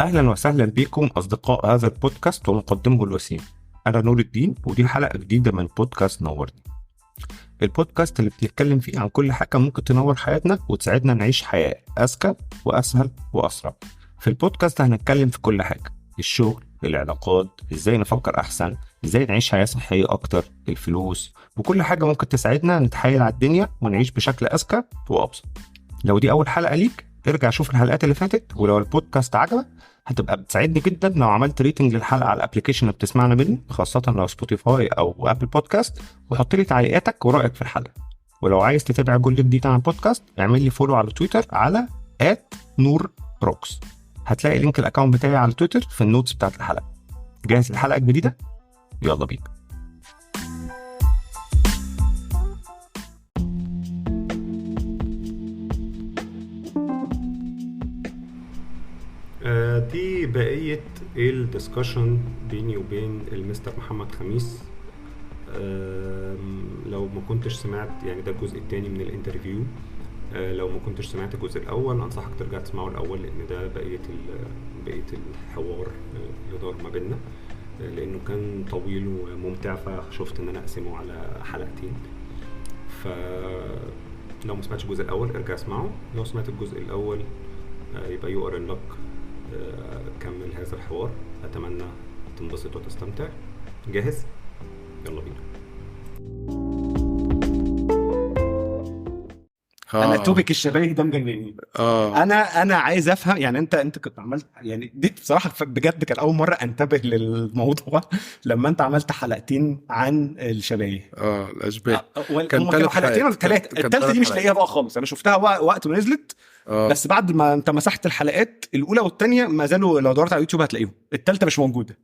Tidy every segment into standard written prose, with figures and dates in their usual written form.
أهلا وسهلا بكم أصدقاء هذا البودكاست ومقدمه الوسيم. أنا نور الدين ودي حلقة جديدة من بودكاست نورني، البودكاست اللي بنتكلم فيه عن كل حاجة ممكن تنور حياتنا وتساعدنا نعيش حياة أذكى وأسهل وأسرع. في البودكاست هنتكلم في كل حاجة: الشغل، العلاقات، إزاي نفكر أحسن، إزاي نعيش حياة صحية أكتر، الفلوس، وكل حاجة ممكن تساعدنا نتحايل على الدنيا ونعيش بشكل أذكى وأبسط. لو دي أول حلقة ليك ارجع شوف الحلقات اللي فاتت، ولو البودكاست عجبك هتبقى بتساعدني جدا لو عملت ريتنج للحلقة على الابليكيشن اللي بتسمعنا منه، خاصة لو سبوتيفاي أو أبل بودكاست، وحط لي تعليقاتك ورأيك في الحلقة. ولو عايز تتابع كل جديد عن البودكاست اعمل لي فولو على تويتر على @نورروكس. هتلاقي لينك الأكاونت بتاعي على تويتر في النوتس بتاعت الحلقة. جاهز الحلقة الجديدة؟ يلا بينا. دي بقية الدسكشن بيني وبين المستر محمد خميس. لو ما كنتش سمعت، يعني ده الجزء الثاني من الانترفيو. لو ما كنتش سمعت الجزء الاول انصحك ترجع تسمعه الاول، لان ده بقية الحوار اللي دار ما بيننا، لانه كان طويل وممتع، فشفت ان انا اقسمه على حلقتين. فلو ما سمعتش الجزء الاول ارجع اسمعه، لو سمعت الجزء الاول يبقى يو ار ان لك. كمل هذا الحوار، اتمنى تنبسط وتستمتع. جاهز؟ يلا بينا. انا توبيك الشباب ده مجنني. انا عايز افهم، يعني انت كنت عملت، يعني دي بصراحه بجد كان اول مره انتبه للموضوع لما انت عملت حلقتين عن الشبايه. الاشباه. كان 3 حلقتين ولا 3؟ الثالثه دي مش لاقيها بقى خالص، انا شفتها وقت ما نزلت. بس بعد ما انت مسحت الحلقات الاولى والثانيه ما زالوا، لو دورت على اليوتيوب هتلاقيهم. الثالثه مش موجوده.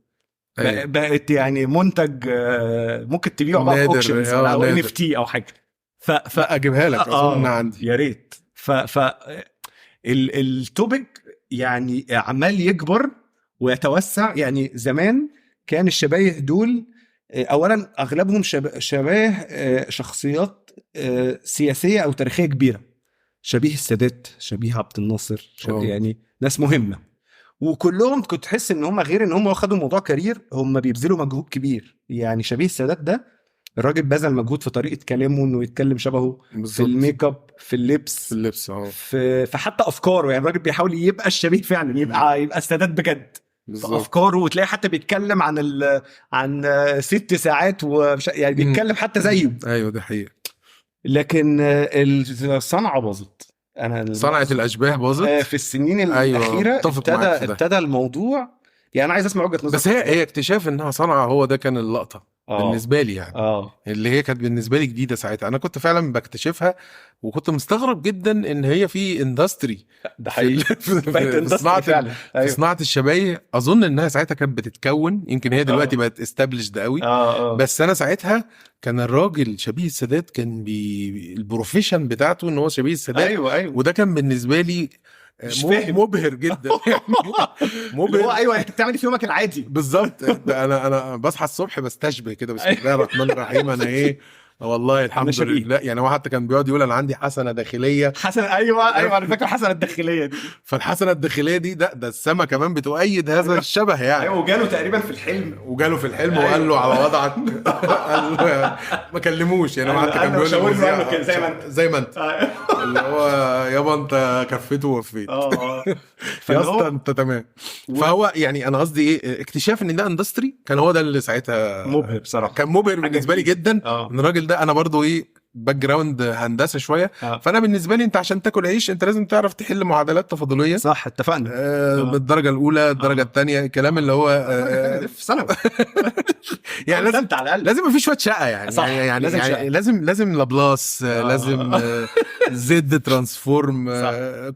بقت يعني منتج ممكن تبيعه بقى اوكشنز او ان اف تي او حاجه. اجيبها لك اظن عندي، يا ريت. التوبيك يعني عمال يكبر ويتوسع. يعني زمان كان الشبايه دول اولا اغلبهم شباب شخصيات سياسيه او تاريخيه كبيره، شبيه السادات، شبيه عبد الناصر، يعني ناس مهمه. وكلهم كنت تحس ان هم غير ان هم واخدوا الموضوع كارير، هم بيبذلوا مجهود كبير. يعني شبيه السادات ده الراجل بذل مجهود في طريقه كلامه، انه يتكلم شبهه بالزبط. في الميك اب، في اللبس في حتى افكاره. يعني الراجل بيحاول يبقى الشبيه فعلا، يبقى السادات بجد في افكاره. وتلاقي حتى بيتكلم عن 6 ساعات يعني بيتكلم حتى زيه. ايوه ده حقيقي. لكن الصنعه باظت. صنعه الاشباه باظت في السنين الاخيره. ابتدى الموضوع، يعني انا عايز اسمع وجهه نظرك. بس هي اكتشاف انها صنعه، هو ده كان اللقطه بالنسبه لي، يعني اللي هي كانت بالنسبه لي جديده ساعتها. انا كنت فعلا بكتشفها وكنت مستغرب جدا ان هي في اندستري. ده حقيقي. في صناعه الشبايه. اظن انها ساعتها كانت بتتكون، يمكن هي دلوقتي بقت استابليشد قوي. بس انا ساعتها كان الراجل شبيه السادات كان البروفيشن بتاعته ان هو شبيه السادات. أيوة. وده كان بالنسبه لي مبهر جدا. مبهر. هو ايوه انت بتعمل في يومك العادي بالظبط. انا بصحى الصبح بستشبه كده، بسم الله الرحمن الرحيم، انا ايه والله الحمد لله. يعني هو حتى كان بيقعد يقول انا عندي حسنه داخليه. ايوه انا فاكر الحسنه الداخليه دي. فالحسنه الدخليه دي ده السما كمان بتؤيد هذا الشبه يعني. ايوه وجاله تقريبا في الحلم. وقال له على وضعك. قال له ما كلموش، يعني هو حتى كان بيقول له زي ما انت اللي هو يابا انت كفيت ووفيت. يا اسطى انت تمام. فهو يعني انا قصدي ايه، اكتشاف ان ده اندستري كان هو ده اللي ساعتها مبهر بصراحه. كان مبهر بالنسبه لي جدا. ان الراجل ده، انا برضو ايه باك جراوند هندسه شويه. فانا بالنسبه لي انت عشان تاكل عيش انت لازم تعرف تحل معادلات تفاضليه. صح، اتفقنا. بالدرجه الاولى، الدرجه الثانيه، الكلام اللي هو في ثانوي. يعني لازم في شويه شقه يعني. صح. يعني لازم لابلاس، لازم زد ترانسفورم،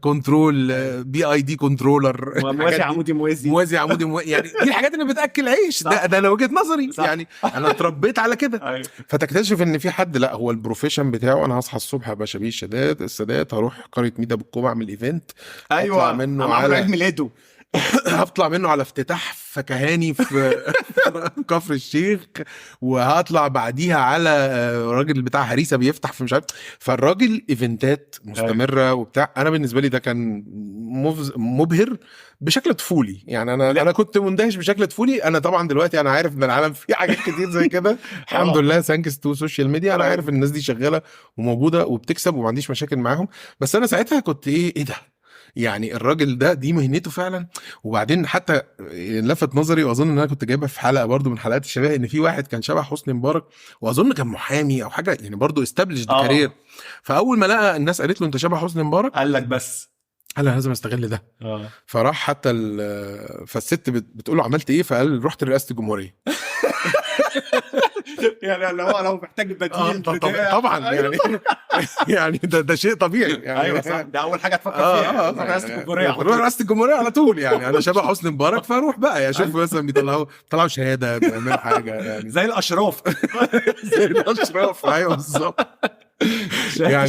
كنترول، بي اي دي كنترولر، موازي عمودي يعني دي الحاجات اللي بتاكل عيش. ده انا وجهه نظري. يعني انا اتربيت على كده. فتكتشف ان في حد لا، هو البروفيشن بتاعه انا هصحى الصبح ابقى شبيه السادات، هروح قريه ميدا بالكوبا اعمل ايفنت. ايوه منه على عيد ميلاده. هطلع منه على افتتاح فكهاني في كفر الشيخ، وهطلع بعديها على راجل بتاع هريسه بيفتح في مش عارف. فالراجل ايفنتات مستمره وبتاع. انا بالنسبه لي ده كان مبهر بشكل طفولي يعني. انا كنت مندهش بشكل طفولي. انا طبعا دلوقتي انا عارف ان العالم فيه حاجات كتير زي كده الحمد لله ثانكس تو سوشيال ميديا. انا عارف الناس دي شغاله وموجوده وبتكسب وما عنديش مشاكل معاهم. بس انا ساعتها كنت ايه ده يعني، الراجل ده دي مهنته فعلا. وبعدين حتى لفت نظري، واظن ان انا كنت جايبها في حلقه برضو من حلقات الشباب، ان في واحد كان شبه حسني مبارك واظن كان محامي او حاجه يعني، برضو استابليشد كارير. فاول ما لقى الناس قالت له انت شبه حسني مبارك، قال لك بس قال لازم استغل ده. فراح حتى فالست بتقول له عملت ايه؟ فقال رحت رئاسه الجمهوريه. يعني لو محتاج بديل طبعا يعني يعني ده شيء طبيعي يعني. ايوه صح، ده اول حاجه تفكر فيها رئاسه الجمهوريه. روح رئاسه الجمهوريه على طول يعني. انا شبه حسني مبارك فاروح بقى يعني اشوف مثلا بيطلعوا شهاده بيعملوا حاجه يعني زي الاشراف. زي الاشراف ايوه بالظبط يعني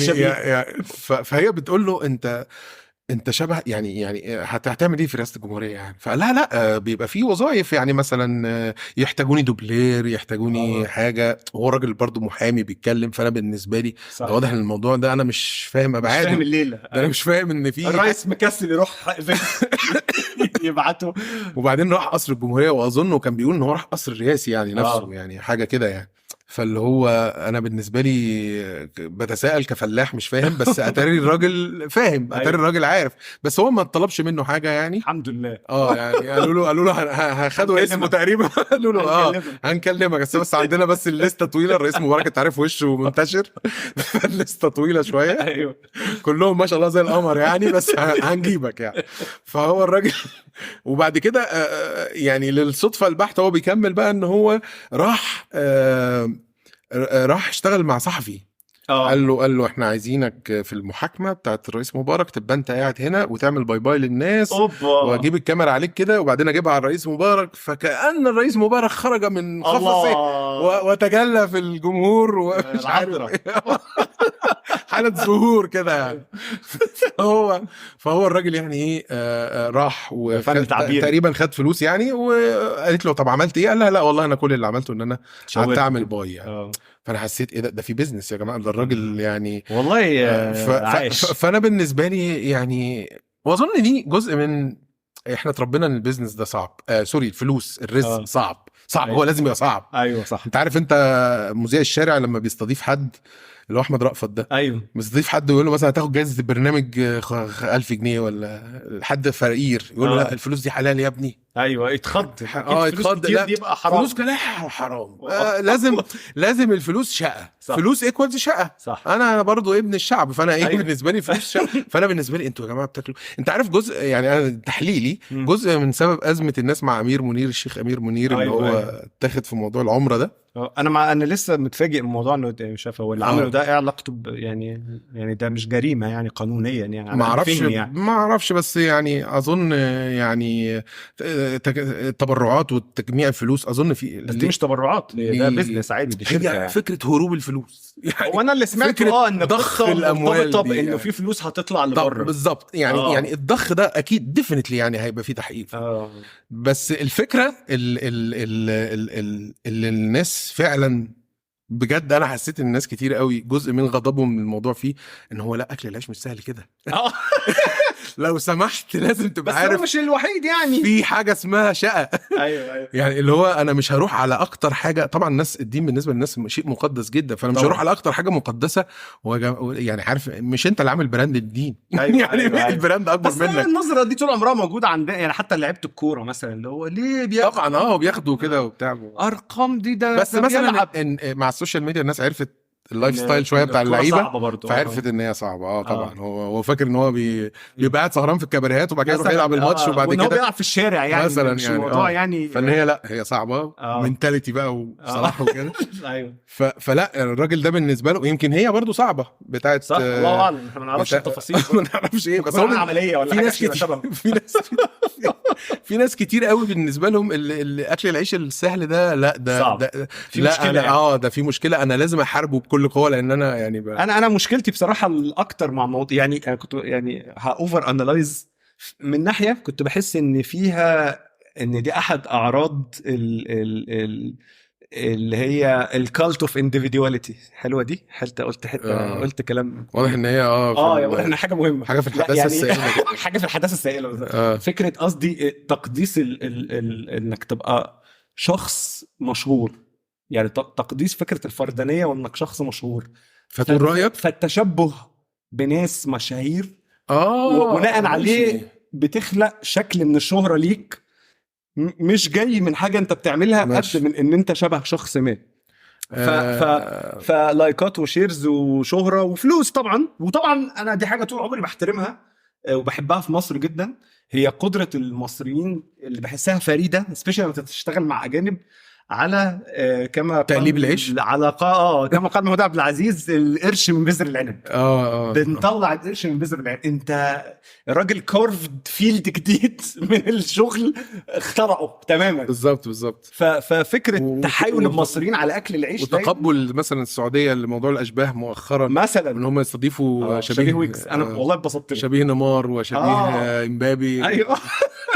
فهي بتقول له انت شبه يعني هتعمل ايه في رئاسه الجمهوريه يعني؟ فقال لها لا بيبقى في وظائف يعني مثلا يحتاجوني دوبلير، يحتاجوني حاجه. هو راجل برضو محامي بيتكلم. فانا بالنسبه لي واضح ان الموضوع ده انا مش فاهم ابعاده، مش فاهم الليله. انا مش فاهم ان في الرئيس مكسل يروح يبعته. وبعدين راح قصر الجمهوريه، واظنه كان بيقول ان هو راح قصر الرئاسي يعني نفسه يعني حاجه كده يعني. فاللي هو انا بالنسبه لي بتساءل كفلاح مش فاهم، بس اتاري الراجل فاهم، اتاري الراجل عارف. بس هو ما طلبش منه حاجه يعني الحمد لله. يعني قالوا له هاخدوا اسمه تقريبا. قالوا له هنكلمك بس عندنا بس الليسته طويله. الرئيس مبارك انت عارف وشه منتشر الليسته طويله شويه. ايوه كلهم ما شاء الله زي القمر يعني، بس هنجيبك يعني. فهو الراجل وبعد كده يعني للصدفه البحته هو بيكمل بقى ان هو راح اشتغل مع صحفي. قال له احنا عايزينك في المحاكمه بتاعت الرئيس مبارك تبقى انت قاعد هنا وتعمل باي باي للناس واجيب الكاميرا عليك كده وبعدين اجيبها على الرئيس مبارك، فكأن الرئيس مبارك خرج من قفصه وتجلى في الجمهور ومش عارف حالة ظهور كده يعني. فهو الراجل يعني ايه راح تقريبا خد فلوس يعني. وقالت له طب عملت ايه؟ قال لها لا والله انا كل اللي عملته ان انا قعدت اعمل باي يعني. فانا حسيت ايه ده في بيزنس يا جماعه، ده الراجل يعني والله عايش. فانا بالنسبه لي يعني، واظن دي جزء من احنا اتربينا ان البيزنس ده صعب. سوري الفلوس الرزق صعب. أيوة. هو لازم يبقى صعب. ايوه صح. انت عارف انت مذيع الشارع لما بيستضيف حد اللي هو احمد رأفت ده، ايوه بيستضيف حد ويقول له مثلا هتاخد جائزه البرنامج 1000 جنيه ولا حد فقير يقول له لا الفلوس دي حلال يا ابني. ايوه اتخض. اتخض. لا يبقى حرام. فلوس كلها حرام. لازم الفلوس شقه. فلوس ايكوالز شقه. صح. انا برضو ابن الشعب فانا ايه أيوة. بالنسبه لي فلوس شقه. فانا بالنسبه لي انتوا يا جماعه بتاكلوا. انت عارف جزء يعني انا تحليلي جزء من سبب ازمه الناس مع امير منير، الشيخ امير منير اللي هو اتاخد في موضوع العمره ده. انا لسه متفاجئ من الموضوع انه شايف هو اللي عمله ده ايه علاقته يعني ده مش جريمه يعني قانونيا يعني. ما اعرفش بس يعني اظن يعني التبرعات وتجميع الفلوس اظن في دي مش تبرعات، ده بيزنس عادي، دي شركه يعني. فكره هروب الفلوس يعني. وانا اللي سمعته ان ضخ الاموال طب انه في فلوس هتطلع لبره بالظبط يعني. يعني الضخ ده اكيد ديفينتلي يعني هيبقى فيه تحقيق. بس الفكره اللي الناس فعلا بجد انا حسيت ان الناس كتير قوي جزء من غضبهم من الموضوع فيه ان هو لا اكل العيش مش سهل كده. لو سمحت لازم تبقى بس عارف هو مش الوحيد يعني في حاجه اسمها شقه. ايوه يعني اللي هو انا مش هروح على اكتر حاجه. طبعا الناس الدين بالنسبه للناس شيء مقدس جدا، فانا مش هروح على اكتر حاجه مقدسه يعني عارف مش انت اللي عامل براند الدين. يعني البراند اكبر بس منك. النظره دي طول عمرها موجوده عندنا يعني، حتى لعيبه الكوره مثلا اللي هو ليه طبعا بياخدوا كده وبتاع ارقام دي ده. بس مثلا مع السوشيال ميديا الناس عرفت اللايف ستايل شويه بتاع اللعيبه، فعرفت ان هي صعبه. طبعا هو فاكر ان هو بيبقى قاعد سهران في الكاباريهات وبعد كده يروح يلعب الماتش وبعد كده بيلعب في الشارع يعني مثلا مش الموضوع يعني. فان هي لا هي صعبه منتاليتي بقى وصلاح وكده. ايوه فلا الراجل ده بالنسبه له يمكن هي برضو صعبه بتاعت صح. الله اعلم احنا ما نعرفش التفاصيل ما نعرفش ايه. بس هو عمليه ولا في ناس كتير في ناس كتير قوي بالنسبه لهم اكل العيش السهل ده لا ده في مشكله يعني. ده في مشكله انا لازم احاربه بكل قوه لان انا يعني انا مشكلتي بصراحه الاكتر مع موضوع يعني انا كنت يعني هاوفر انالايز من ناحيه كنت بحس ان فيها ان دي احد اعراض اللي هي الكالت اوف انديفيدواليتي. حلوه دي، قلت حته قلت كلام واضح ان هي يا واضح ان حاجه مهمه، حاجه في الحداثه يعني السائله حاجه في الحداثه السائله فكره قصدي تقديس انك تبقى شخص مشهور، يعني تقديس فكره الفردانيه وانك شخص مشهور. فتقول رايك فالتشبه بناس مشاهير وبناء ماشي. عليه بتخلق شكل من الشهرة ليك مش جاي من حاجة انت بتعملها ماشي. قد من ان انت شبه شخص ما. فلايكات وشيرز وشهرة وفلوس طبعا. وطبعا انا دي حاجة طول عمري بحترمها وبحبها في مصر جدا، هي قدرة المصريين اللي بحسها فريدة سبيشال لما تشتغل مع اجانب على كما تقليب العيش، على كما قال محمود عبد العزيز القرش من بذر العنب. بنطلع القرش من بذر العنب. انت الراجل كورفد فيلد جديد من الشغل اخترعه تماما. بالظبط. ففكره تحايل المصريين على اكل العيش وتقبل مثلا السعوديه لموضوع الاشباه مؤخرا مثلا ان هم يستضيفوا شبيه ويكس. انا والله اتبسطت شبيه نيمار وشبيه امبابي. ايوه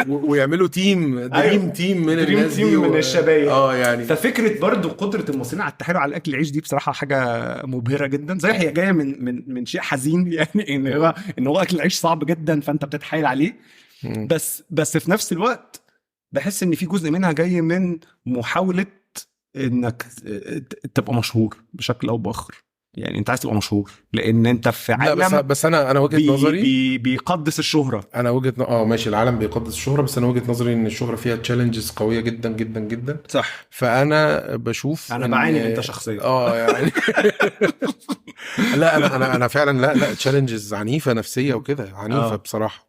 ويعملوا تيم تيم من الناس دي من الشباب. يعني ففكره برضو قدره المصريين على التحايل على اكل العيش دي بصراحه حاجه مبهره جدا. زي هي جايه من شيء حزين يعني ان هو اكل العيش صعب جدا فانت بتتحايل عليه. بس في نفس الوقت بحس ان في جزء منها جاي من محاوله انك تبقى مشهور بشكل او باخر. يعني انت عايز تبقى مشهور لان انت في عالم. لا بس انا وجهه نظري بيقدس الشهره. انا وجهه ماشي، العالم بيقدس الشهره، بس انا وجهه نظري ان الشهره فيها تشالنجز قويه جدا جدا جدا. صح. فانا بشوف انا بعاني انت شخصيا يعني لا انا فعلا لا تشالنجز عنيفه نفسيه وكده عنيفه بصراحه.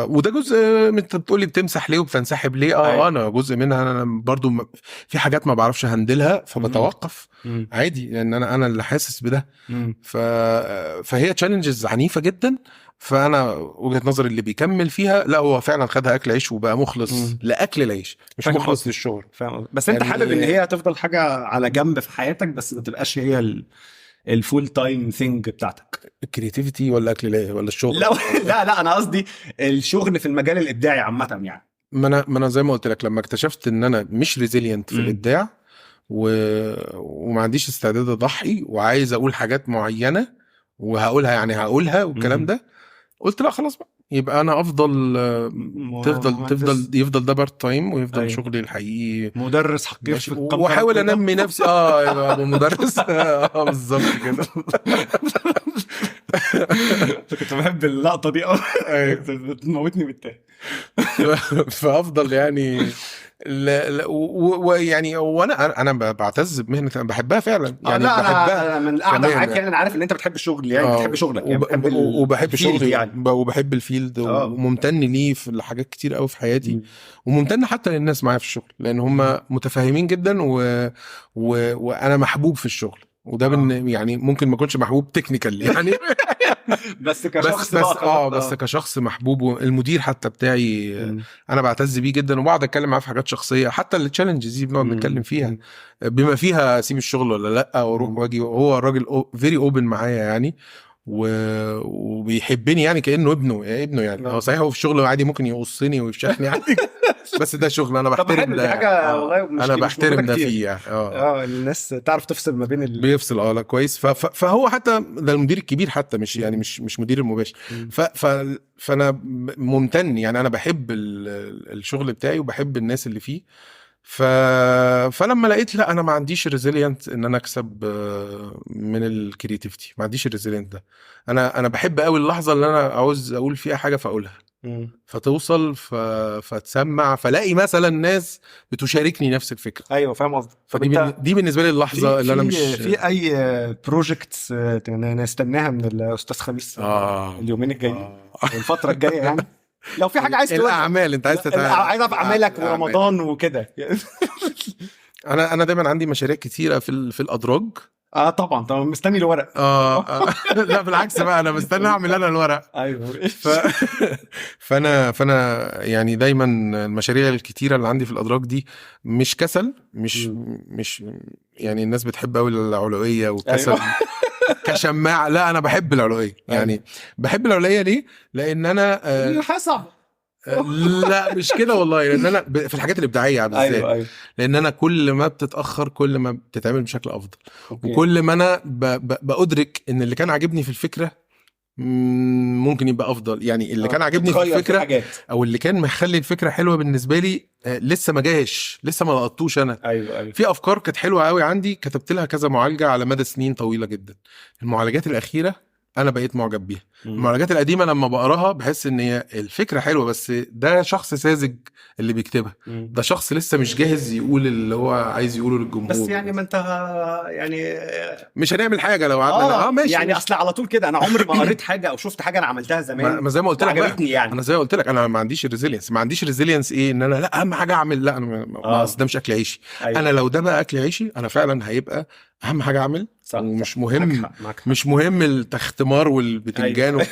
وده جزء انت بتقولي بتمسح ليه وبتنسحب ليه. انا جزء منها. انا برضو في حاجات ما بعرفش هندلها فبتوقف عادي لان انا اللي حاسس بده. فهي تشالنجز عنيفه جدا. فانا وجهه نظري اللي بيكمل فيها لا هو فعلا خدها اكل عيش وبقى مخلص لاكل العيش مش مخلص للشغل. بس انت يعني حابب ان هي هتفضل حاجه على جنب في حياتك بس ما تبقاش هي الفول تايم ثينج بتاعتك. الكرياتيفيتي ولا اكل ولا الشغل؟ لا انا قصدي الشغل في المجال الابداعي عامه يعني. ما انا زي ما قلت لك لما اكتشفت ان انا مش ريزيلينت في الابداع وما عنديش استعداد اضحي وعايز اقول حاجات معينه وهقولها يعني هقولها والكلام ده، قلت لا خلاص بقى يبقى انا يفضل ده بارت تايم ويفضل شغلي الحقيقي مدرس حقيقي واحاول انمي نفسي يبقى مدرس بالظبط كده. كنت بحب اللقطه دي بتموتني بالتاني. فافضل يعني ويعني وانا بعتز بمهنه انا بحبها فعلا يعني. بحبها. انا من القعده معاك يعني انا عارف ان انت بتحب الشغل يعني بتحب شغلك يعني وبحب شغلي يعني وبحب الفيلد وممتن ليه في حاجات كتير قوي في حياتي وممتن حتى للناس معايا في الشغل لان هم متفاهمين جدا وانا محبوب في الشغل وده يعني ممكن ما اكونش محبوب تكنيكال يعني بس كشخص بس كشخص محبوب. المدير حتى بتاعي انا بعتز بيه جدا وبقعد اتكلم معاه في حاجات شخصيه حتى التشالنجز دي بنقعد نتكلم فيها بما فيها اسيب الشغل ولا لا واروح واجي. وهو الراجل فيري اوبن معايا يعني وبيحبني يعني كانه ابنه يعني. هو صحيح هو في الشغل عادي ممكن يقصني ويفشخني عادي بس ده شغل انا بحترم ده حاجه والله انا بحترم ده فيه الناس تعرف تفصل ما بين بيفصل لا كويس. فهو حتى ده المدير الكبير حتى مش يعني مش مدير المباشر. فانا ممتن يعني انا بحب الشغل بتاعي وبحب الناس اللي فيه. فلما لقيت لا انا ما عنديش ريزيلينت ان انا اكسب من الكرياتيفيتي ما عنديش ريزيلينت ده. انا بحب قوي اللحظه اللي انا عاوز اقول فيها حاجه فاقولها فتوصل فتسمع فلاقي مثلا ناس بتشاركني نفس الفكره. ايوه فاهم قصدك. فدي بالنسبه لي اللحظه اللي انا مش في اي بروجكتس نستناها من الاستاذ خميس اليومين الجايين الفتره الجايه يعني لو في حاجه عايز تقول الاعمال انت عايز عايز ابقى اعملك ورمضان وكده. انا دايما عندي مشاريع كتيره في الادراج. طبعا مستني الورق. لا بالعكس بقى انا مستني اعمل انا الورق. ايوه فانا يعني دايما المشاريع الكتيره اللي عندي في الادراج دي مش كسل مش يعني الناس بتحب قوي العلويه والكسل. كشماعه. لا انا بحب العلويه يعني. بحب العلويه ليه؟ لان انا حسب لا مش كده والله، لان انا في الحاجات الابداعيه بالذات. ايوه لان انا كل ما بتتاخر كل ما بتتعمل بشكل افضل. أوكي. وكل ما انا بادرك ان اللي كان عاجبني في الفكره ممكن يبقى افضل. يعني اللي كان عاجبني في الفكره او اللي كان مخلي الفكره حلوه بالنسبه لي لسه ما جاش، لسه ما لقطوش انا. ايوه في افكار كانت حلوه قوي عندي، كتبت لها كذا معالجه على مدى سنين طويله جدا. المعالجات الاخيره انا بقيت معجب بيها. المعالجات القديمه لما بقراها بحس ان هي الفكره حلوه، بس ده شخص ساذج اللي بيكتبها. ده شخص لسه مش جاهز يقول اللي هو عايز يقوله للجمهور. بس يعني ما انت يعني مش هنعمل حاجه لو قعدنا ماشي يعني اصل على طول كده. انا عمري ما قريت حاجه او شفت حاجه انا عملتها زمان ما زي ما قلت لك عجبتني يعني. انا زي ما قلت لك انا ما عنديش الريزيلينس ايه ان انا لا اهم حاجه اعمل. لا انا اصل ده مش اكل عيشي. أيوة. انا لو ده بقى اكل عيشي انا فعلا هيبقى اهم حاجه اعمل. ومش مهم مش مهم التختمار والبتنجان. أيوة.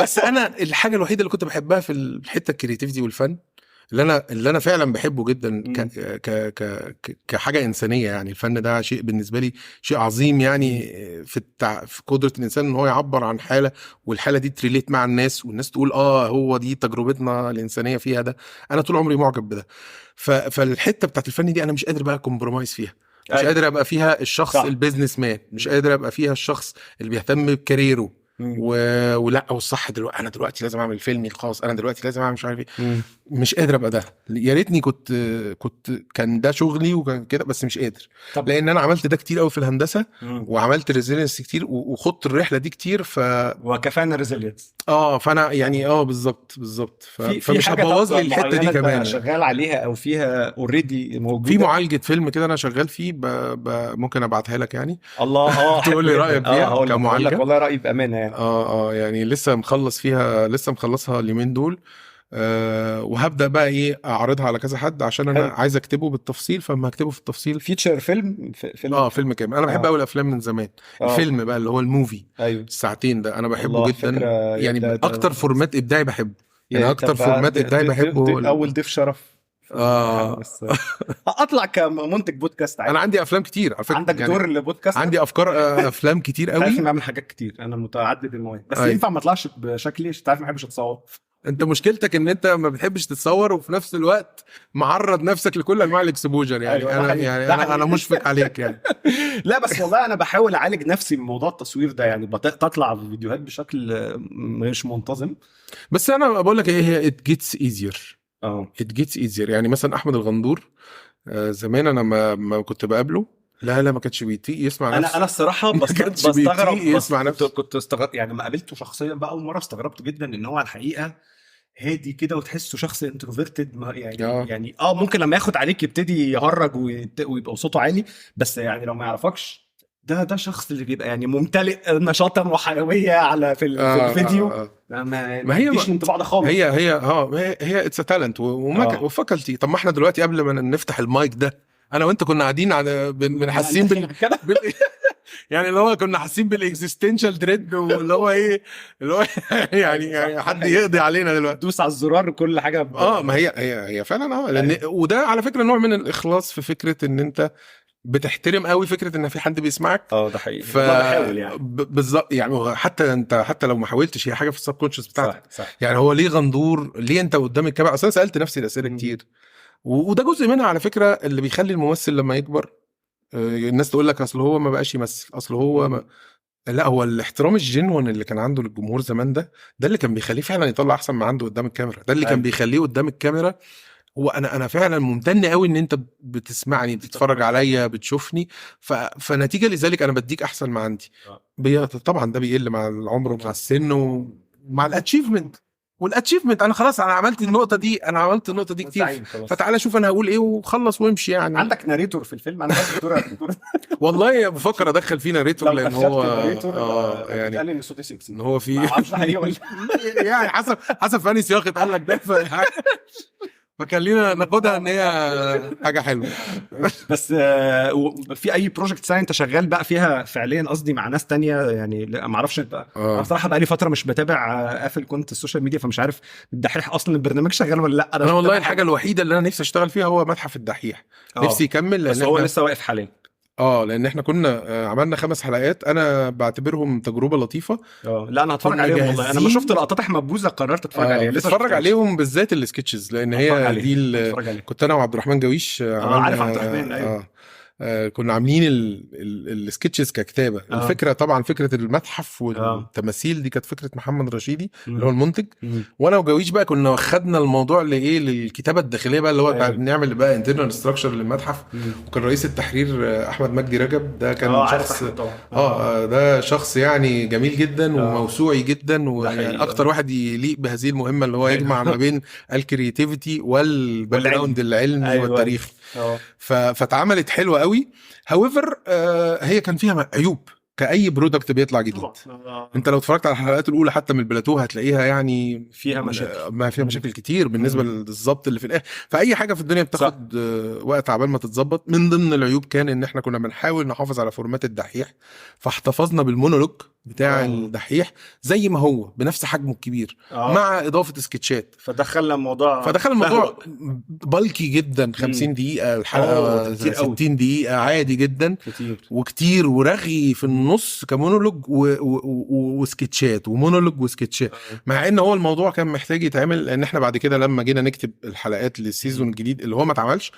بس انا الحاجه الوحيده اللي كنت بحبها في الحته الكرياتيفيتي والفن اللي انا فعلا بحبه جدا كحاجه انسانيه. يعني الفن ده شيء بالنسبه لي شيء عظيم يعني في قدره الانسان ان هو يعبر عن حاله، والحاله دي تريليت مع الناس والناس تقول هو دي تجربتنا الانسانيه فيها. ده انا طول عمري معجب بده. فالحته بتاعت الفن دي انا مش قادر بقى كومبرومايز فيها. مش قادر ابقى فيها الشخص البيزنس مان، مش قادر ابقى فيها الشخص اللي بيهتم بكاريره ولا والصح دلوقتي انا دلوقتي لازم اعمل فيلمي الخاص، انا دلوقتي لازم اعمل مش عارف ايه. مش قادر ابقى ده. يا ريتني كنت كان ده شغلي وكان كده، بس مش قادر. لان انا عملت ده كتير قوي في الهندسه وعملت ريزيلينس كتير وخدت الرحله دي كتير وكفانا ريزيلينس. فانا يعني بالظبط فمش هبوظ لي الحته دي كمان. شغال عليها او فيها اوريدي موجوده في معالجه فيلم كده انا شغال فيه ممكن ابعتها لك يعني. الله تقول لي رايك فيها كمعالجه. والله رايي بامانه يعني. يعني لسه مخلصها اليومين دول. وهبدا بقى ايه اعرضها على كذا حد عشان انا عايز اكتبه بالتفصيل. فما هكتبه في التفصيل فيتشر فيلم فيلم كامل. انا بحب قوي الافلام من زمان. الفيلم بقى اللي هو الموفي الساعتين ده انا بحبه جدا يعني. اكتر فورمات ابداعي بحبه يعني اكتر فورمات ابداعي بحبه. اول ضيف شرف اطلع كمنتج بودكاست عادي. انا عندي افلام كتير على فكره. عندك دور البودكاست؟ عندي افكار افلام كتير قوي. عارف بعمل حاجات كتير، انا متعدد المواهب. بس ينفع ما اطلعش بشكلي؟ تعرف ما بحبش اتصور. انت مشكلتك ان انت ما بتحبش تتصور وفي نفس الوقت معرض نفسك لكل انواع الاكسبوجر يعني. أيوة انا مشفق عليك يعني. لا بس والله انا بحاول اعالج نفسي من موضوع التصوير ده يعني. تطلع في فيديوهات بشكل مش منتظم. بس انا بقول لك هي it gets easier يعني. مثلا احمد الغندور زمان انا ما كنت بقابله ما كانش بيطيق يسمع نفسه. انا الصراحه بستغرب يسمع نفسه. كنت استغرب يعني لما قابلته شخصيا بقى اول مره. استغربت جدا ان هو على الحقيقه هادي كده وتحسه شخص انتروفيرتد يعني ممكن لما ياخد عليك يبتدي يهرج ويبقى صوته عالي. بس يعني لو ما يعرفكش ده شخص اللي بيبقى يعني ممتلئ نشاطا وحيويه على في الفيديو. ما هي مش انطباع ده خالص. هي اتس تالنت وفاكولتي. طب ما احنا دلوقتي قبل ما نفتح المايك ده انا وانت كنا قاعدين بنحسين يعني اللي هو كنا حاسين بالاكزيستنشال دريد واللي هو ايه اللي هو يعني حد يقضي علينا دلوقتي. دوس على الزرار كل حاجه ما هي فعلا لان وده على فكره نوع من الاخلاص في فكره ان انت بتحترم قوي فكره ان في حد بيسمعك. ده حقيقي. بحاول يعني بالظبط يعني. حتى لو ما حاولتش هي حاجه في السبكونشس بتاعتك. صح. يعني هو ليه غندور؟ ليه انت قدام الكاميرا؟ اصلا سالت نفسي الاسئله كتير وده جزء منها على فكره اللي بيخلي الممثل لما يكبر الناس تقول لك اصل هو ما بقاش يمثل، اصل هو لا هو الاحترام الجنون اللي كان عنده للجمهور زمان ده اللي كان بيخليه فعلا يطلع احسن ما عنده قدام الكاميرا. ده اللي كان بيخليه قدام الكاميرا هو انا فعلا ممتن قوي ان انت بتسمعني بتتفرج عليا بتشوفني. فنتيجه لذلك انا بديك احسن ما عندي. طبعا ده بيقل مع العمر ومع السن ومع الاتشيفمنت والاتشيفمنت. انا خلاص انا عملت النقطه دي كتير. فتعالى شوف انا هقول ايه وخلص وامشي يعني. عندك ناريتور في الفيلم؟ انا والله بفكر ادخل فيه ناريتور لان هو يعني قال لي ان صوتي سكسي ان هو في يعني حسب فاني سياق اتقال لك ده فخلينا ناخدها ان هي حاجه حلوه. بس في اي بروجكت انت شغال بقى فيها فعليا؟ قصدي مع ناس تانية يعني. ما اعرفش انت بصراحه بقى لي فتره مش بتابع قافل كنت السوشيال ميديا فمش عارف الدحيح اصلا البرنامج شغال ولا لا. انا والله الحاجه الوحيده اللي انا نفسي اشتغل فيها هو متحف الدحيح. نفسي يكمل بس هو لسه واقف حاليا. لان احنا كنا عملنا 5 حلقات، انا بعتبرهم تجربه لطيفه. لا انا هتفرج كنا عليهم والله، انا ما جاهزين. شفت لقطات احمد بوزة قررت اتفرج عليها، لسه اتفرج شفتهاش. عليهم بالذات السكتشز، لان هتفرج هي عليها. دي هتفرج عليها. كنت انا وعبد الرحمن جويش عارف عبد الرحمن، أيوة. كنا عاملين السكتشز ككتابه. الفكره طبعا فكره المتحف والتماثيل دي كانت فكره محمد رشيدي اللي هو المنتج. وانا وجويش بقى كنا خدنا الموضوع لايه، للكتابه الداخليه بقى، اللي هو نعمل بقى انترنال ستراكشر للمتحف. وكان رئيس التحرير احمد مجدي رجب، ده كان شخص ده شخص يعني جميل جدا وموسوعي جدا، ويعني اكتر واحد يليق بهذه المهمه، اللي هو يجمع ما بين الكرياتيفيتي والباك جراوند العلمي والتاريخي. فاتعملت حلوه قوي. هاويفر هي كان فيها عيوب كأي برودكت بيطلع جديد. انت لو اتفرجت على الحلقات الاولى حتى من البلاتو هتلاقيها يعني فيها مشاكل، ما فيها مشاكل كتير بالنسبه للضبط اللي في الاخر. فاي حاجه في الدنيا بتاخد وقت عبال ما تتظبط. من ضمن العيوب كان ان احنا كنا بنحاول نحافظ على فورمات الدحيح، فاحتفظنا بالمونولوج بتاع الدحيح زي ما هو بنفس حجمه الكبير مع اضافه سكتشات. فدخل الموضوع بالكي جدا، 50 دقيقه الحلقه، 60 دقيقه عادي جدا وكتير ورغي في النص كمونولوج وسكتشات ومونولوج وسكتشات. مع ان هو الموضوع كان محتاج يتعمل، لان احنا بعد كده لما جينا نكتب الحلقات للسيزون الجديد اللي هو ما اتعملش،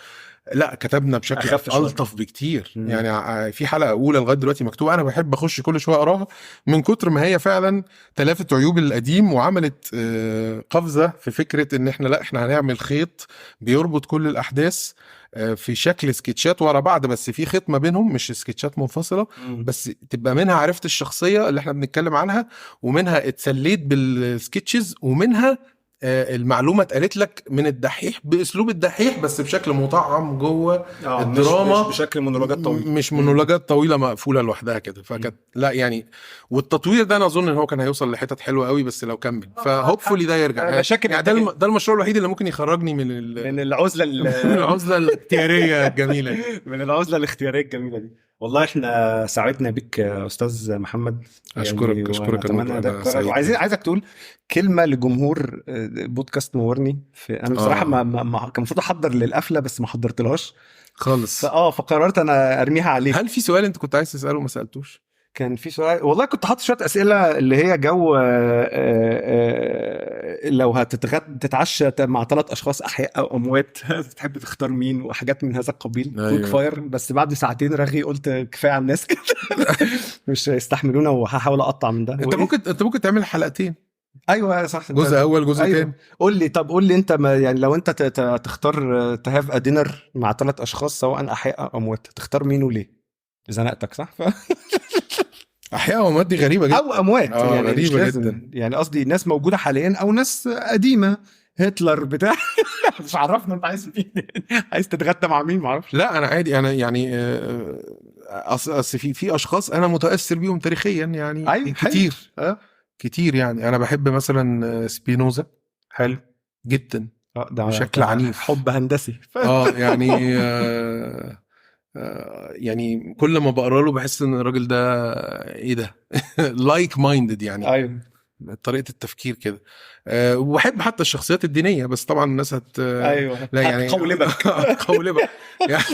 لا كتبنا بشكل ألطف بكتير. يعني في حلقة أولى لغاية دلوقتي مكتوبة، أنا بحب أخش كل شوية أقراها من كتر ما هي فعلا تلافت عيوب القديم، وعملت قفزة في فكرة إن إحنا لا إحنا هنعمل خيط بيربط كل الأحداث في شكل سكتشات ورا بعض، بس في خيط ما بينهم، مش سكتشات منفصلة، بس تبقى منها عرفت الشخصية اللي إحنا بنتكلم عنها، ومنها اتسليت بالسكتشز، ومنها المعلومة اتقالت لك من الدحيح باسلوب الدحيح بس بشكل مطعم جوه الدراما، مش بشكل مونولوجات طويلة، مش مونولوجات طويلة مقفولة لوحدها كده. فكانت لا يعني، والتطوير ده انا اظن ان هو كان هيوصل لحتت حلوة قوي بس لو كمل. فهوبفولي ده يرجع يعني ده المشروع الوحيد اللي ممكن يخرجني من العزلة العزلة الاختيارية الجميلة من العزلة الاختيارية الجميلة دي. والله احنا سعدنا بك استاذ محمد. اشكرك يعني اشكرك. عايزك تقول كلمه لجمهور بودكاست نورني. انا بصراحه ما كان المفروض احضر للقفله بس ما حضرتلهاش خالص. فقررت انا ارميها عليك. هل في سؤال انت كنت عايز تساله وما سالتوش؟ كان في سؤال والله، كنت حاطط شويه اسئله اللي هي جو لو تتعشى مع 3 اشخاص احياء او اموات تحب تختار مين، وحاجات من هذا القبيل. كويك فاير. بس بعد ساعتين رغي قلت كفايه على الناس كده مش هيستحملونا، وهحاول اقطع من ده. انت ممكن تعمل حلقتين. ايوه صح، جزء اول جزء تاني. قول لي انت يعني لو انت تختار تهاف ادينر مع 3 اشخاص سواء احياء او اموات، تختار مين وليه؟ زنقتك صح. احياء واموات دي غريبه جدا، او اموات يعني غريبه جدا. يعني قصدي ناس موجوده حاليا او ناس قديمه، هتلر بتاع مش عرفنا انت عايز مين، عايز تتغدى مع مين؟ معرفش. لا انا عادي، انا يعني اصل في اشخاص انا متاثر بيهم تاريخيا يعني. أيوة كتير كتير يعني. انا بحب مثلا سبينوزا، حلو جدا بشكل عنيف، حب هندسي يعني يعني كل ما بقرا له بحس ان الراجل ده ايه ده لايك مايندد يعني. ايوه طريقه التفكير كده. وبحب حتى الشخصيات الدينيه، بس طبعا الناس ايوه لا يعني قولبك يعني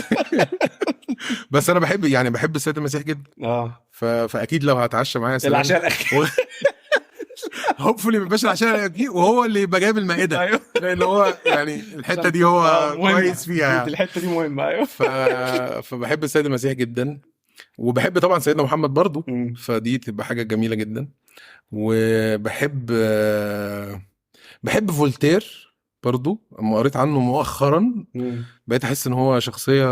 بس انا بحب السيد المسيح جدا. فاكيد لو هتعشى معايا العشاء الاخير هوبفولي ما يبقاش العشاء الاخير وهو اللي يبقى جايب المائده. ايوه لان هو يعني الحته دي هو كويس فيها يعني. الحته دي مهمه. ايوه فبحب السيد المسيح جدا، وبحب طبعا سيدنا محمد برضو. فدي تبقى حاجه جميله جدا. وبحب فولتير برضو، اما قريت عنه مؤخرا بقيت احس ان هو شخصيه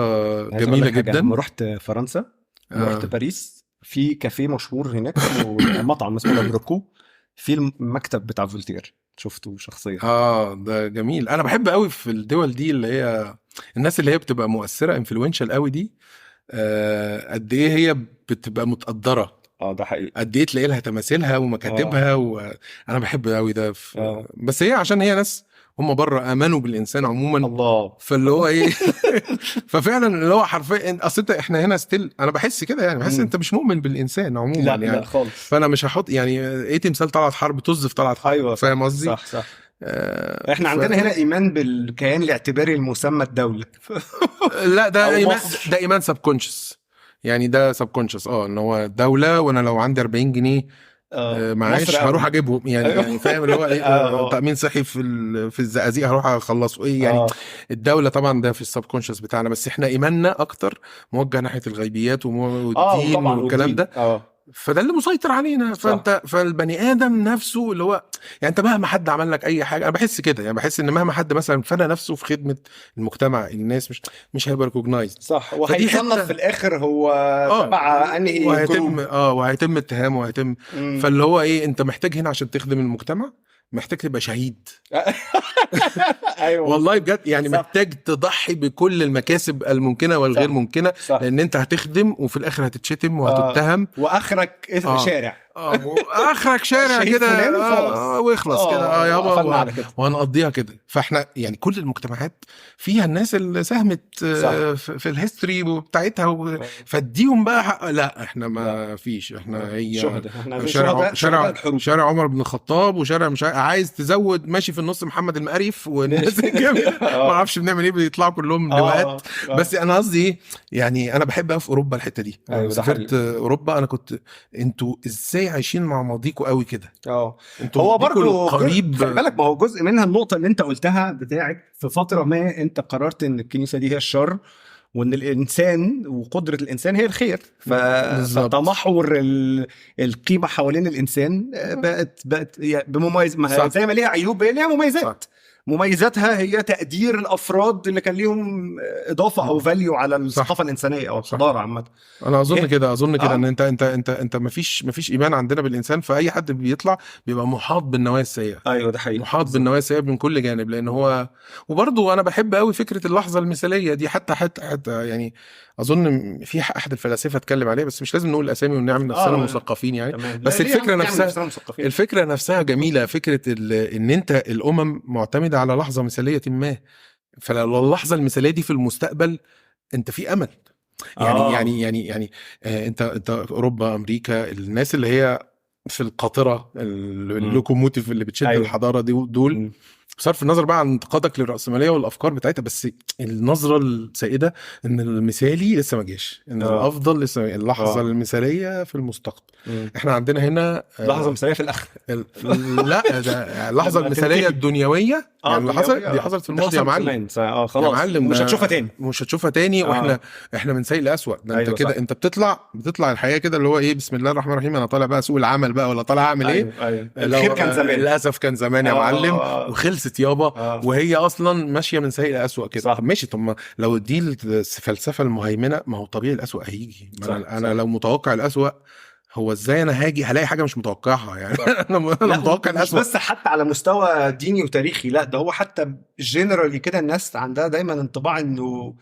جميله جدا. لما رحت فرنسا رحت باريس، في كافيه مشهور هناك مطعم اسمه لابروكو، في المكتب بتاع فولتير شفته شخصيا. ده جميل. انا بحب قوي في الدول دي اللي هي الناس اللي هي بتبقى مؤثره انفلونشال قوي دي، قد ايه هي بتبقى متقدره. ده حقيقي. قد ايه تلاقي لها تماثيلها ومكاتبها. وانا بحب قوي ده بس هي عشان هي ناس هم بره امنوا بالانسان عموما. الله. فاللي هو ايه ففعلا اللي هو حرفيا اصل احنا هنا ستيل انا بحس كده يعني، بحس انت مش مؤمن بالانسان عموما. لا يعني لا خالص. فانا مش هحط يعني ايه تمثال طلعت حرب طز طلعت حرب. ايوه فاهم قصدي؟ صح احنا عندنا هنا ايمان بالكيان الاعتباري المسمى الدوله. لا ده ايمان سبكونشس يعني ده سبكونشس ان هو دولة، وانا لو عندي 40 جنيه معاش هروح اجيبهم يعني. يعني فاهم اللي هو ايه تأمين صحي في الزقازيق هروح اخلصه ايه يعني. الدولة طبعا ده في السبكونشس بتاعنا، بس احنا ايماننا اكتر موجه ناحية الغيبيات والدين والكلام ده. فده اللي مسيطر علينا. فالبني ادم نفسه اللي هو يعني انت مهما حد عمل لك اي حاجه، انا بحس كده يعني، بحس ان مهما حد مثلا فنى نفسه في خدمه المجتمع، الناس مش هيبقى ريكوجنايزد صح، وهيصنف في الاخر هو تبع انهي وهيتم اتهامه وهيتم. فاللي هو ايه، انت محتاج هنا عشان تخدم المجتمع محتاج تبقى شهيد. ايوه والله بجد يعني صح. محتاج تضحي بكل المكاسب الممكنه والغير صح. ممكنه صح. لان انت هتخدم وفي الاخر هتتشتم وهتتهم واخرك شارع اخرك شارع كده ويخلص كده يابا وهنقضيها كده. فاحنا يعني كل المجتمعات فيها الناس اللي ساهمت في الهيستوري بتاعتها فاديهم بقى حق. لا احنا ما فيش، احنا هي شارع عمر بن الخطاب وشارع مش عايز تزود ماشي في النص محمد المقريف والناس ما اعرفش بنعمل ايه، بيطلعوا كلهم لواءات. بس انا قصدي ايه يعني، انا بحب في اوروبا الحته دي. سافرت اوروبا، انا كنت انتوا ازاي عايشين مع ماضيكوا قوي كده؟ هو برضو قريب خلي بالك، ما هو جزء منها النقطه اللي انت قلتها بتاعك في فتره ما انت قررت ان الكنيسه دي هي الشر وان الانسان وقدره الانسان هي الخير. فتمحور القيمه حوالين الانسان بقت بمميز زي ما ليها عيوب هي ليها مميزات. مميزاتها هي تقدير الافراد اللي كان ليهم اضافه او فاليو على الثقافه الانسانيه او الحضاره عامه. انا اظن كده ان انت مفيش ايمان عندنا بالانسان، فاي حد بيطلع بيبقى محاط بالنوايا السيئه. ايوه ده حقيقي، محاط بالنوايا السيئه من كل جانب. لان هو وبرضه انا بحب قوي فكره اللحظه المثاليه دي. حتى يعني اظن في احد الفلاسفه اتكلم عليه، بس مش لازم نقول الاسامي ونعمل نفسنا مثقفين يعني. بس الفكره نفسها جميله. فكره ان انت الامم معتمده على لحظه مثاليه ما، فلو اللحظه المثاليه دي في المستقبل انت في امل يعني انت اوروبا، امريكا، الناس اللي هي في القاطره اللوكوموتيف اللي بتشد الحضاره دي دول بصرف النظر بقى عن انتقادك للرأسمالية والأفكار بتاعتها، بس النظرة السائدة إن المثالي لسه ما جاش، إن الأفضل لسه اللحظة المثالية في المستقبل. إحنا عندنا هنا لحظة مثالية في الآخر. لا ده اللحظة المثالية الدنيوية يعني اللي حصلت في الماضي يا معلم. خلاص يا معلم مش هتشوفها تاني. وإحنا من سيء لأسوأ. ده أنت كده أنت بتطلع الحياة كده اللي هو إيه، بسم الله الرحمن الرحيم، أنا طالع بقى سوق العمل بقى ولا طالع أعمل إيه؟ الخير كان زمان، للأسف كان زمان يا معلم وخلص يابا. وهي اصلا ماشيه من سيء لأسوأ كده. ماشي، طب لو دي الفلسفه المهيمنه، ما هو طبيعي الأسوأ هيجي. انا لو متوقع الأسوأ، هو ازاي انا هلاقي حاجه مش متوقعها يعني. انا متوقع الأسوأ. مش بس حتى على مستوى ديني وتاريخي، لا ده هو حتى جنرالي كده الناس عندها دايما انطباع انه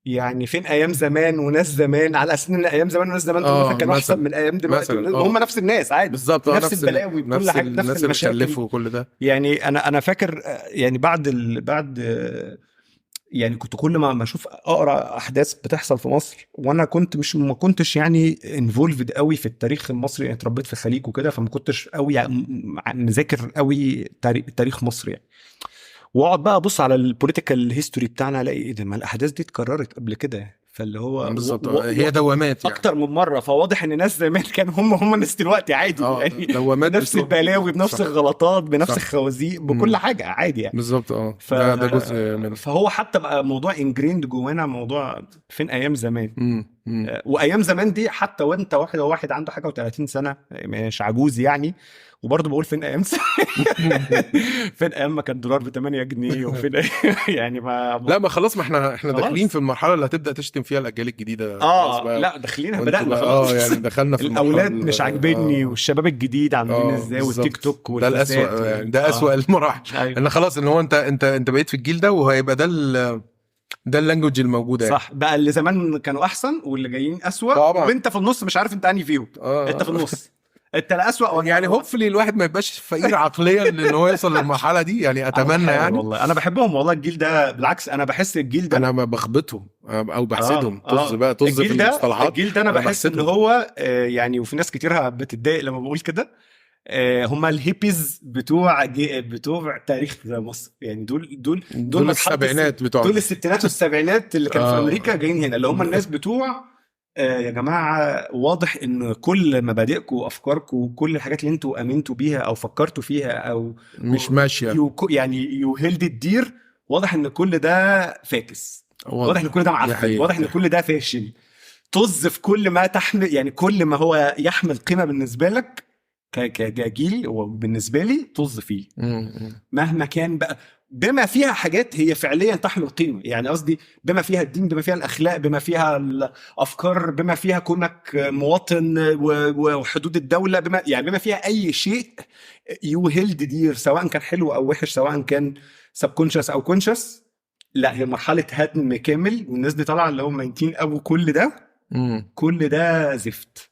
يعني فين ايام زمان وناس زمان، على اساس ان ايام زمان وناس زمان دول كانوا احسن من ايام دلوقتي. هم نفس الناس عادي بالظبط، نفس البلاوي بكل حاجه، نفس المشاكل وكل ده. يعني انا فاكر يعني بعد يعني كنت كل ما اشوف اقرا احداث بتحصل في مصر، وانا ما كنتش يعني انفولفد قوي في التاريخ المصري، يعني اتربيت في الخليج وكده، فما كنتش قوي مذاكر قوي تاريخ مصر يعني. واقعد بقى ابص على البوليتيكال هيستوري بتاعنا، الاقي ايه ده، ما الاحداث دي اتكررت قبل كده. فاللي هو بالظبط هي دوامات يعني اكتر من مره. فواضح ان ناس زمان كانوا هم ناس دلوقتي عادي يعني دوامات، نفس البلاوي بنفس الغلطات بنفس الخوازيق بكل حاجه عادي يعني. بالظبط ده جزء من. فهو حتى بقى موضوع انجريند جوانا، موضوع فين ايام زمان. وايام زمان دي حتى وانت واحد عنده حاجه و30 سنه مش عجوز يعني، وبرضه بقول فين ايام فين ايام ما كان الدولار ب8 جنيه وفين يعني ما خلاص، ما احنا داخلين في المرحله اللي هتبدا تشتم فيها الاجيال الجديده. لا داخلينها بدانا خلاص يعني دخلنا في الاولاد مش عاجبني والشباب الجديد عاملين ازاي والتيك توك ده الاسوأ يعني، ده اسوأ المراحل. ان خلاص ان هو انت بقيت في الجيل ده، وهيبقى ده اللانجوج الموجوده صح يعني. بقى اللي زمان كانوا احسن واللي جايين اسوأ وانت في النص مش عارف انت انهي فيهم. انت في النص، انت لا اسوأ يعني. هوبفلي الواحد ما يبقاش فقير عقليا ان هو يوصل للمرحله دي يعني. اتمنى يعني والله انا بحبهم والله الجيل ده، بالعكس انا بحس الجيل ده انا ما بخبطهم او بحسدهم. طز في المصطلحات. الجيل ده انا بحس ان هو يعني، وفي ناس كتير بتتضايق لما بقول كده، هم الهيبيز بتوع تاريخ مصر يعني. دول السبعينات دول الستينات والسبعينات اللي كانوا في امريكا جايين هنا، اللي هم الناس بتوع يا جماعة واضح ان كل مبادئكم وافكاركم وكل الحاجات اللي انتوا امنتوا بيها او فكرتوا فيها او مش ماشيه. يعني يو هيلد الدير، واضح ان كل ده فاكس، واضح ان كل ده معفن، واضح ان كل ده فاشل. طز في كل ما تحمل، يعني كل ما هو يحمل قيمة بالنسبة لك كجيل وبالنسبة لي طز فيه مهما كان بقى، بما فيها حاجات هي فعليا تحمل قيمة. يعني قصدي بما فيها الدين، بما فيها الأخلاق، بما فيها الأفكار، بما فيها كونك مواطن وحدود الدولة، بما فيها أي شيء يو هيلد دير، سواء كان حلو أو وحش، سواء كان سبكونشس أو كونشس. لا، هي مرحلة هدم كامل، والناس دي طالعة اللي هم ميتين أبو كل ده. كل ده زفت،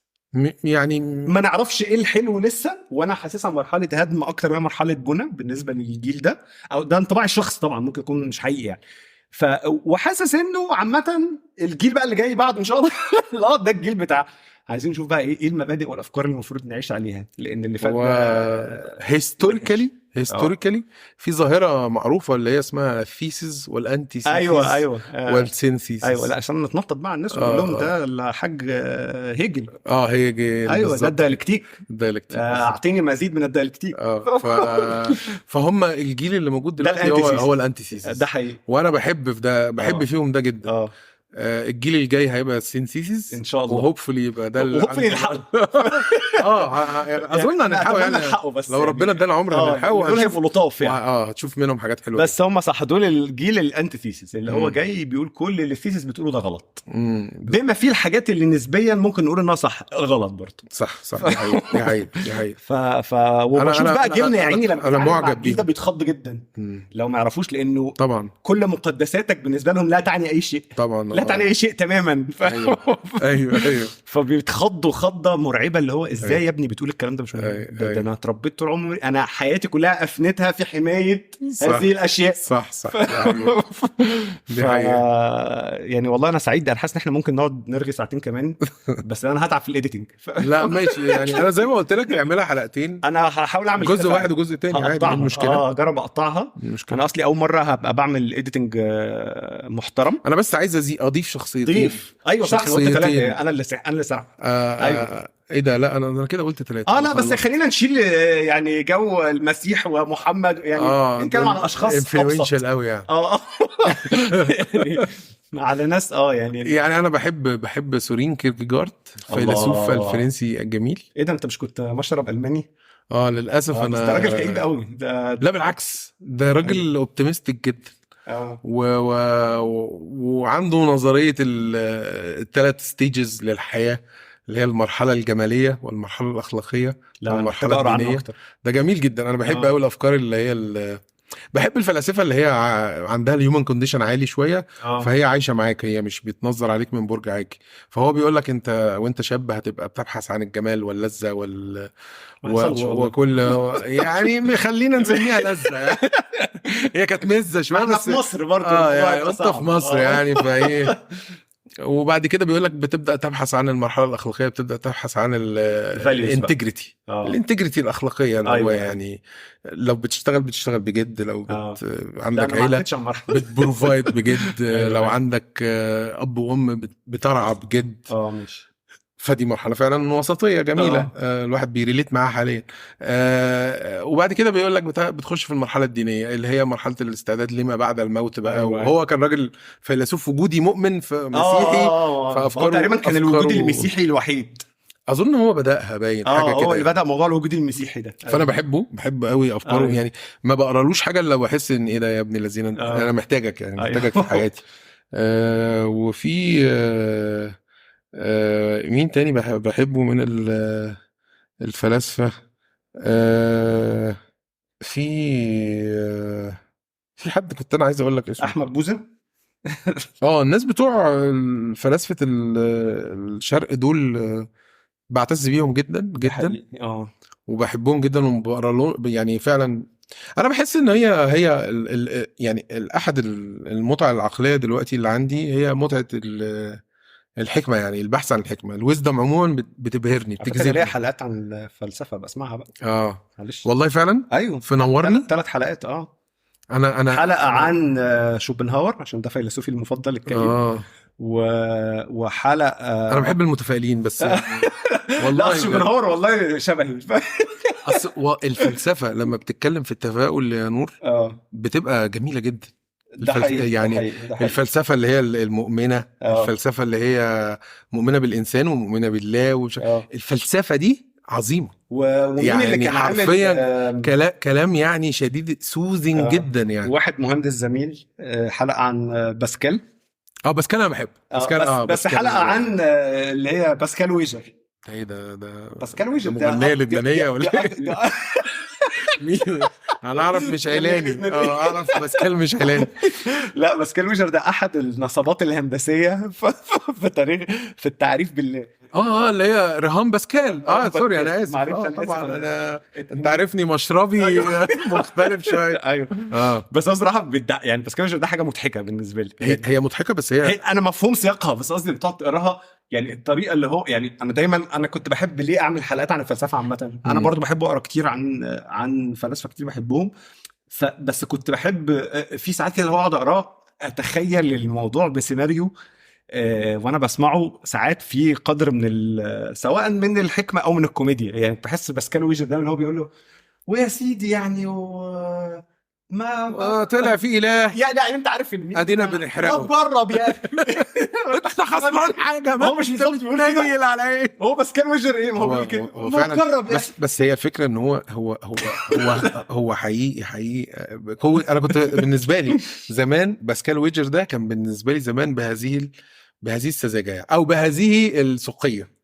يعني ما نعرفش ايه الحلو لسه، وانا حاسسها مرحله هدم اكتر من مرحله بنى بالنسبه للجيل ده، او ده انطباع الشخص طبعا، ممكن يكون مش حقيقي يعني. وحاسس انه عامه الجيل بقى اللي جاي بعد ان شاء الله لا ده الجيل بتاع عايزين نشوف بقى ايه المبادئ والافكار اللي المفروض نعيش عليها، لان اللي فات هيستوريكالي في ظاهره معروفه اللي هي اسمها الثيسز والانتي ثيسز. ايوه والسينثيسز. ايوه، لا عشان نتنطط مع الناس ونقول لهم ده الحاج هيجل. هيجل ايوه ده الديالكتيك. اعطيني مزيد من الديالكتيك. فهم الجيل اللي موجود دلوقتي هو الانتي ثيسز، ده حقيقي. وانا بحب في ده، بحب فيهم ده جدا. الجيل الجاي هيبقى السينثيسيس ان شاء الله، وهوبفلي يبقى ده وهوبفلي نلحقه. اظن هنلحقه يعني بس لو ربنا ادانا عمر هنلحقه. دول هيبقوا لطاف يعني. هتشوف منهم حاجات حلوه بس هم صح، دول الجيل الانتيثيسيس اللي هو جاي بيقول كل اللي الثيسيس بتقوله ده غلط، بما فيه الحاجات اللي نسبيا ممكن نقول انها صح غلط برضه. صح دي حقيقة. وبشوف بقى جيلنا يا عيني لما انا معجب بيه ده بيتخض جدا لو ما يعرفوش، لانه طبعا كل مقدساتك بالنسبه لهم لا تعني اي شيء، طبعا لا تعني اي شيء تماما. ايوه فبيتخضوا خضه مرعبه، اللي هو ازاي يا ابني بتقول الكلام ده؟ مش ده انا اتربيت طول عمري، انا حياتي كلها افنتها في حمايه هذه الاشياء. صح دي يعني والله انا سعيد، انا حاسس ان احنا ممكن نقعد نرغي ساعتين كمان بس انا هتعب في الايديتنج لا ماشي يعني انا زي ما قلت لك نعملها حلقتين، انا هحاول اعمل جزء واحد وجزء تاني عادي، مش مشكله. جرب اقطعها. انا اصلي اول مره هبقى بعمل ايديتنج محترم. انا بس عايز اضيف شخصيتين. ايوه صح، انا قلت 3. انا اللي ساعه. ايوه ايه ده؟ لا انا كده قلت 3. لا بس خلينا نشيل يعني جو المسيح ومحمد، يعني نتكلم عن اشخاص انفلونشال قوي يعني. يعني على ناس يعني انا بحب سورين كيركيجارد، فيلسوف الفرنسي الجميل. ايه ده، انت مش كنت مشرب الماني؟ للاسف انا ده راجل كئيب قوي ده. لا بالعكس، ده راجل اوبتيمستيك جدا. وعنده نظريه الثلاث ستيجز للحياه، اللي هي المرحله الجماليه والمرحله الاخلاقيه والمرحله الدينيه. ده جميل جدا. انا بحب قوي الافكار اللي هي بحب الفلاسفه اللي هي عندها الهيومن كونديشن عالي شويه. فهي عايشه معاك، هي مش بتنظر عليك من برج عاجي. فهو بيقول لك انت وانت شاب هتبقى بتبحث عن الجمال واللذه وكل يعني خلينا نسميها لذه. هي كانت مزه شويه بس في مصر برضه يعني انت في مصر يعني فايه. وبعد كده بيقول لك بتبدا تبحث عن المرحله الاخلاقيه، بتبدا تبحث عن الانتجريتي، الانتجريتي الاخلاقيه. اللي هو يعني لو بتشتغل بجد، لو عندك عيله بتبروفايد بجد، لو عندك اب وام بترعى بجد. ماشي. فدي مرحله فعلا وسطيه جميله. الواحد بيريليت معاها حاليا. وبعد كده بيقول لك بتخش في المرحله الدينيه، اللي هي مرحله الاستعداد لما بعد الموت بقى. وهو كان راجل فيلسوف وجودي مؤمن في مسيحي، فافكاره تقريبا كان الوجود المسيحي الوحيد. اظن هو بداها باين حاجه كده. هو اللي بدا موضوع الوجود المسيحي ده. فانا بحب قوي افكاره. يعني ما بقرالوش حاجه الا بحس ان ايه ده يا ابن الذين، انا محتاجك يعني، محتاجك في حياتي. وفي مين تاني بحبه من الفلاسفة؟ في حد كنت انا عايز اقول لك اسمه، احمد بوذا. الناس بتوع فلاسفة الشرق دول بعتز بيهم جدا وبحبهم جدا وبقرا يعني فعلا. انا بحس ان هي يعني احد المتع العقلية دلوقتي اللي عندي هي متعة الحكمه، يعني البحث عن الحكمه. الويزدم عموما بتبهرني، بتجذبني. ليها حلقات عن الفلسفه بسمعها بقى. معلش والله فعلا. ايوه فنورني 3 حلقات. انا حلقه عن شوبنهاور عشان ده فيلسوفي المفضل الكئيب. وحلقه انا بحب المتفائلين بس يعني والله شوبنهاور والله شبهي. اصل الفلسفه لما بتتكلم في التفاؤل يا نور بتبقى جميله جدا. يعني الفلسفه اللي هي المؤمنه، الفلسفه اللي هي مؤمنه بالانسان ومؤمنه بالله الفلسفه دي عظيمه. ومين اللي كان حرفيا كلام يعني شديد سوزنج جدا يعني. واحد مهندس زميل حلقه عن باسكال. باسكال انا بحب باسكال. بس حلقه عن اللي هي باسكال ويجر. ايه ده باسكال ويجر ده مغنيه لبنانيه ولا مين؟ انا اعرف مش عيلاني. اعرف باسكال مش عيلاني. لا باسكال ويجر ده احد النصبات الهندسيه في تاريخ في التعريف بالله. اللي هي رهام باسكال. سوري انا اسف. طبعا انت عارفني مشربي مختلف شويه. ايوه بس انا صراحه يعني باسكال ويجر ده حاجه مضحكه بالنسبه لي. هي مضحكه بس هي انا مفهوم سياقها، بس قصدي بتقعد تقراها يعني الطريقه اللي هو يعني انا كنت بحب ليه اعمل حلقات عن الفلسفه عامه. انا برضو بحب اقرا كتير عن فلاسفه كتير بحبهم، بس كنت بحب في ساعات كده اقعد اقراه اتخيل الموضوع بسيناريو وانا بسمعه. ساعات في قدر من سواء من الحكمه او من الكوميديا. يعني بحس باسكال ويجر ده اللي هو بيقول له ويا سيدي يعني ما طلع في اله يعني انت عارف ان ادينا بنحرقه جرب يعني احنا خسران حاجه. هو مش بالظبط بيقول نايل على ايه. هو بس كان وجر ايه هو بيقول كده فعلا. بس هي الفكره ان هو حقيقي انا كنت بالنسبه لي زمان باسكال ويجر ده كان بالنسبه لي زمان بهذه السذاجه او بهذه السخيه.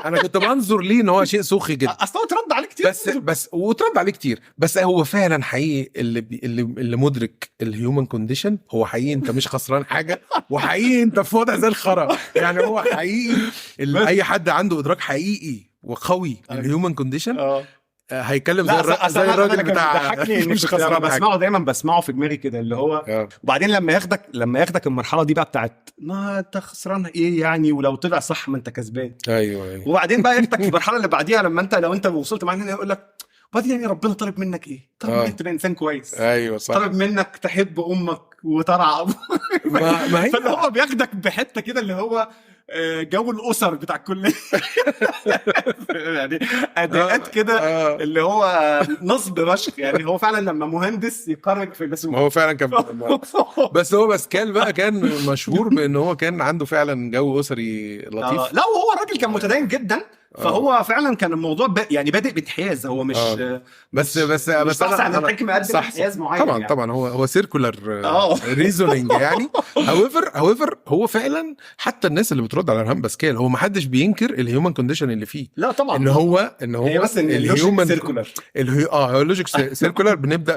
انا كنت بنظر ليه ان هو شيء سخي جدا. اصلا اترد عليه كتير بس وترد عليه كتير. بس هو فعلا حقيقي اللي مدرك الهيومن كونديشن هو حقيقي انت مش خسران حاجه، وحقيقي انت في وضع زي الخرا. يعني هو حقيقي اي حد عنده ادراك حقيقي وقوي الهيومن كونديشن هيتكلم زي الراجل بتاع مش خسران. بسمعه دايما بسمعه في دماغي كده اللي هو وبعدين لما ياخدك المرحله دي بقى بتاعت ما انت خسران ايه يعني، ولو طلع صح ما انت كسبان. ايوه وبعدين بقى ياخدك في المرحله اللي بعديها لو انت وصلت معاه هنا يقول لك وبعدين يعني ربنا طالب منك ايه؟ طالب منك تبقى انسان كويس. ايوه صح. طالب منك تحب امك وترعى ابوك. ما هي فاللي هو بياخدك بحته كده اللي هو جو الاسر بتاع الكليه. يعني اداءات كده اللي هو نصب مشخ. يعني هو فعلا لما مهندس يقرر في البسوق هو فعلا كان بس هو باسكال بقى كان مشهور بان هو كان عنده فعلا جو اسري لطيف. لا وهو الراجل كان متدين جدا. فهو فعلا كان الموضوع يعني بادئ بانحياز. هو مش بس انا الحكمه قد انحياز معين. طبعا يعني. طبعا هو سيركولار ريزونينج يعني. however هو فعلا حتى الناس اللي بترد على رهام باسكال هو ما حدش بينكر الهيومن كونديشن اللي فيه. لا طبعا ان هو هي بس ان الهيومن سيركولار هو اللوجيك سيركولار. بنبدا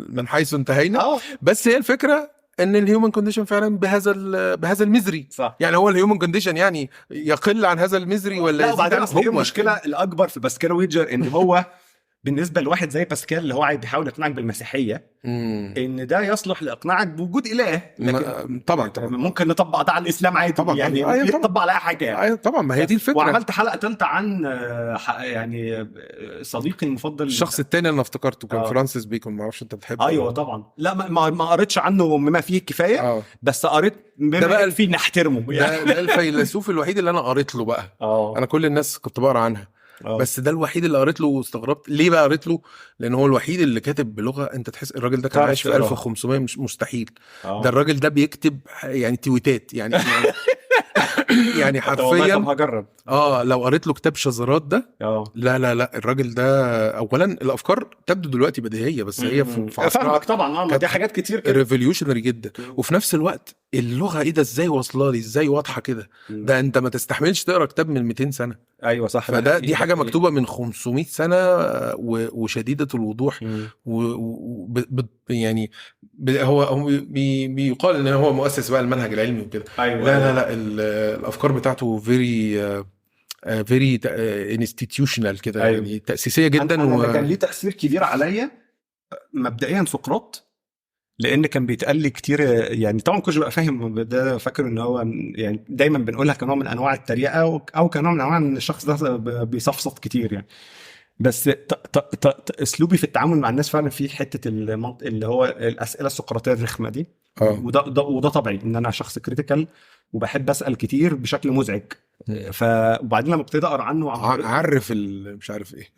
من حيث انتهينا. بس هي الفكره ان الهيومن كونديشن فعلا بهذا المزري. صح. يعني هو الهيومن كونديشن يعني يقل عن هذا المزري ولا لا. وبعدين هو المشكله الاكبر في باسكال ويجر ان هو بالنسبه لواحد زي باسكال اللي هو بيحاول يقنعك بالمسيحيه ان ده يصلح لاقناعك بوجود اله. لكن طبعا ممكن نطبق ده على الاسلام عادي. طبعا يعني نطبق على اي حاجه يعني. طبعا ما هي دي الفكره. وعملت حلقه ثالثه عن يعني صديقي المفضل الشخص الثاني اللي افتكرته كان فرانسيس بيكون. ما اعرفش انت بتحبه. ايوه طبعا. لا ما قريتش عنه بما فيه الكفايه. بس قريت ده بقى فيه نحترمه يعني. ده الفيلسوف الوحيد اللي انا قريت له بقى. انا كل الناس كنت بقرا عنها. بس ده الوحيد اللي قريت له واستغربت ليه بقى قريت له. لان هو الوحيد اللي كاتب بلغه انت تحس الراجل ده كان عايش في 1500. مش مستحيل. ده الراجل ده بيكتب يعني تويتات يعني يعني حرفيا هجرب. لو قريت له كتاب شذرات ده لا الراجل ده اولا الافكار تبدو دلوقتي بديهيه بس هي في عصرها طبعا. دي حاجات كتير كده ريفوليوشنري جدا. وفي نفس الوقت اللغه ايه ده ازاي واصله لي ازاي واضحه كده. ده انت ما تستحملش تقرا كتاب من 200 سنه. ايوه صح. دي حاجه مكتوبه من 500 سنه وشديده الوضوح. يعني هو بيقال ان هو مؤسس بقى المنهج العلمي وكده. أيوة. لا الافكار بتاعته very institutional كده. أيوة. يعني تأسيسية جدا. أنا كان ليه تأثير كبير عليا مبدئيا سقراط. لان كان بيتقال لي كتير يعني طبعا كنت بقى فاهم ده. فاكر ان هو يعني دايما بنقولها كنوع من انواع التريقه او كنوع من انواع ان الشخص ده بيصفصف كتير يعني. بس اسلوبي في التعامل مع الناس فعلا في حته اللي هو الاسئله السقراطيه الرخمه دي. وده طبيعي ان انا شخص كريتيكال وبحب اسال كتير بشكل مزعج. وبعدين لما ابتدي اقرا عنه عرف مش عارف ايه.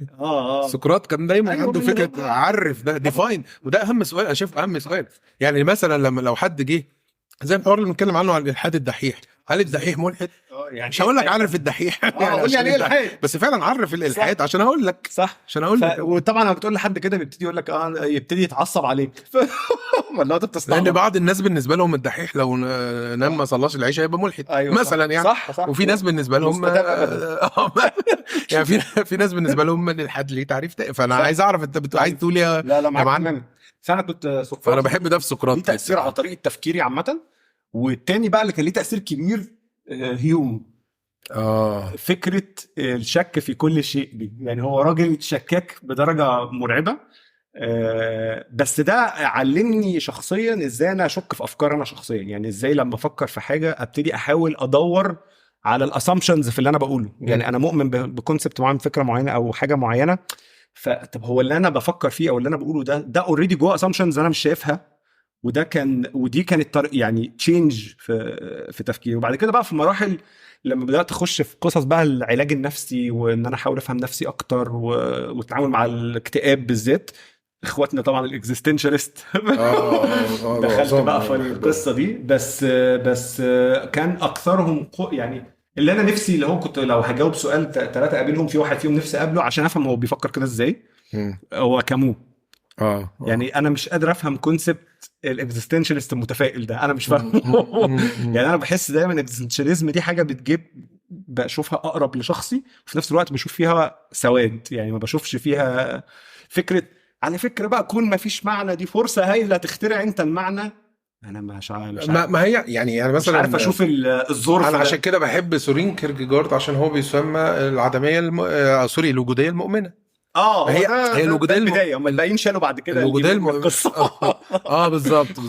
سقراط كان دايما عنده فكره عرف ده ديفاين، وده اهم سؤال انا شايف اهم سؤال. يعني مثلا لو حد جه زي الحوار اللي بنتكلم عنه عن الالحاد الدحيح، هل الدحيح ملحد؟ يعني مش هقول لك عرف الدحيح قول يعني ايه الالحاد، بس فعلا عرف الالحاد عشان اقول لك صح، عشان اقول لك. وطبعا لما بتقول لحد كده بيبتدي يقول لك يبتدي يتعصب عليك والله انت بتستعبط، لان بعض الناس بالنسبه لهم الدحيح لو نام ما صلاش العشاء يبقى ملحد. أيوة مثلا يعني صح. وفي ناس بالنسبه لهم يعني في ناس بالنسبه لهم الالحاد ليه تعريف تاني. فانا عايز اعرف انت عايز تقول يا لا معاك. فانا كنت سقراط، فانا بحب ده في سقراط، ليه تاثير على طريقه تفكيري عامه. والتاني بقى اللي كان ليه تاثير كبير هيوم. فكره الشك في كل شيء دي، يعني هو راجل شكاك بدرجه مرعبه. بس ده علمني شخصيا ازاي انا اشك في افكار انا شخصيا، يعني ازاي لما افكر في حاجه ابتدي احاول ادور على الاسامبشنز في اللي انا بقوله. يعني انا مؤمن بكونسبت معين، فكره معينه او حاجه معينه، فطب هو اللي انا بفكر فيه او اللي انا بقوله ده اوريدي جوه اسامبشنز انا مش شايفها. ودي كانت يعني تشينج في تفكيري. وبعد كده بقى في مراحل لما بدات اخش في قصص بقى العلاج النفسي، وان انا احاول افهم نفسي اكتر والتعامل مع الاكتئاب بالذات، اخواتنا طبعا الاكزيستنشالست دخلت بقى في القصه دي. بس كان اكثرهم يعني اللي انا نفسي، اللي هو كنت لو هجاوب سؤال 3 قابلهم، في واحد فيهم نفسي اقابله عشان افهم هو بيفكر كده ازاي. هو كامو. يعني انا مش قادر افهم كونسبت الاكزيستنشالست المتفائل ده، انا مش فاهم يعني انا بحس دايما الاكزيستنشاليزم دي حاجه بشوفها اقرب لشخصي، وفي نفس الوقت بشوف فيها سواد. يعني ما بشوفش فيها فكره على فكره بقى كون ما فيش معنى، دي فرصه هايله تخترع انت المعنى. انا مش عارف ما هي يعني مثلا مش عارف اشوف الظرف. انا عشان كده بحب سورين كيركيجارد، عشان هو بيسمى العدميه الوجوديه المؤمنه. هي الوجوديه البدايه، هم الباقيين شالوا بعد كده الوجوديه القصه. بالظبط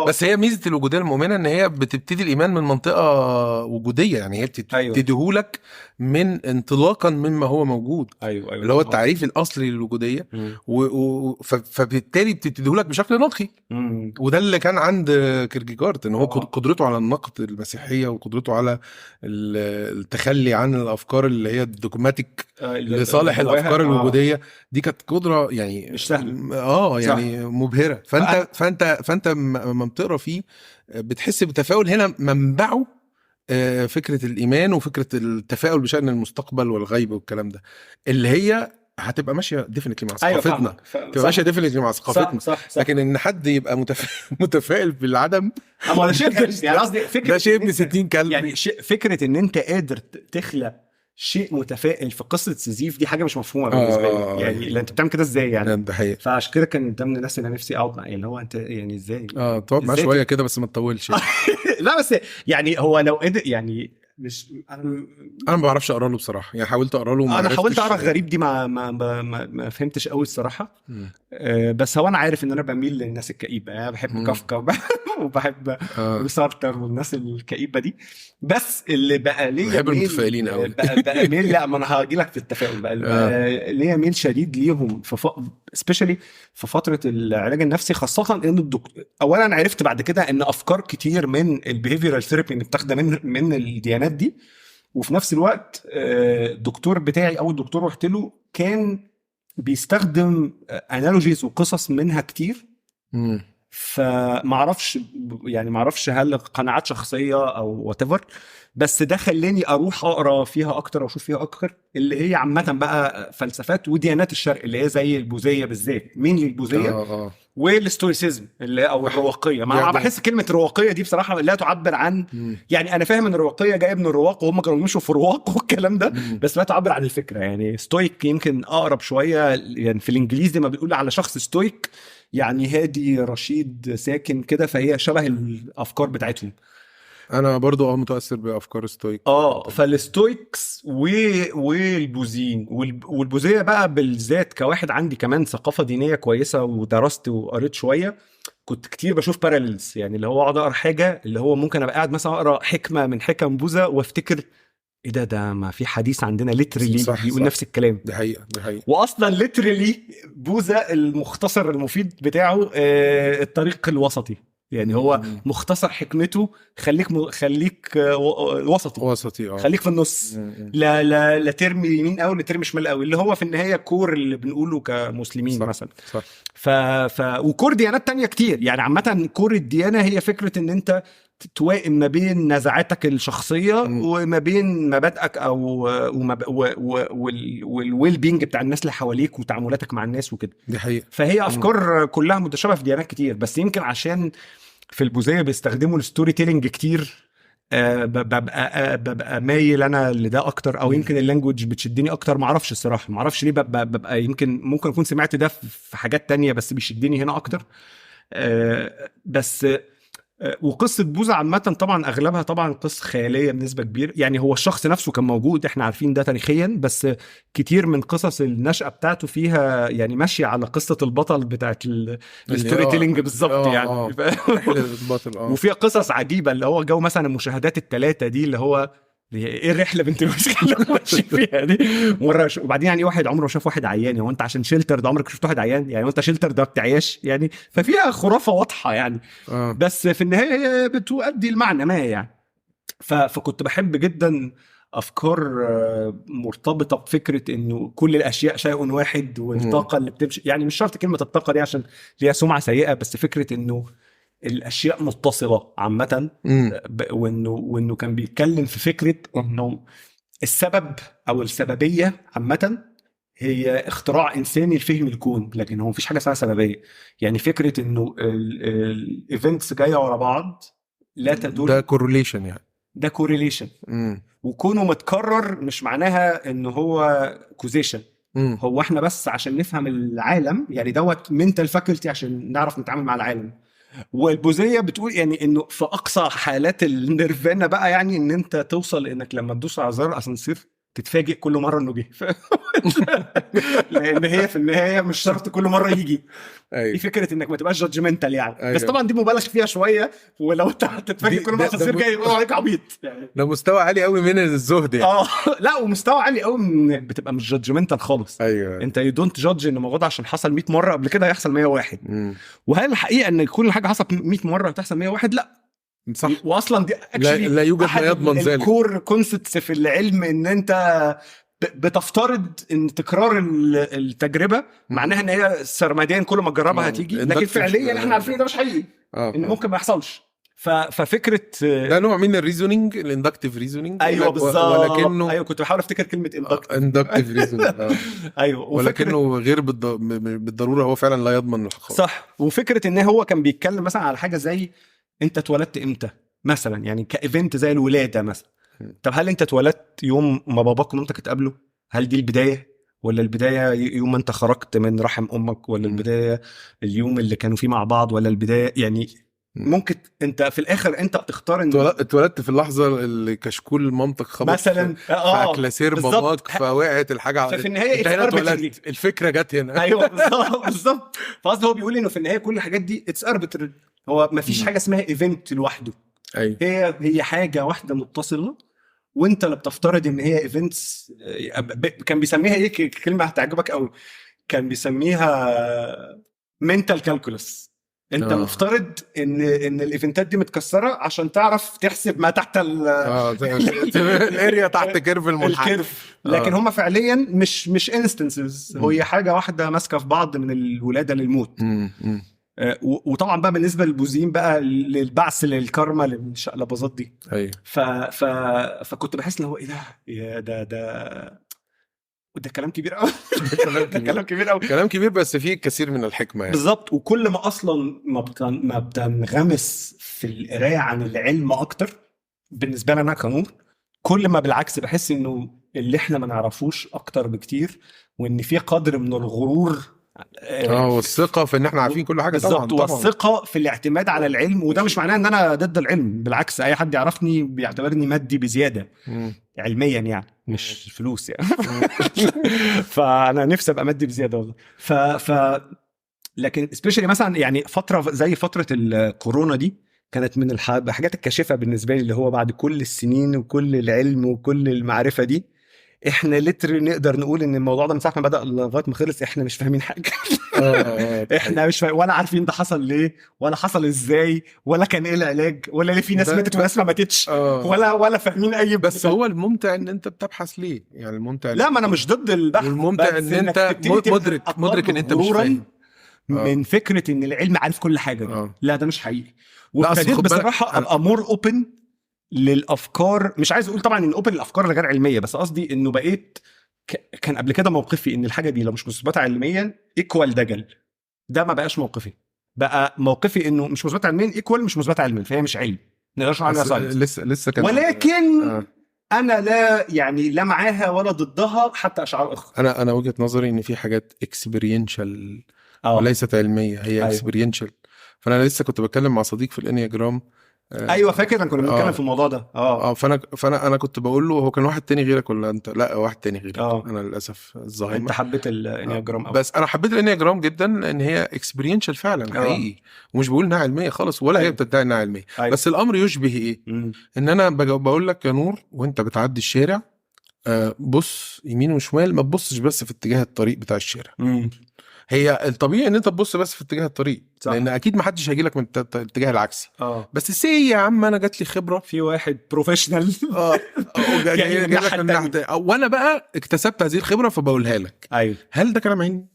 بس هي ميزه الوجوديه المؤمنه ان هي بتبتدي الايمان من منطقه وجوديه، يعني هي بتديهولك من انطلاقا مما هو موجود. أيوة. اللي هو التعريف الاصلي للوجوديه، فبالتالي بتديهولك بشكل نقي. وده اللي كان عند كيركيجارد، ان هو قدرته على النقد المسيحيه وقدرته على التخلي عن الافكار اللي هي الدوجماتيك لصالح الافكار الوجوديه. دي كانت قدره يعني مش سهله. يعني مبهره. فانت لما بتقرا فيه بتحس بتفاؤل. هنا منبعه فكره الايمان وفكره التفاؤل بشان المستقبل والغيب والكلام ده، اللي هي هتبقى ماشيه ديفينتلي مع ثقافتنا. تبقى ماشيه ديفينتلي مع ثقافتنا. صح. لكن ان حد يبقى متفائل بالعدم، ده شيء يعني قصدي فكره ده شيء ابن 60 كلب. يعني فكره ان انت قادر تخلق شيء متفائل في قصه سيزيف، دي حاجه مش مفهومه بالنسبه لي. يعني انت بتعمل كده ازاي يعني؟ ده حقيقي. فعشان كده كان ده من الناس اللي نفسي اقعد معاه، اللي هو انت يعني ازاي تقعد معاه شويه كده بس ما تطولش. لا بس يعني هو لو قدر يعني مش انا ما بعرفش اقرا له بصراحه. يعني حاولت اقرا له، انا حاولت اقرا غريب دي ما فهمتش قوي الصراحه. بس هو انا عارف ان انا بميل للناس الكئيبه. يعني بحب كافكا وبحب سارتر والناس الكئيبه دي. بس اللي بقى ليه بحب المتفائلين قوي بقى ميل. لا ما انا هاجي لك في التفاؤل بقى. ليه ميل شديد ليهم سبيشالي في فتره العلاج النفسي، خاصه ان الدكتور اولا عرفت بعد كده ان افكار كتير من البيهيفيرال ثيرابي اللي بتاخدها من الديانات دي. وفي نفس الوقت الدكتور بتاعي او الدكتور رحت له كان بيستخدم انالوجيز وقصص منها كتير. فمعرفش هل قناعات شخصيه او whatever، بس ده خلاني اروح اقرا فيها اكتر واشوف فيها اكتر، اللي هي عامه بقى فلسفات وديانات الشرق، اللي هي زي البوذيه بالذات. مين البوذيه والستويسيزم اللي او الرواقيه. ما بحس كلمه رواقيه دي بصراحه لا تعبر عن يعني انا فاهم ان الرواقيه جايه من الرواق وهم كانوا بيمشوا في رواق والكلام ده، بس لا تعبر عن الفكره. يعني ستويك يمكن اقرب شويه. يعني في الانجليزي ما بيقول على شخص ستويك يعني هادي رشيد ساكن كده، فهي شبه الافكار بتاعتهم. انا برضو متاثر بافكار ستويك. فالستويكس والبوذيين والبوذيه بقى بالذات، كواحد عندي كمان ثقافه دينيه كويسه ودرست وقريت شويه، كنت كتير بشوف باراليلز. يعني اللي هو اقعد اقرا حاجه، اللي هو ممكن ابقى قاعد مثلا اقرا حكمه من حكم بوذا وافتكر ايه ده ما في حديث عندنا ليترلي صح، بيقول صح. نفس الكلام. دي حقيقه واصلا ليترلي بوذا المختصر المفيد بتاعه الطريق الوسطي، يعني هو مختصر حكمته خليك وسطي خليك في النص. لا ترمي يمين قوي لا ترمي شمال قوي، اللي هو في النهايه كور اللي بنقوله كمسلمين. صح. مثلا صح. وكور ديانات تانية كتير، يعني عامه كور الديانه هي فكره ان انت توائم ما بين نزعاتك الشخصيه وما بين مبادئك او والويل بينج بتاع الناس اللي حواليك وتعاملاتك مع الناس وكده. دي حقيقه. فهي افكار كلها متشابهه في ديانات كتير، بس يمكن عشان في البوذيه بيستخدموا الستوري تيلينج كتير، ببقى مايل انا لده اكتر، او يمكن اللانجوج بتشدني اكتر. معرفش الصراحه، معرفش ليه ببقى يمكن ممكن اكون سمعت ده في حاجات تانية بس بيشدني هنا اكتر. بس وقصة بوذا عامة طبعا أغلبها طبعا قصة خيالية بنسبة كبيرة، يعني هو الشخص نفسه كان موجود احنا عارفين ده تاريخيا، بس كتير من قصص النشأة بتاعته فيها يعني ماشية على قصة البطل بتاعت الستوري تيلينج بالظبط يعني. وفيها قصص عجيبة، اللي هو جو مثلا المشاهدات الثلاثة دي، اللي هو ايه الرحله بنت الوسخه اللي ماشي فيها دي مره وبعدين يعني واحد عمره شاف واحد عيان، هو انت عشان شيلتر ده عمرك شفت واحد عيان يعني؟ وانت شيلتر ده بتعيش يعني، ففيها خرافه واضحه يعني. بس في النهايه هي بتؤدي المعنى ما يعني. فكنت بحب جدا افكار مرتبطه بفكره انه كل الاشياء شيء واحد، والطاقه اللي بتمشي، يعني مش شرط كلمه الطاقه دي عشان ليها سمعه سيئه، بس فكره انه الاشياء متصله عامه. وانه كان بيتكلم في فكره انه السبب او السببيه عامه هي اختراع انساني لفهم الكون، لكن هو مفيش حاجه اسمها سببيه. يعني فكره انه الايفنتس جايه ورا بعض لا تدل، ده كورليشن يعني، ده كورليشن. وكونه متكرر مش معناها انه هو كوزيشن. هو احنا بس عشان نفهم العالم يعني دوت منتال فاكولتي عشان نعرف نتعامل مع العالم. والبوذيه بتقول يعني انه في اقصى حالات النيرفانا بقى، يعني ان انت توصل انك لما تدوس على زر اسانسير تتفاجئ كل مره انه جه لان هي في النهايه مش شرط كل مره يجي. دي فكره انك ما تبقاش جادجمنتال يعني. بس طبعا دي مبالغ فيها شويه، ولو انت هتتفاجئ كل مره اسانسير جاي يقول عليك عبيط يعني. ده مستوى عالي قوي من الزهد يعني. لا ومستوى عالي قوي انك بتبقى مش جادجمنتال خالص. انت يو دونت جادج ان الموضوع عشان حصل 100 مره قبل كده هيحصل 101. وهل الحقيقه ان كل حاجه حصلت 100 مره هتحصل 101؟ لا صح. واصلا دي لا يوجد ما يضمن ذلك. الكور كونسبتس في العلم ان انت بتفترض ان تكرار التجربه معناها ان هي سرمديا كل ما تجربها هتيجي، لكن فعليا احنا عارفين ده مش حقيقي، ان ممكن ما يحصلش. ففكره ده نوع من الريزونينج، الاندكتيف ريزونينج. ايوه بالظبط. ولكنه ايوه كنت بحاول افتكر كلمه اندكتيف ريزونينج. ايوه ولكنه غير بالضروره هو فعلا لا يضمن الحقائق. صح. وفكره ان هو كان بيتكلم مثلا على حاجه زي انت اتولدت امتى مثلا، يعني كايفنت زي الولاده مثلا. طب هل انت اتولدت يوم ما باباك ومامتك اتقابلوا؟ هل دي البدايه، ولا البدايه يوم ما انت خرجت من رحم امك، ولا البدايه اليوم اللي كانوا فيه مع بعض، ولا البدايه يعني ممكن انت في الاخر انت بتختار ان اتولدت في اللحظه اللي كشكول مامتك خبط مثلا في اكلاسير باباك فوقعت الحاجه على ففي النهايه الفكره جت هنا. ايوه بالظبط. فقصدي هو بيقول انه في النهايه كل الحاجات دي اتس اربيتري، هو ما فيش حاجه اسمها ايفنت لوحده. أيوة. هي حاجه واحده متصله، وانت اللي بتفترض ان هي ايفنتس. كان بيسميها ايه كلمه هتعجبك قوي، كان بيسميها mental calculus. انت مفترض ان الايفنتات دي متكسره عشان تعرف تحسب ما تحت الاريا تحت كيرف المنحنى. لكن هم فعليا مش انستنسز، هي حاجه واحده ماسكه في بعض من الولاده للموت. وطبعا بقى بالنسبه للبوذيين بقى للبعث للكارما للشقلباظات دي. ايوه. فكنت بحس ان هو ايه ده ده كلام كبير قوي. كلام كبير قوي، كلام كبير، بس فيه كثير من الحكمه يعني. بالظبط. وكل ما اصلا ما بتنغمس في القرايه عن العلم اكتر بالنسبه لنا كنور، كل ما بالعكس بحس انه اللي احنا ما نعرفوش اكتر بكتير، وان في قدر من الغرور والثقه في ان احنا عارفين كل حاجه. طبعا والثقه في الاعتماد على العلم. وده مش معناه ان انا ضد العلم، بالعكس اي حد يعرفني بيعتبرني مادي بزياده علميا يعني، مش فلوس يعني. فانا نفسي ابقى مادي بزياده والله. لكن سبيشالي مثلا يعني فتره زي فتره الكورونا دي كانت من الحاجات الكاشفه بالنسبه لي، اللي هو بعد كل السنين وكل العلم وكل المعرفه دي، احنا لتر نقدر نقول ان الموضوع ده من ساعه ما بدا لغايه ما خلص احنا مش فاهمين حاجه. احنا مش ولا عارفين ده حصل ليه، ولا حصل ازاي، ولا كان ايه العلاج، ولا ليه في ناس ماتت وناس ما ماتتش، ولا فاهمين اي. بس هو الممتع ان انت بتبحث ليه، يعني الممتع لا ما انا مش ضد البحث، والممتع ان انت مدرك ان انت مش فاهم من فكره ان العلم عارف كل حاجه دي. لا ده مش حقيقي. وابتديت بصراحه ابقى مور اوبن للافكار. مش عايز اقول طبعا ان اوبن للافكار الغير علميه، بس قصدي انه بقيت كان قبل كده موقفي ان الحاجه دي لو مش مثبته علميا ايكوال دجل. ده ما بقاش موقفي. بقى موقفي انه مش مثبته علميا ايكوال مش مثبته علميا، فهي مش علم نقدرش عليها ساينس. لسه كان ولكن انا لا يعني لا معاها ولا ضدها حتى اشعار اخرى. انا وجهه نظري ان في حاجات اكسبيرينشال وليست علميه، هي اكسبيرينشال. فانا لسه كنت بتكلم مع صديق في الانياجرام. ايوه فاكر انا كنا بنتكلم في الموضوع ده. فانا كنت بقول له هو كان واحد تاني غيرك ولا انت؟ لا واحد تاني غيرك. انا للاسف الظاهر انت حبيت الانياجرام بس انا حبيت الانياجرام جدا لان هي اكسبيرينشال فعلا حقيقي، ومش بقول انها علميه خالص ولا هي بتدعي انها علميه. بس الامر يشبه ايه؟ ان انا بقول لك يا نور وانت بتعدي الشارع بص يمين وشمال، ما تبصش بس في اتجاه الطريق بتاع الشارع. هي الطبيعي ان انت تبص بس في اتجاه الطريق، صح. لان اكيد ما حدش هيجي لك من الاتجاه العكسي. بس سي يا عم انا جات لي خبره في واحد بروفيشنال جاي لك من ناحيه، وانا بقى اكتسبت هذه الخبره فبقولها لك. هل ده كلام علمي؟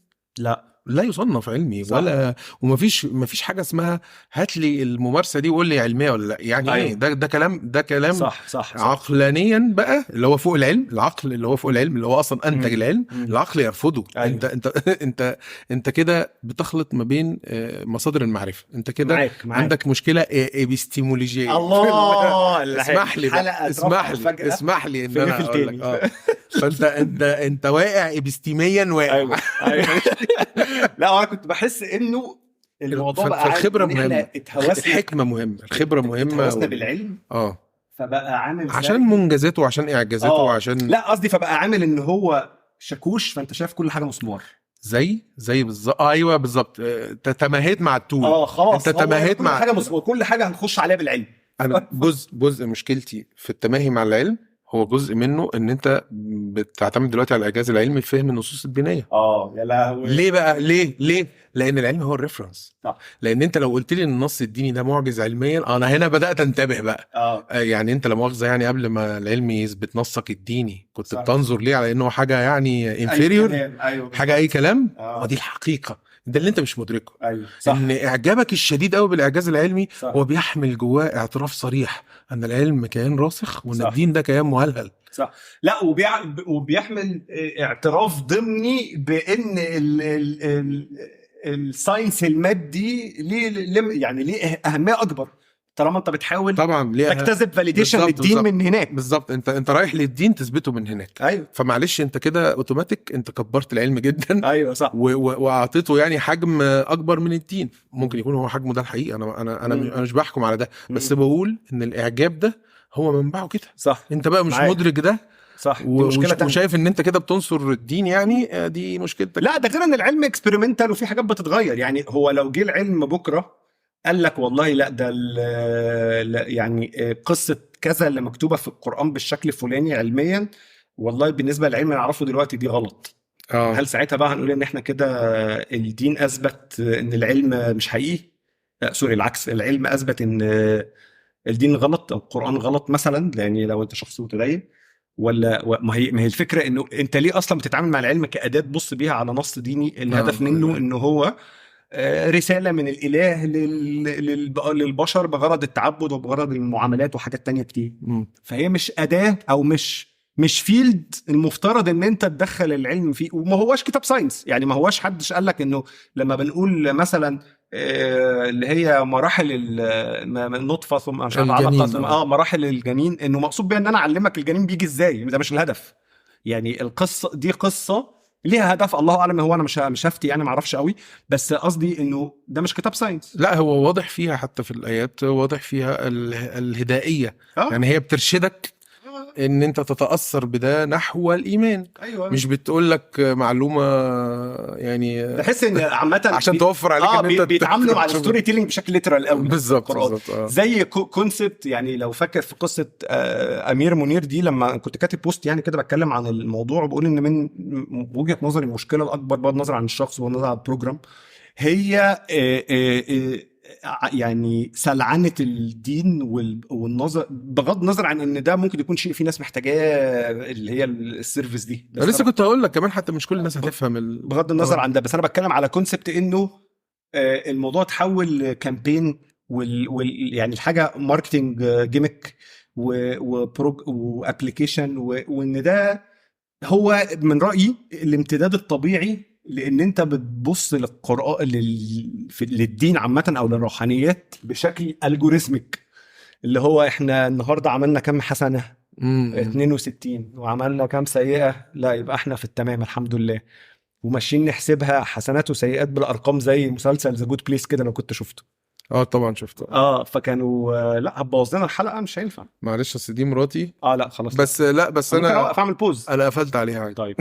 لا يصنف علمي، صح. ولا ومفيش حاجه اسمها هات لي الممارسه دي وقول لي علميه ولا لا. يعني ايه ده كلام صح. عقلانيا بقى اللي هو فوق العلم، العقل اللي هو فوق العلم اللي هو اصلا انتج العلم، العقل يرفضه. انت كده بتخلط ما بين مصادر المعرفه. انت كده عندك مشكله ابيستيمولوجيه. الله اسمح لي ان انا اقول لك فانت واقع ابيستيميا واقع. لا انا كنت بحس انه الموضوع بقى الخبره مهمه، الحكمه مهمه، الخبره مهمه بالعلم. فبقى عامل عشان منجزاته وعشان اعجازاته وعشان لا قصدي فبقى عامل ان هو شكوش، فانت شايف كل حاجه مسمار زي بالظبط. ايوه بالظبط. تماهيت مع التول. خلاص انت تماهيت مع كل حاجه مسمار، كل حاجه هنخش عليها بالعلم. انا جزء مشكلتي في التماهي مع العلم هو جزء منه ان انت بتعتمد دلوقتي على الاعجاز العلمي في فهم النصوص الدينيه. يا لهوي. ليه بقى؟ ليه؟ لان العلم هو الريفرنس. لان انت لو قلت لي ان النص الديني ده معجز علميا، انا هنا بدات انتبه بقى. يعني انت لا مؤاخذه، يعني قبل ما العلم يثبت نصك الديني كنت بتنظر ليه على انه حاجه يعني انفيريور، حاجه اي كلام. ودي الحقيقه، ده اللي انت مش مدركه. صح. ان اعجابك الشديد قوي بالاعجاز العلمي هو بيحمل جواه اعتراف صريح ان العلم كيان راسخ وان الدين ده كيان مهلهل. صح. لا وبيحمل اعتراف ضمني بان الساينس المادي ليه يعني ليه اهميه اكبر، طالما انت بتحاول طبعا تكتسب فاليديشن للدين من هناك. بالظبط. انت رايح للدين تثبته من هناك. فمعلش انت كده اوتوماتيك انت كبرت العلم جدا. صح. واعطيته يعني حجم اكبر من الدين. ممكن يكون هو حجمه ده الحقيقه. انا مش بحكم على ده، بس بقول ان الاعجاب ده هو منبعه كده. صح. انت بقى مش مدرك ده. صح. وشايف ان انت كده بتنصر الدين، يعني دي مشكلتك. لا ده غير ان العلم اكسبيرمنتال وفي حاجات بتتغير. يعني هو لو جه العلم بكره قال لك والله لا ده يعني قصه كذا اللي مكتوبه في القران بالشكل الفلاني علميا، والله بالنسبه للعلم اللي نعرفه دلوقتي دي غلط. هل ساعتها بقى هنقول ان احنا كده الدين اثبت ان العلم مش حقيقي؟ سوري العكس، العلم اثبت ان الدين غلط او القران غلط مثلا، يعني لو انت شخص متدين. ولا ما هي الفكره انه انت ليه اصلا بتتعامل مع العلم كاداه تبص بيها على نص ديني الهدف منه انه هو رساله من الاله للبشر بغرض التعبد وبغرض المعاملات وحاجات تانية كتير. فهي مش اداه او مش فيلد المفترض ان انت تدخل العلم فيه. وما هواش كتاب ساينس، يعني ما هواش حدش قال لك انه لما بنقول مثلا اللي هي مراحل النطفه ثم علقه ثم مراحل الجنين، انه مقصود بيها ان انا اعلمك الجنين بيجي ازاي. ده مش الهدف. يعني القصه دي قصه ليها هدف، الله اعلم. هو انا مش هفتي يعني، ما اعرفش قوي، بس قصدي انه ده مش كتاب ساينس. لا هو واضح فيها، حتى في الايات واضح فيها الهدائيه. يعني هي بترشدك ان انت تتاثر بده نحو الايمان. ايوه مش بتقول لك معلومه يعني بحس ان عامه عشان توفر عليك ان انت بيتعاملوا مع الستوري تيلينج بشكل ليترال قوي. بالظبط زي كونسبت، يعني لو فاكر في قصه امير منير دي، لما كنت كاتب بوست يعني كده بتكلم عن الموضوع وبقول ان من وجهه نظري المشكله الاكبر بغض النظر عن الشخص وبغض النظر عن البروجرام هي يعني سلعنه الدين والنظر، بغض النظر عن ان ده ممكن يكون شيء في ناس محتاجاه اللي هي السيرفيس دي. انا لسه كنت هقول لك كمان حتى مش كل الناس هتفهم بغض النظر عن ده، بس انا بتكلم على كونسبت انه الموضوع تحول كامبين يعني الحاجه ماركتنج جيمك وابلكيشن، وان ده هو من رايي الامتداد الطبيعي، لان انت بتبص للقرآن للدين عامه او للروحانيات بشكل الجوريزميك، اللي هو احنا النهارده عملنا كام حسنه 62 وعملنا كام سيئه، لا يبقى احنا في التمام الحمد لله، وماشيين نحسبها حسنات وسيئات بالارقام زي مسلسل ذا جود بليس كده لو كنت شفته. طبعا شفته. فكانوا لا هتبوظ لنا الحلقه مش هينفع. معلش اصل دي مراتي. لا خلاص. بس لا بس انا اوقف اعمل بوز. انا قفلت عليها عادي. طيب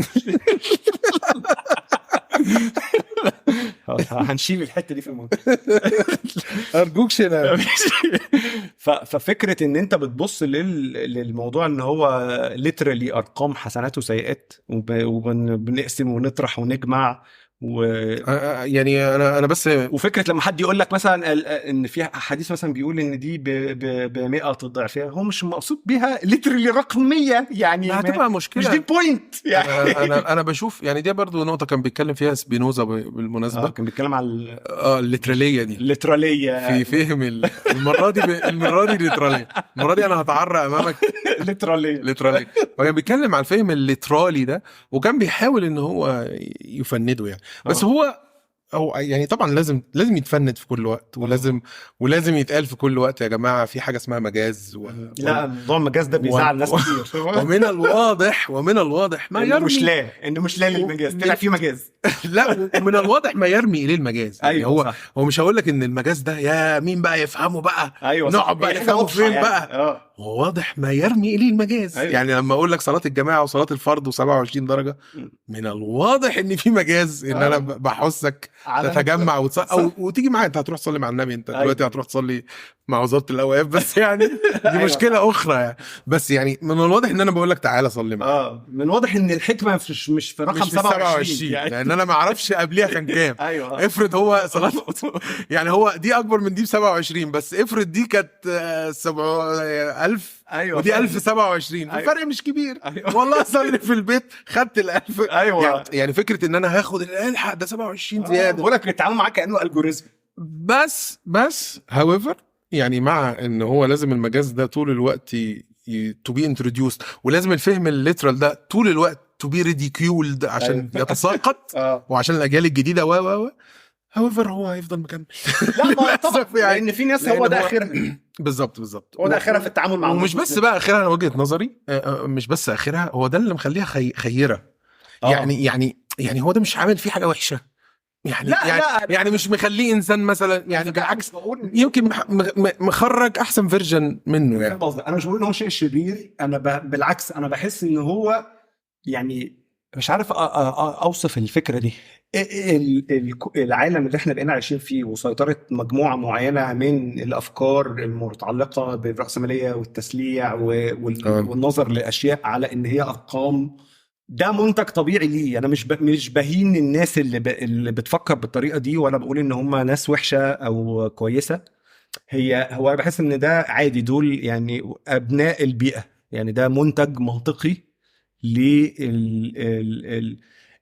هنشيل الحته دي في الموضوع. ارجوك شيلها. ففكره ان انت بتبص للموضوع ان هو ليترالي ارقام حسنات وسيئات وبنقسم ونطرح ونجمع يعني انا بس، وفكره لما حد يقول لك مثلا ان في حديث مثلا بيقول ان دي ب 100 الضعف، هو مش مقصود بيها ليترالي رقم 100 يعني، هتبقى مشكله مش دي بوينت يعني. انا بشوف يعني دي برضو نقطه كان بيتكلم فيها سبينوزا بالمناسبه. كان بيتكلم على الليتراليه دي، الليتراليه في فهم المره دي الليتراليه. المره دي انا هتعرى امامك ليتراليه. وكان بيتكلم على الفهم الليترالي ده، وكان بيحاول ان هو يفنده يعني. بس هو يعني طبعا لازم يتفند في كل وقت، ولازم يتقال في كل وقت يا جماعه في حاجه اسمها مجاز لا موضوع المجاز ده بيزعل ناس كتير. ومن الواضح ما يرمي مش لا للمجاز طلع في مجاز. لا ومن الواضح ما يرمي اليه المجاز. أيوة يعني هو مش هقول لك ان المجاز ده يا مين بقى يفهمه بقى. أيوة نقعد بقى نفهمه فين يعني. بقى. هو واضح ما يرمي اليه المجاز. أيوة. يعني لما اقول لك صلاه الجماعه وصلاه الفرض و27 درجه، من الواضح ان في مجاز، ان انا بحثك تتجمع وتيجي معايا. انت هتروح تصلي مع النبي، انت دلوقتي هتروح تصلي مع وزاره الاوقاف، بس يعني دي مشكله اخرى يعني. بس يعني من الواضح ان انا بقول لك تعالى صلي معايا. من الواضح ان الحكمه مش في رقم 27 يعني. لان انا ما اعرفش قبليها كان كام. ايوه افرض هو صلاه يعني هو دي اكبر من دي ب27، بس افرض دي كانت 7000 ودي 1027. الفرق مش كبير. والله اصلي في البيت خدت ال1000. يعني فكره ان انا هاخد الحق ده 27 زياده. بقول لك التعامل معاه كانه الجوريزم. بس however يعني مع ان هو لازم المجاز ده طول الوقت to be introduced، ولازم الفهم الليترال ده طول الوقت to be ridiculed عشان يتساقط وعشان الاجيال الجديده however هو هيفضل مكمل. لا ما طبعا يعني ان في ناس هو ده اخرها. بالظبط هو ده اخرها في التعامل مع ومش بس بقى اخرها، انا وجهة نظري مش بس اخرها، هو ده اللي مخليها خيره. يعني هو ده مش عامل فيه حاجه وحشه يعني. يعني مش مخليه انسان مثلا، يعني بالعكس يمكن مخرج احسن فيرجن منه يعني. انا مش بقول ان هو شيء شرير، انا بالعكس انا بحس ان هو يعني مش عارف اوصف الفكره دي. العالم اللي احنا بقينا عايشين فيه وسيطره مجموعه معينه من الافكار المتعلقه بالراسماليه والتسليع والنظر للاشياء على ان هي ارقام، ده منتج طبيعي ليه. انا مش بهين الناس اللي بتفكر بالطريقه دي، ولا بقول ان هم ناس وحشه او كويسه. هو انا بحس ان ده عادي، دول يعني ابناء البيئه، يعني ده منتج منطقي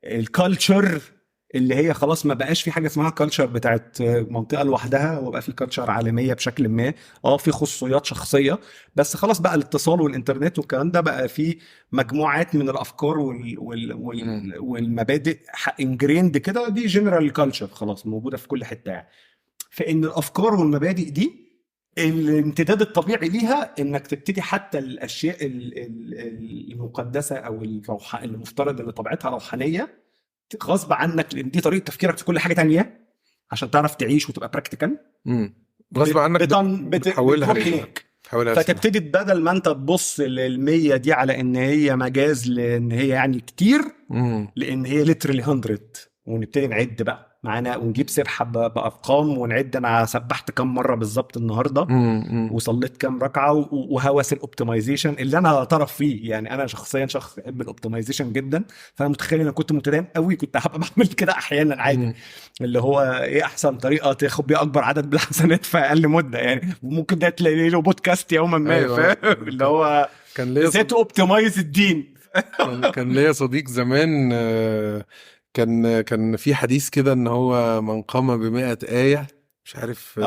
للكالتشر اللي هي خلاص ما بقاش في حاجه اسمها كالتشر بتاعت منطقه لوحدها، وبقى في كالتشر عالميه بشكل ما. في خصوصيات شخصيه، بس خلاص بقى الاتصال والانترنت والكلام ده بقى في مجموعات من الافكار والمبادئ انجريند كده، دي جنرال كالتشر خلاص موجوده في كل حته يعني. فان الافكار والمبادئ دي الامتداد الطبيعي ليها انك تبتدي حتى الاشياء المقدسه او المفترض ان طبيعتها روحانيه غصب عنك، لان دي طريقه تفكيرك في كل حاجه تانية عشان تعرف تعيش وتبقى براكتيكال. غصب عنك بتحولها فتبتدي بدل ما انت تبص لل100 دي على ان هي مجاز لان هي يعني كتير، لان هي literally 100، ونبتدي نعد بقى معانا ونجيب سبحه بارقام ونعد انا سبحت كم مره بالظبط النهارده وصليت كم ركعه، وهوس الاوبتمايزيشن اللي انا طرف فيه. يعني انا شخصيا شخص بحب الاوبتمايزيشن جدا، فانا متخيل انا كنت متدين قوي كنت هبقى بعمل كده احيانا عادي، اللي هو ايه احسن طريقه تاخد بيها اكبر عدد بالحسنات في اقل مده يعني. وممكن ده تلاقي له بودكاست يوما ما. أيوة. اللي هو كان ليا ازاي اوبتمايز الدين. كان ليا صديق زمان كان في حديث كده ان هو من قام ب100 آية مش عارف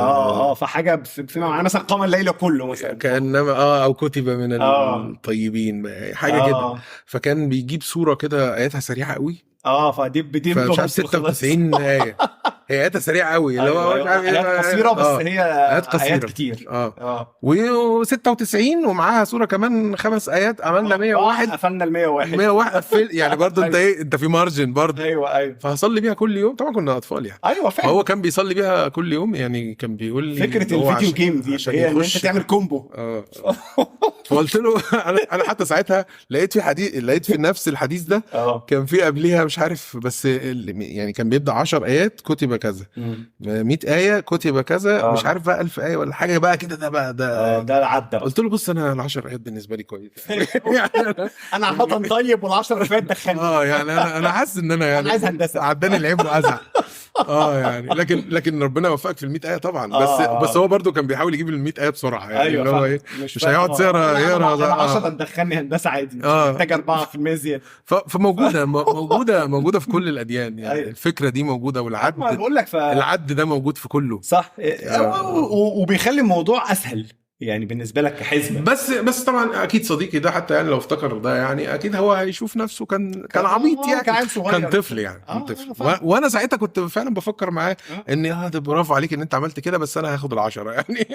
فحاجه فيما معناه مثلا قام الليل كله مثلا كانما او كتب من الطيبين حاجه كده. فكان بيجيب صوره كده اياتها سريعه قوي فدي مش عارف 96 آية هي آياتها سريعه قوي اللي هو مش عارف آيات قصيره بس هي آيات قصيره آيات كتير و96 ومعاها صوره كمان 5 آيات عملنا 101 قفلنا ال101 يعني برضه انت ايه انت في مارجن برضه. ايوه فهصلي بيها كل يوم طبعا كنا اطفال يعني. ايوه فعلا هو كان بيصلي بيها كل يوم يعني كان بيقول لي فكره الفيديو جيم دي هي ان انت تعمل كومبو. فقلت له انا حتى ساعتها لقيت في نفس الحديث ده كان في قبليها مش عارف بس يعني كان بيبدا 10 آيات كتب كذا 100 آية كتب كذا مش عارف بقى 1000 آية ولا حاجه بقى كده. ده بقى ده عدى. قلت له بص انا ال10 آيات بالنسبه لي كويس انا عامه طيب وال10 اللي فات دخلني يعني انا حاسس ان انا يعني عايز هندسه عداني العيب وازعل يعني لكن ربنا وفقك في ال100 آية طبعا. بس هو برضو كان بيحاول يجيب ال100 آية بسرعه يعني اللي هو ايه مش هيقعد يقرا 10 تدخلني هندسه عادي محتاج 4% زياده. فموجوده في كل الاديان يعني. الفكره دي موجوده والعد بقول لك العد ده موجود في كله صح. وبيخلي الموضوع اسهل يعني بالنسبه لك كحزمه. بس طبعا اكيد صديقي ده حتى يعني لو افتكر ده يعني اكيد هو هيشوف نفسه كان عبيط يعني كان طفل يعني طفل. وانا ساعتها كنت فعلا بفكر معاه ان ده برافو عليك ان انت عملت كده بس انا هاخد ال10 يعني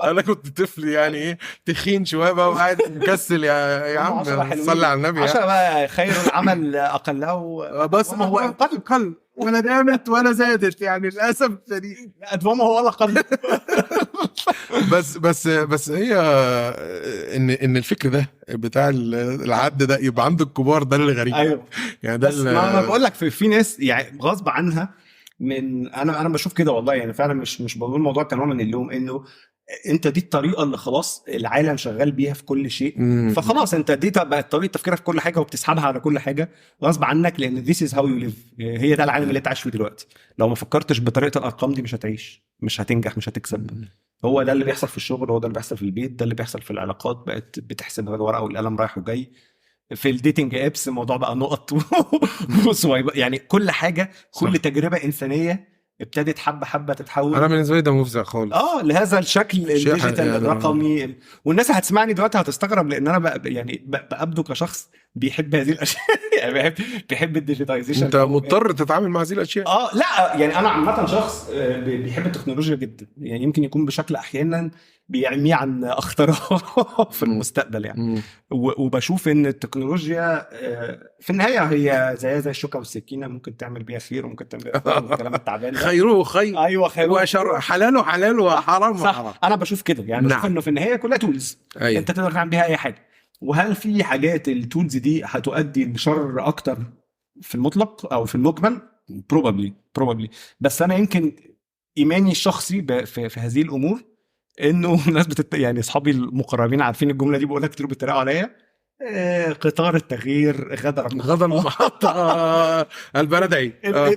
انا كنت طفل يعني ايه تخين شويه بقى وقاعد مكسل يا عم صلي على النبي 10 بقى خير العمل اقله بس ما هو قل ولا دامت ولا زادت يعني للاسف الشديد ادومه هو ولا قل. بس هي ان الفكر ده بتاع العد ده يبقى عند الكبار ده اللي غريب. ايوه يعني ده ما بقول لك في ناس يعني غصب عنها من انا بشوف كده والله يعني فعلا مش بقول الموضوع كنوع من اللوم انه انت دي الطريقه اللي خلاص العالم شغال بيها في كل شيء فخلاص انت دي بقت طريقه تفكيرك في كل حاجه وبتسحبها على كل حاجه غصب عنك لان this is how you live. هي ده العالم اللي انت عايش فيه دلوقتي. لو ما فكرتش بطريقه الارقام دي مش هتعيش مش هتنجح مش هتكسب. هو ده اللي بيحصل في الشغل هو ده اللي بيحصل في البيت ده اللي بيحصل في العلاقات بقت بتحسب الورقه والقلم رايح وجاي. في الديتنج ابس الموضوع بقى نقط يعني كل حاجه كل تجربه انسانيه ابتدت حبه تتحول. انا بالنسبه لي ده مفزع خالص لهذا الشكل الديجيتال يعني الرقمي. والناس هتسمعني دلوقتي هتستغرب لان انا يعني بابدو كشخص بيحب هذه الاشياء يعني بيحب الديجيتايزيشن. انت مضطر تتعامل مع هذه الاشياء. لا يعني انا عامه شخص بيحب التكنولوجيا جدا يعني يمكن يكون بشكل احيانا بيعمي عن اختراع في المستقبل يعني. وبشوف ان التكنولوجيا في النهايه هي زي الشوكه والسكينه ممكن تعمل بيها خير وممكن تعمل بيها الكلام التعبان خيره خير ايوه خير وشر حلاله حلال وحرام حرام. انا بشوف كده يعني بشوف انه في النهايه كلها تولز انت تقدر تعمل بيها اي حاجه. وهل في حاجات التولز دي هتؤدي لشر اكتر في المطلق او في المجمل؟ probably بس انا يمكن ايماني الشخصي في هذه الامور انه الناس يعني اصحابي المقربين عارفين الجمله دي بقولها كتير بيتريقوا عليا. قطار التغيير غدر المحطة البلد عيد.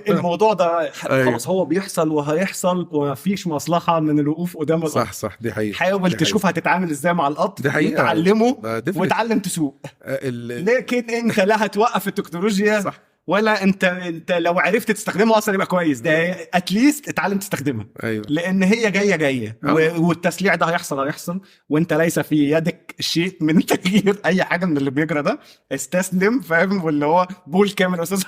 الموضوع ده خلاص هو بيحصل وهيحصل ومفيش مصلحة من الوقوف قدام القطر. صح دي حقيقة. حاول تشوف هتتعامل ازاي مع القطر وتعلمه وتعلم تسوق لكن انت لا هتوقف التكنولوجيا صح. ولا انت لو عرفت تستخدمها اصلا يبقى كويس ده اتليست اتعلم تستخدمها. أيوة. لان هي جايه والتسليع ده هيحصل وانت ليس في يدك شيء من تغيير اي حاجه من اللي بيجرى ده. استسلم فاهم واللي هو بول كامل يا استاذ.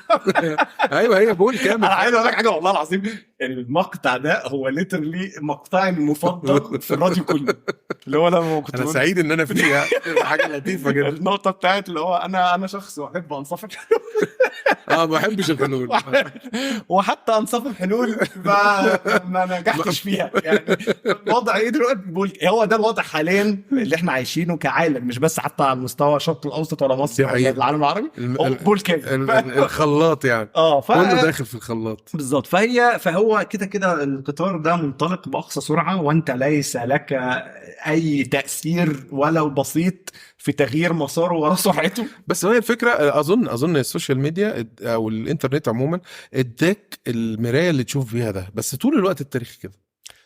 ايوه هي بول كامل. انا عايز اقول لك حاجه والله العظيم المقطع ده هو ليترلي مقطعي المفضل في الراديو كله، اللي هو لما كنت انا سعيد ان انا فيها حاجه لطيفه جدا. النقطه بتاعت اللي هو انا شخص احب انصف ما بحبش الحلول وحتى انصاف الحلول ما نجحتش فيها. يعني الوضع ايه دلوقتي؟ هو ده الوضع حاليا اللي احنا عايشينه كعالم، مش بس حتى على مستوى الشرق الاوسط ولا مصر ولا العالم العربي. بول الخلاط يعني كله داخل في الخلاط بالظبط. فهو كده القطار ده منطلق باقصى سرعه، وانت ليس لك اي تاثير ولو بسيط في تغيير مساره ولا سرعته. بس هي الفكره، اظن السوشيال ميديا او الانترنت عموما اداك المرايه اللي تشوف فيها ده، بس طول الوقت التاريخ كده.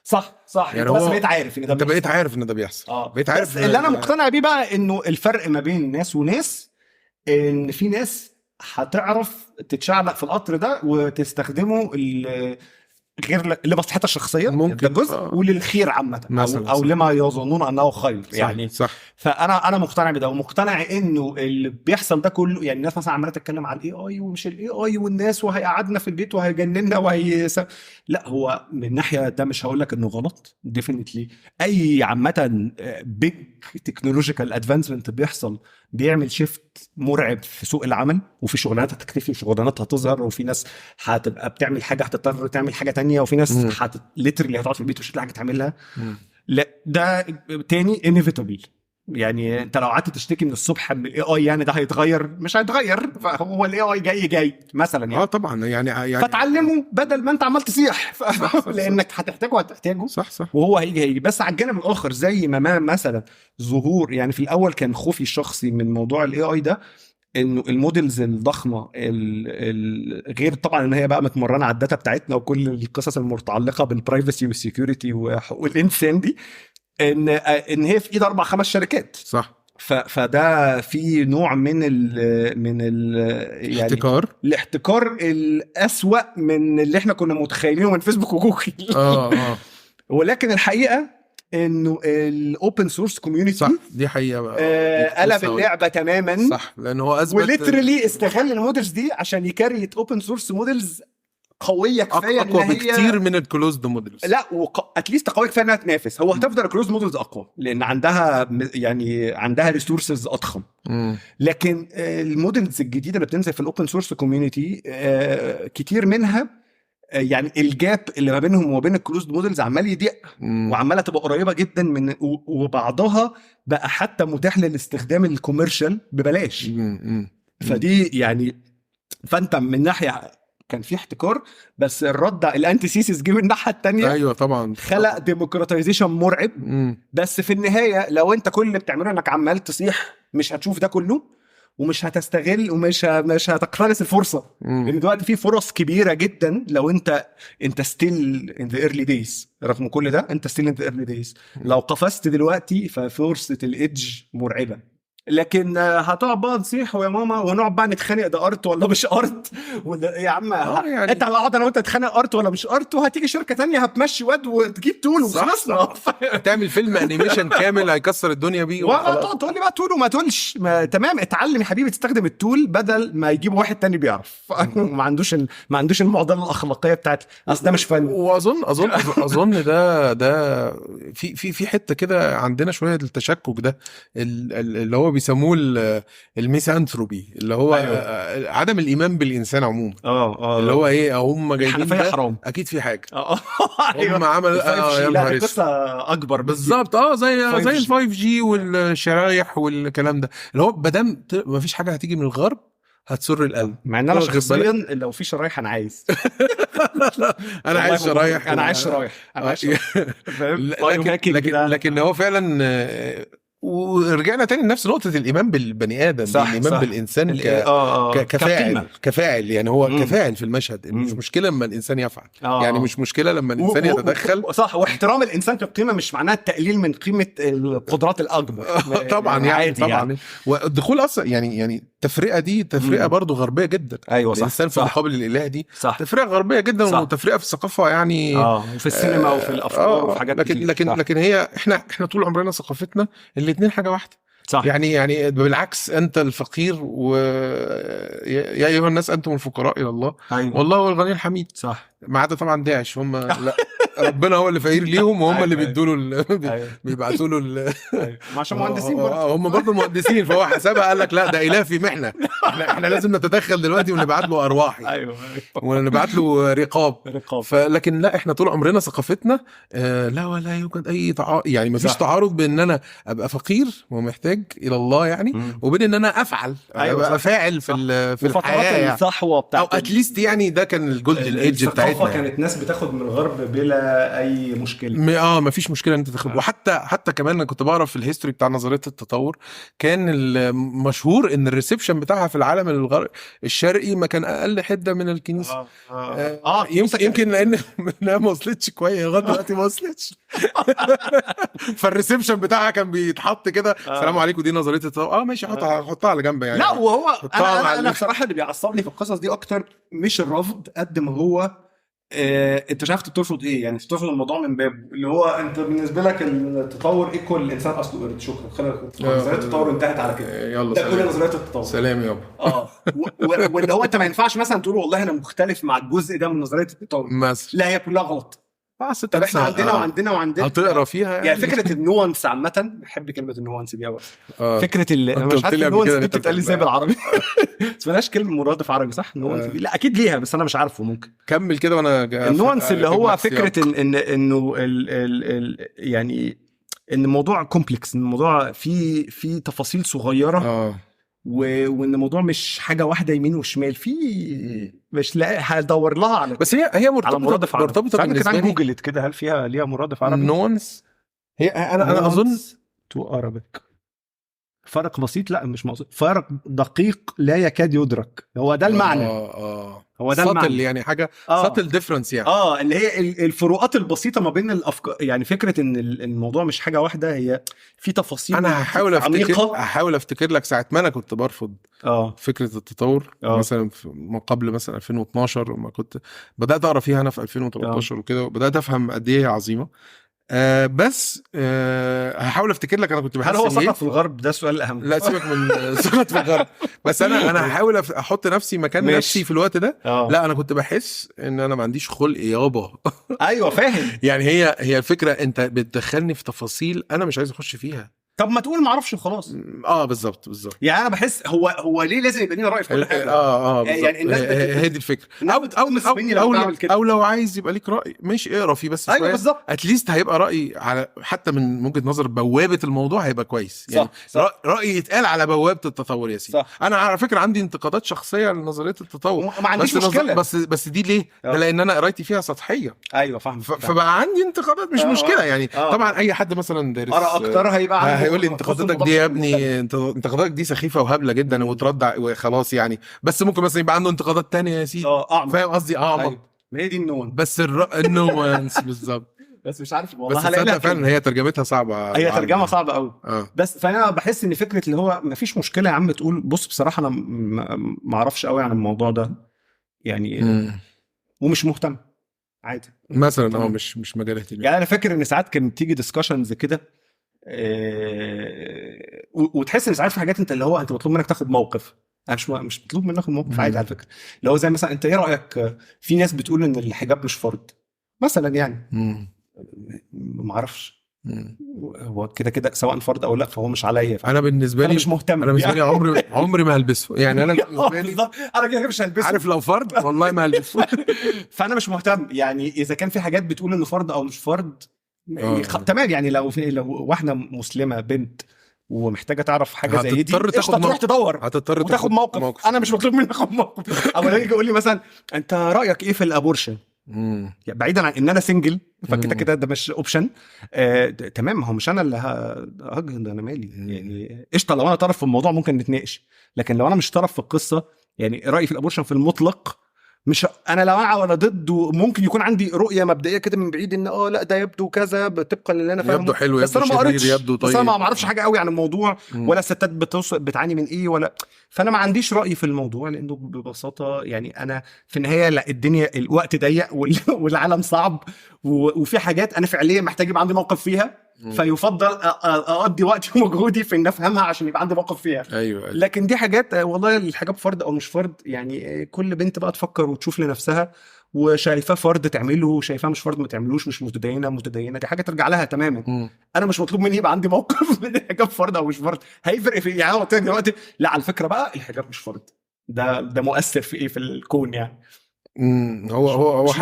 صح يعني بس بقيت عارف ان ده انت بقيت عارف ان ده بيحصل. بقيت عارف اللي انا مقتنع بيه بقى انه الفرق ما بين ناس وناس، ان في ناس هتعرف تتشعلق في القطر ده وتستخدمه غير لمصلحتها الشخصيه ممكن ده جزء وللخير عامه او لما يظنون انه خير. يعني صح. فانا مقتنع بده، ومقتنع انه اللي بيحصل ده كله، يعني الناس مثلا عماله تتكلم عن الاي اي ومش الاي اي والناس وهيقعدنا في البيت وهيجننا لا، هو من ناحيه ده مش هقول لك انه غلط ديفينتلي. اي عامه بيج تكنولوجيكال ادفانسمنت بيحصل بيعمل شيفت مرعب في سوق العمل، وفي شغلانات هتختفي وشغلانات هتظهر، وفي ناس هتبقى بتعمل حاجه هتضطر تعمل حاجه تانية، وفي ناس ليترلي هتقعد في البيت مش هتلاقي حاجه تعملها. لا ده تاني انيفيتابل. يعني انت لو قعدت تشتكي من الصبح من الاي اي يعني ده هيتغير، مش هيتغير. فهو الاي اي جاي مثلا يعني طبعا يعني فتعلمه بدل ما انت عمال تصيح لانك هتحتاجه. صح. وهو هيجي. بس على الجانب الاخر زي ما مثلا ظهور، يعني في الاول كان خوفي الشخصي من موضوع الاي اي ده انه المودلز الضخمه غير طبعا ان هي بقى متمرنه على الداتا بتاعتنا وكل القصص المتعلقه بالبرايفسي والسكيورتي وحقوق الانسان دي، ان هي في ايد 4-5 شركات. صح. فده في نوع من ال يعني الاحتكار الأسوأ من اللي احنا كنا متخيلينه من فيسبوك وجوجل. ولكن الحقيقه انه الاوبن سورس كوميونتي صح، دي حقيقه بقى قلب اللعبه تماما. صح، لان هو اثبت وليترلي استغل المودلز دي عشان يكريت اوبن سورس مودلز قويه كفايه اقوى بكتير من الكلوزد مودلز. لا اتليست قويه كفايه انها تنافس. هو هتفضل الكلوزد مودلز اقوى لان عندها ريسورسز اضخم. لكن المودلز الجديده اللي بتنزل في الاوبن سورس كوميونتي كتير منها يعني الجاب اللي ما بينهم وما بين الكلوزد مودلز عمال يضيق وعماله تبقى قريبه جدا من، وبعضها بقى حتى متاح للاستخدام الكوميرشال ببلاش. فدي يعني فانت من ناحيه كان في احتكار، بس الرد الانتي سيسيس جه من الناحيه الثانيه. ايوه طبعا، خلق ديموكراتيزيشن مرعب. بس في النهايه لو انت كل اللي بتعمله انك عمال تصيح مش هتشوف ده كله، ومش هتستغل ومش هتقتنص الفرصه. لان دلوقتي في فرص كبيره جدا لو انت ستيل ان ذا ايرلي دايز. رغم كل ده انت ستيل ان ذا ايرلي دايز. لو قفزت دلوقتي ففرصه الايدج مرعبه. لكن هتقعد بقى نصيح ويا ماما ونقعد بقى نتخانق ده ارت ولا مش ارت يا عم يعني انت هنقعد انا وانت نتخانق ارت ولا مش ارت، وهتيجي شركه تانية هتمشي واد وتجيب تول وخلصنا. تعمل فيلم انيميشن كامل هيكسر الدنيا بيه. وتقعد تقول لي بقى تول وما تقولش تمام. اتعلم يا حبيبي تستخدم التول بدل ما يجيب واحد تاني بيعرف. ما عندوش المعضله الاخلاقيه بتاعت اصل ده مش فن. واظن ده في حته كده عندنا شويه التشكك ده اللي هو بيسموه الميسانثروبي، اللي هو أيوه. عدم الايمان بالانسان عموما. اللي هو ايه، هم جايبين ده حرام. اكيد في حاجه. هم عملوا يا نهار قصه اكبر بالظبط. زي ال5G والشرايح والكلام ده، اللي هو بدام ما فيش حاجه هتيجي من الغرب هتسر القلب. مع ان انا شخصيا لو في شرايح انا عايز انا عايز شرايح. لكن هو فعلا ورجعنا تاني لنفس نقطة الإيمان بالبني آدم، الإيمان بالإنسان كفاعل. يعني هو كفاعل في المشهد. مش مشكلة لما الإنسان يفعل. يعني مش مشكلة لما الإنسان يتدخل. صح. واحترام الإنسان كقيمة مش معناه التقليل من قيمة القدرات الأكبر. طبعا يعني طبعا. والدخول أصلا يعني التفرقة دي تفرقة برضو غربية جدا. أيوة صح. الإنسان في مقابل الإله دي تفرقة غربية جدا. وتفرقة في الثقافة يعني وفي السينما وفي الأفكار وفي حاجات لكن هي إحنا طول عمرنا ثقافتنا الاتنين حاجة واحدة. صح. يعني بالعكس انت الفقير يا ايها الناس انتم الفقراء الى الله. أيوة. والله هو الغني الحميد. صح. ما عدا طبعا داعش، هم لا ربنا هو اللي فقير ليهم، وهم اللي بيدوا له بيبعتوا له عشان مهندسين برضه، هم برضه مهندسين، فهو حسابها قال لك لا ده الافي محنه، احنا لازم نتدخل دلوقتي ونبعت له ارواح. ايوه ونبعت له رقاب. لكن لا، احنا طول عمرنا ثقافتنا لا ولا يوجد اي يعني ما فيش تعارض بين ان انا ابقى فقير ومحتاج الى الله يعني وبين ان انا افعل ابقى فاعل في الحياه يعني. الصحوه بتاعت او اتليست يعني ده كان الجولدن ايدج بتاعتنا. كانت ناس بتاخد من الغرب بلا اي مشكله. ما فيش مشكله ان انت تاخد. وحتى كمان انا كنت بعرف في الهيستوري بتاع نظريه التطور، كان المشهور ان الريسبشن بتاعها في العالم الشرقي ما كان اقل حده من الكنيسه. يمكن لان ما وصلتش كويس لغايه دلوقتي، ما وصلتش. فالريسبشن بتاعها كان بيتحط كده السلام عليكم دي نظريه التطور، ماشي حطها على جنب يعني. لا وهو انا بصراحه اللي بيعصبني في القصص دي اكتر مش الرفض قد ما هو انت مش عارف ترفض ايه. يعني ترفض الموضوع من باب اللي هو انت بالنسبه لك التطور ايكوال الانسان اصله قرد. شكرا، خلينا نظريه التطور انتهت على كده. يلا ده كل نظريه التطور. سلام يابا. واللي هو انت ما ينفعش مثلا تقول والله انا مختلف مع الجزء ده من نظريه التطور مثلا. لا، هي كلها غلط. طب احنا عندنا هتقرا فيها يعني فكره النوانس عامه. بحب كلمه النوانس دي قوي. فكره انا مش عارف النوانس دي بتتقال ازاي بالعربي. اسمهاش كلمه مرادف عربي صح؟ النوانس دي لا اكيد ليها بس انا مش عارفه. ممكن كمل كده وانا النوانس اللي هو فكره انه يعني ان الموضوع كومبلكس، ان الموضوع فيه تفاصيل صغيره وان الموضوع مش حاجه واحده يمين وشمال، في مش لاقي هدور لها على. بس هي مرتبطه بالنسبه لي. جوجلت كده هل فيها ليها مرادف عربي؟ نونس هي انا اظن تو ارابيك فرق بسيط. لا مش مقصود فرق دقيق لا يكاد يدرك. هو ده المعنى. هو ده المعنى يعني حاجه ساتل ديفرنس يعني. اللي هي الفروقات البسيطه ما بين الافكار. يعني فكره ان الموضوع مش حاجه واحده، هي في تفاصيل. انا هحاول افتكر لك ساعه ما انا كنت برفض فكره التطور مثلا ما قبل مثلا 2012 وما كنت بدات اقرا فيها انا في 2013 وكده، وبدات افهم قد ايه هي عظيمه. بس هحاول افتكر لك انا كنت بحس هل هو سقط في الغرب؟ ده السؤال الاهم. لا سيبك من سقط في الغرب. بس انا هحاول احط نفسي مكان نفسي في الوقت ده. لا انا كنت بحس ان انا ما عنديش خلق يابا. ايوه فاهم. يعني هي الفكره انت بتدخلني في تفاصيل انا مش عايز اخش فيها. طب ما تقول ما اعرفش وخلاص. بالظبط. يعني انا بحس هو ليه لازم يبقى لنا راي في كل حاجه؟ يعني الناس هي دي الفكره. او لو عايز يبقى ليك راي مش اقرا فيه بس شويه. بالظبط. اتليست هيبقى راي على حتى من وجهه نظر بوابه الموضوع هيبقى كويس. يعني صح. راي يتقال على بوابه التطور يا سيدي. انا على فكره عندي انتقادات شخصيه لنظريه التطور، ما عنديش مشكله. بس دي ليه؟ لان انا قرايتي فيها سطحيه. ايوه فاهم. فبقى عندي انتقادات مش مشكله يعني. طبعا اي حد مثلا دارس قرا اكتر هيقول لي انتقاداتك دي يا ابني، انتقاداتك دي سخيفه وهبله جدا وترد وخلاص يعني. بس ممكن مثلا يبقى عنده انتقادات تانية يا سيدي. فاهم قصدي؟ اعمق. ما هي دي النون. بس النوانس بالظبط. بس مش عارف والله. بس هلاقيها فعلا هي ترجمتها صعبه. هي ترجمه صعبه قوي. بس فانا بحس ان فكره اللي هو ما فيش مشكله يا عم تقول بص بصراحه انا ما اعرفش قوي عن الموضوع ده يعني ومش مهتم عادي مثلا. مش مجال اهتمام. يعني انا فاكر ان ساعات كانت تيجي ديسكشنز كده وتحس ان ساعات في حاجات انت اللي هو انت مطلوب منك تاخد موقف. انا مش مطلوب منك تاخد موقف عادي على فكره. اللي هو زي مثلا انت ايه رايك في ناس بتقول ان الحجاب مش فرض مثلا يعني. ما اعرفش هو كده سواء فرض او لا فهو مش عليا. انا بالنسبه لي مش مهتم. انا بالنسبه لي عمري ما هلبسه يعني. انا بالنسبه لي انا كده مش هلبسه. عارف لو فرض والله ما هلبسه. فانا مش مهتم يعني اذا كان في حاجات بتقول انه فرض او مش فرض. تمام يعني لو واحده مسلمه بنت ومحتاجه تعرف حاجه زي دي تروح تدور وتاخد موقف. انا مش مطلوب مني اخد موقف. او يجي يقول لي مثلا انت رايك ايه في الابورشن يعني بعيدا عن ان انا سنجل فكده ده مش اوبشن. تمام هو مش انا اللي ده انا مالي يعني قشطه. لو انا طرف في الموضوع ممكن نتناقش، لكن لو انا مش طرف في القصه يعني رايي في الابورشن في المطلق مش انا لا مع ولا ضد. ممكن يكون عندي رؤيه مبدئيه كده من بعيد ان لا ده يبدو كذا طبقا للي انا فاهمه. يبدو حلو بس انا ما قريتش. يبدو طيب. بس انا ما اعرفش حاجه قوي عن الموضوع ولا الستات بتعاني من ايه ولا. فانا ما عنديش راي في الموضوع لانه ببساطه يعني انا في النهايه لا الدنيا الوقت ضيق والعالم صعب وفي حاجات انا فعليا محتاج يبقى عندي موقف فيها فيفضل اقضي وقتي ومجهودي في ان افهمها عشان يبقى عندي موقف فيها. ايوه لكن دي حاجات والله الحجاب فرض او مش فرض، يعني كل بنت بقى تفكر وتشوف لنفسها، وشايفاه فرض تعمله، شايفاه مش فرض ما تعملوش، مش متدينه دي حاجه ترجع لها تماما. انا مش مطلوب مني يبقى عندي موقف من الحجاب فرض او مش فرض، هيفرق في يعني قلت دلوقتي لا على فكره بقى الحجاب مش فرض، ده مؤثر في ايه في الكون يعني. هو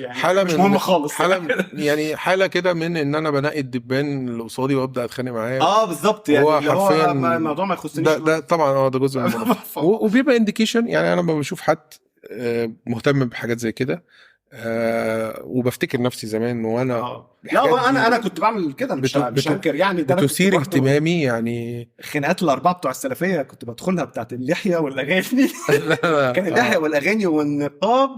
حاله مش مهم خالص حاله يعني حاله كده من ان انا بنقي الدبان اللي قصادي وابدا اتخانق معاه. بالظبط يعني هو حرفيا الموضوع ما يخصنيش ده طبعا ده جزء من الموضوع. وبيبقى انديكيشن، يعني انا لما بشوف حد مهتم بحاجات زي كده وبفتكر نفسي زمان وانا لا انا كنت بعمل كده، مش هنكر يعني، ده بتثير اهتمامي يعني. خناقات الاربعه بتوع السلفيه كنت بدخلها بتاعت اللحيه والاغاني كان اللحيه والاغاني والنقاب،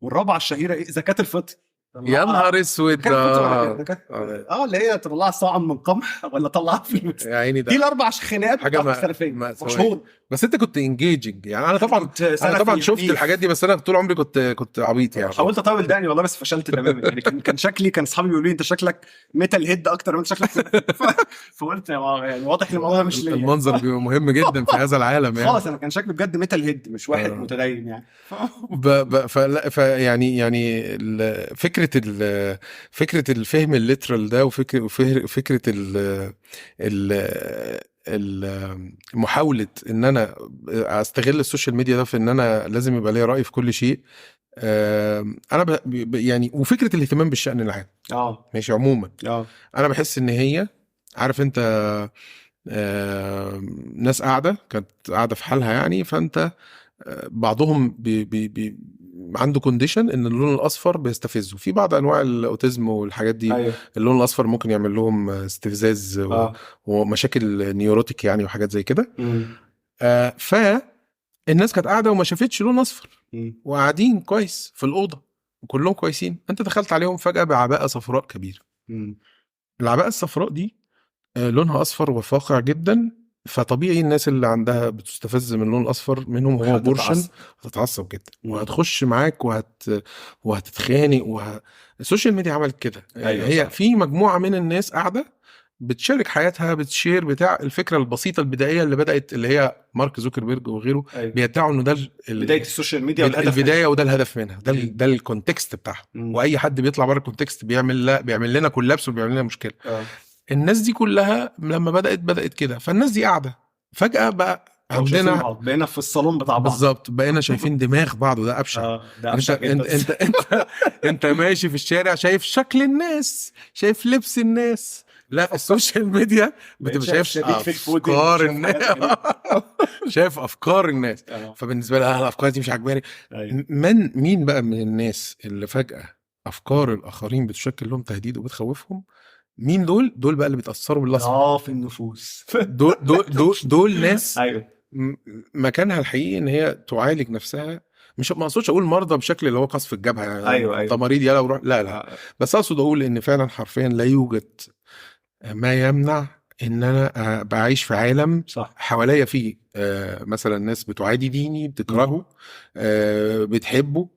والرابعه الشهيره ايه زكاه الفطر. يا نهار اسود اللي هي تطلعها صاع من قمح ولا طلعها في يا عيني، دي الاربع خناقات بتاعت السلفيه مشهور. بس انت كنت انجيجنج يعني. انا طبعا شفت الحاجات دي، بس انا طول عمري كنت عبيط يعني. حاولت اطول دقني والله بس فشلت تماما يعني. كان شكلي، كان اصحابي بيقولوا لي انت شكلك ميتال هيد اكتر من انت شكلك فقلت يعني واضح ان الموضوع مش ليا. المنظر بيبقى مهم جدا في هذا العالم يعني. خلاص انا كان شكلي بجد ميتال هيد مش واحد متدين يعني. يعني فكره الفهم الليترال ده، وفكره محاوله ان انا استغل السوشيال ميديا ده في ان انا لازم يبقى لي راي في كل شيء. انا يعني وفكره الاهتمام بالشأن العام ماشي عموما. انا بحس ان هي، عارف انت، ناس كانت قاعده في حالها يعني، فانت بعضهم عنده كونديشن ان اللون الاصفر بيستفزه. في بعض انواع الاوتيزم والحاجات دي أيوه. اللون الاصفر ممكن يعمل لهم استفزاز ومشاكل نيوروتيك يعني وحاجات زي كده. فالناس كانت قاعده وما شافتش لون اصفر وقاعدين كويس في الاوضه وكلهم كويسين. انت دخلت عليهم فجاه بعباءه صفراء كبيره. العباءه الصفراء دي لونها اصفر وفاقع جدا، فطبيعي الناس اللي عندها بتستفز من اللون الاصفر منهم هو بورشن هتتعصب جدا وهتخش معاك وهتتخانق السوشيال ميديا عملت كده. أيوة هي صح. في مجموعه من الناس قاعده بتشارك حياتها، بتشير بتاع الفكره البسيطه البدائيه اللي بدات، اللي هي مارك زوكربيرج وغيره. أيوة. بيدعوا انه ده بدايه السوشيال ميديا والهدف البدايه وده الهدف منها، ده الكونتكست بتاعها. واي حد بيطلع بره الكونتكست بيعمل لنا كولابس وبيعمل لنا مشكله. الناس دي كلها لما بدأت كده، فالناس دي قاعدة فجأة بقى عندنا بقينا في الصالون بتاع بعض بالظبط، بقينا شايفين دماغ بعض، وده أبشع. انت ماشي في الشارع شايف شكل الناس، شايف لبس الناس. لا السوشيال ميديا بتبقى شايف افكار الناس شايف افكار الناس. فبالنسبه لي الافكار دي مش عجباني. مين بقى من الناس اللي فجأة افكار الاخرين بتشكل لهم تهديد وبتخوفهم؟ مين دول بقى اللي بيتأثروا بالأصفر في النفوس. دول ناس أيوة. مكانها الحقيقي ان هي تعالج نفسها. مش ما اقصدش اقول مرضى بشكل اللي هو قصف الجبهه يعني. أيوة. تماريض يلا وروح، لا بس اقصد اقول ان فعلا حرفيا لا يوجد ما يمنع ان انا بعيش في عالم صح. حواليا فيه مثلا ناس بتعادي ديني، بتكرهه، بتحبه،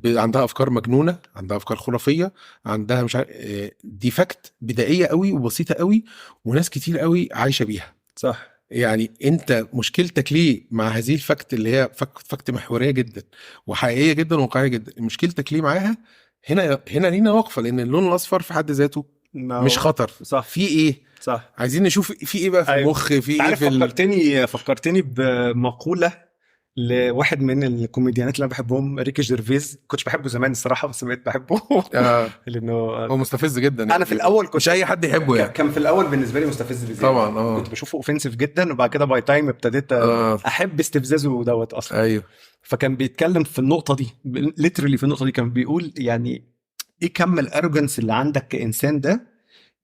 عندها افكار مجنونه، عندها افكار خرافيه، عندها مش عارف. دي فاكت بدائيه قوي وبسيطه قوي، وناس كتير قوي عايشه بيها. صح. يعني انت مشكلتك ليه مع هذه الفاكت اللي هي فاكت محوريه جدا وحقيقيه جدا وواقعيه جدا؟ مشكلتك ليه معاها؟ هنا لينا وقفه، لان اللون الاصفر في حد ذاته مش خطر. صح. في ايه؟ صح. عايزين نشوف في ايه بقى في المخ، في ايه في فكرتني بمقوله لواحد من الكوميديانات اللي انا بحبهم، ريكي جيرفيز. كنتش بحبه زمان الصراحه بس بقيت بحبه لانه هو مستفز جدا يعني. انا في الاول مش اي حد يحبه يعني. كان في الاول بالنسبه لي مستفز بزياده طبعا. كنت بشوفه اوفنسيف جدا، وبعد كده باي تايم ابتديت احب استفزازه دوت اصلا. ايوه. فكان بيتكلم في النقطه دي ليترالي، في النقطه دي كان بيقول يعني ايه كم الارجنس اللي عندك كانسان ده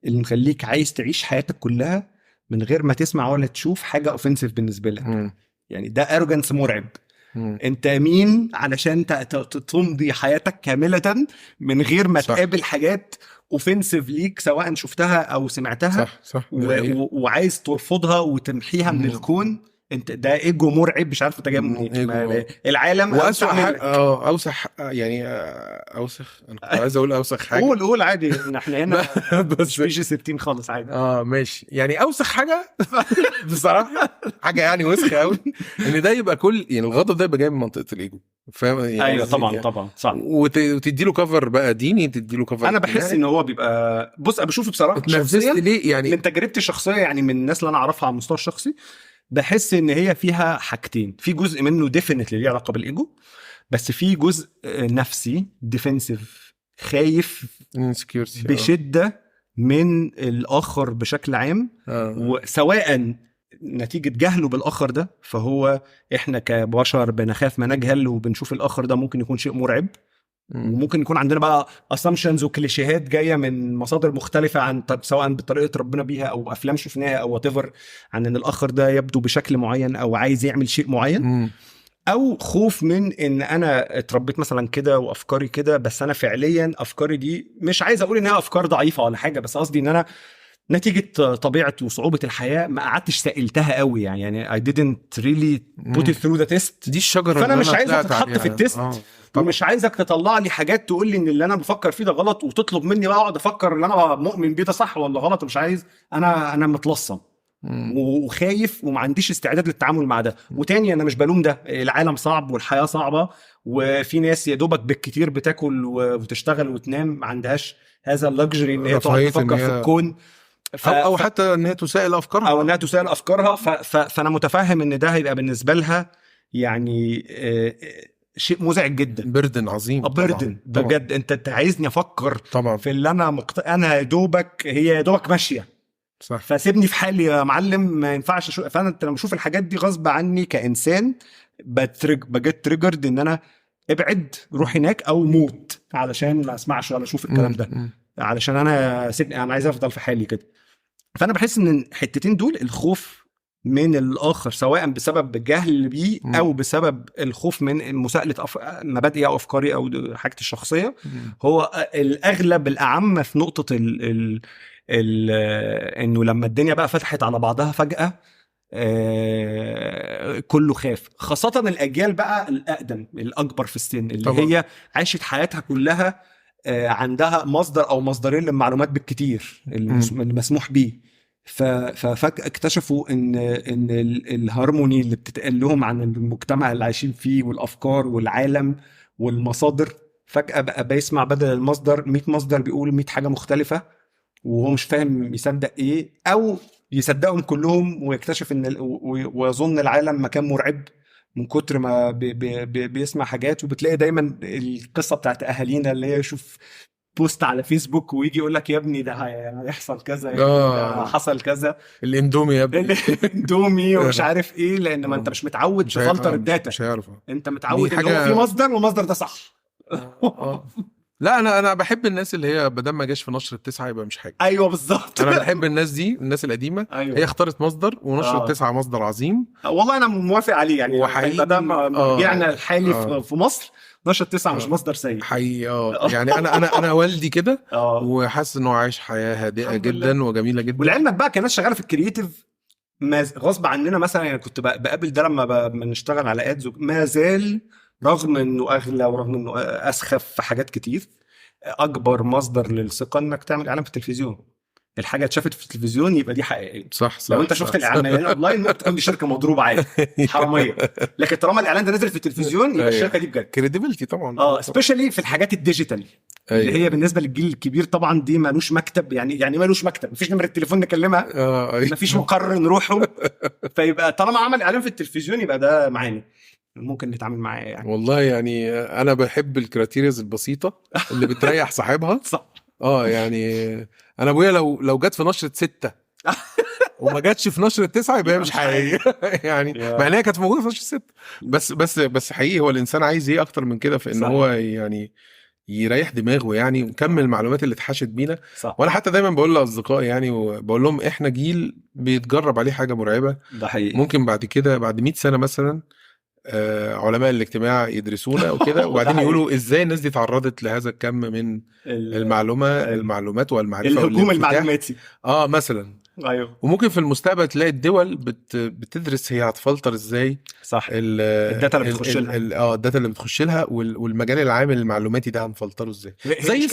اللي مخليك عايز تعيش حياتك كلها من غير ما تسمع ولا تشوف حاجه اوفنسيف بالنسبه لك. يعني ده ارجنس مرعب. انت مين علشان تمضي حياتك كاملة من غير ما تقابل حاجات اوفنسيف ليك سواء شفتها او سمعتها؟ صح. وعايز ترفضها وتمحيها من الكون. انت ده ايجو مرعب، مش عارف انت جايبه منين. العالم واسوأ حاجه اوسخ يعني اوسخ، انا كنت عايز اقول اوسخ حاجه. قول عادي، احنا هنا بس بيجي 60 خالص عادي. ماشي، يعني اوسخ حاجه بصراحه حاجه يعني وسخه قوي، ان ده يبقى كل يعني الغضب ده يبقى جاي من منطقه الايجو، فاهم يعني؟ ايوه طبعا يعني طبعا صح. وتدي له كفر بقى ديني، تدي له كفر. انا بحس ان هو بيبقى، بص انا بشوفه بصراحه شخصيا ليه يعني، من تجربتي الشخصيه، يعني من الناس اللي انا اعرفها على المستوى الشخصي، بحس ان هي فيها حاجتين. في جزء منه ديفينتلي ليه علاقه بالايجو، بس في جزء نفسي ديفنسيف، خايف بشده من الاخر بشكل عام. وسواء نتيجه جهله بالاخر ده، فهو احنا كبشر بنخاف ما نجهل، وبنشوف الاخر ده ممكن يكون شيء مرعب، وممكن يكون عندنا بقى assumptions وكليشيهات جايه من مصادر مختلفه، عن سواء بطريقه ربنا بيها او افلام شفناها او whatever، عن ان الاخر ده يبدو بشكل معين او عايز يعمل شيء معين. او خوف من ان انا اتربيت مثلا كده وافكاري كده، بس انا فعليا افكاري دي مش عايز اقول انها افكار ضعيفه ولا حاجه، بس قصدي ان انا نتيجة طبيعة وصعوبة الحياة ما قعدتش سائلتها قوي، يعني I didn't really put it through the test. دي الشجرة، فأنا مش عايزك تتحط في التست، ومش عايزك تطلع لي حاجات تقول لي ان اللي انا بفكر فيه ده غلط، وتطلب مني بقى اقعد افكر اللي انا مؤمن بيه ده صح ولا غلط. مش عايز، انا متلصم وخايف وما عنديش استعداد للتعامل مع ده. وتاني انا مش بلوم ده، العالم صعب والحياة صعبة، وفي ناس يا دوبك بالكتير بتاكل وتشتغل وتنام، ما عندهاش هذا اللكجري ان هي تقعد تفكر في الكون، او حتى ان هي تسائل افكارها، او انها تسائل افكارها. فانا متفهم ان ده هيبقى بالنسبه لها يعني شيء مزعج جدا، بردن عظيم، بردن بجد. انت عايزني افكر طبعا في اللي انا يا دوبك، هي يا دوبك ماشيه صح، فسيبني في حالي يا معلم، ما ينفعش فانا انت لما اشوف الحاجات دي غصب عني كانسان بجد تريجرد ان انا ابعد، روح هناك او موت، علشان ما اسمعش ولا اشوف الكلام ده، علشان انا عايز افضل في حالي كده. فانا بحس ان الحتتين دول، الخوف من الاخر سواء بسبب الجهل بيه او بسبب الخوف من مساءله مبادئي او افكاري او حاجتي الشخصيه، هو الاغلب الاعم في نقطه انه لما الدنيا بقى فتحت على بعضها فجاه، كله خاف، خاصه الاجيال بقى الاقدم الاكبر في السن، اللي طبعا هي عاشت حياتها كلها عندها مصدر او مصدرين للمعلومات بالكتير المسموح بيه. ففجأة اكتشفوا ان الهارموني اللي بتتقال لهم عن المجتمع اللي عايشين فيه والافكار والعالم والمصادر، فجأة بقى بيسمع بدل المصدر 100 مصدر بيقول 100 حاجة مختلفة، وهو مش فاهم يصدق ايه، او يصدقهم كلهم ويكتشف ان ويظن العالم مكان مرعب من كتر ما بيسمع حاجات. وبتلاقي دايما القصة بتاعت اهالينا اللي هي يشوف بوست على فيسبوك ويجي يقول لك يا ابني ده هيحصل كذا، ده حصل كذا، الاندومي يا ابني الاندومي ومش عارف ايه، لان ما انت مش متعود تفلتر الداتا، مش هيعرف، انت متعود ان هو في مصدر والمصدر ده صح. لا انا بحب الناس اللي هي بدل ما جاش في نشر التسعة يبقى مش حاجه. ايوه بالظبط، انا بحب الناس دي، الناس القديمه. أيوة. هي اختارت مصدر، ونشر التسعة مصدر عظيم والله انا موافق عليه، يعني وحقيقي ده مرجعنا الحالي في مصر، نشر التسعة مش مصدر سيء حقيقي. يعني انا والدي كده، وحاسس انه عايش حياه هادئه جدا وجميله جدا. ولعلمك بقى كناس شغاله في الكرييتيف غصب عننا، مثلا يعني كنت بقابل ده لما بنشتغل على ادز، ما زال رغم انه اغلى ورغم انه اسخف في حاجات كتير، اكبر مصدر للثقه انك تعمل اعلان في التلفزيون. الحاجه اتشافت في التلفزيون يبقى دي حقيقيه، صح. لو انت شفت الاعلان اونلاين ممكن تكون دي شركه مضروبه عادي حراميه، لكن طالما الاعلان ده نزل في التلفزيون يبقى الشركه دي بجد. كريديبيلتي طبعا، سبيشالي في الحاجات الديجيتال اللي هي بالنسبه للجيل الكبير طبعا دي مالوش مكتب، يعني مالوش مكتب، مفيش نمره تليفون نكلمها، مفيش مقر نروحه، فيبقى طالما عمل اعلان في التلفزيون يبقى ده معانا ممكن نتعامل معاه يعني. والله يعني انا بحب الكريتيريز البسيطه اللي بتريح صاحبها. صح. يعني انا ابويا لو جت في نشره 6 وما جاتش في نشره 9 يبقى مش حقيقيه يعني، مع انها كانت موجوده في نشره 6. بس حقيقي هو الانسان عايز ايه اكتر من كده، في ان هو يعني يريح دماغه يعني، ونكمل المعلومات اللي اتحشت بينا. وانا حتى دايما بقول لاصدقائي يعني، وبقول لهم احنا جيل بيتجرب عليه حاجه مرعبه، ده حقيقي. ممكن بعد كده بعد 100 سنه مثلا علماء الاجتماع يدرسونا وكده وبعدين يقولوا ازاي الناس دي تعرضت لهذا الكم من المعلومات والمعرفه الهجوم المعلوماتي مثلا. ايوه. وممكن في المستقبل تلاقي الدول بتدرس هي هتفلتر ازاي صح الداتا اللي بتخش لها الداتا اللي بتخش لها والمجال العام المعلوماتي ده هنفلتره ازاي، زي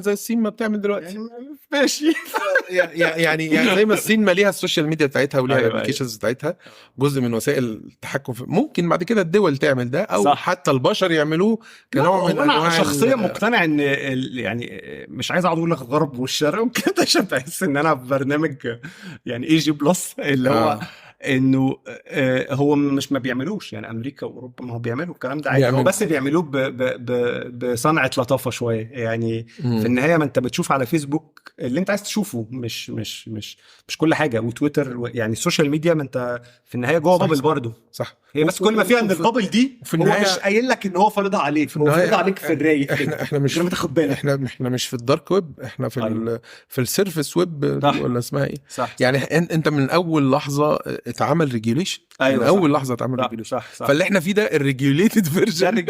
الصين ما بتعمل دلوقتي يعني ماشي يعني زي ما الصين ما ليها السوشيال ميديا بتاعتها وليها أيوة الابلكيشنز بتاعتها جزء من وسائل التحكم ممكن بعد كده الدول تعمل ده او صح. حتى البشر يعملوه كنوع من انواع. انا شخصيا مقتنع ان يعني مش عايز اقعد اقول لك الغرب والشرق وكده عشان بحس ان انا في برنامج يعني اي جي بلس اللي هو انه هو مش ما بيعملوش يعني امريكا واوروبا ما هو بيعملوا الكلام ده عادي هو بس بيعملوه بصنعه لطافه شويه يعني في النهايه ما انت بتشوف على فيسبوك اللي انت عايز تشوفه مش كل حاجه وتويتر يعني السوشيال ميديا ما انت في النهايه جوه بابل برضه صح هي بس كل ما فيها ان البابل دي في النهايه هو مش قايل لك ان هو فرضها عليك هو فرضها عليك في الرايق احنا مش تاخد بالك احنا مش في الدارك ويب احنا في في السيرفيس ويب ولا اسمها ايه صح. يعني انت من اول لحظه اتعمل ريجوليشن من اول لحظه اتعمل ريجوليشن فاللي احنا فيه ده الريجوليتد فيرجن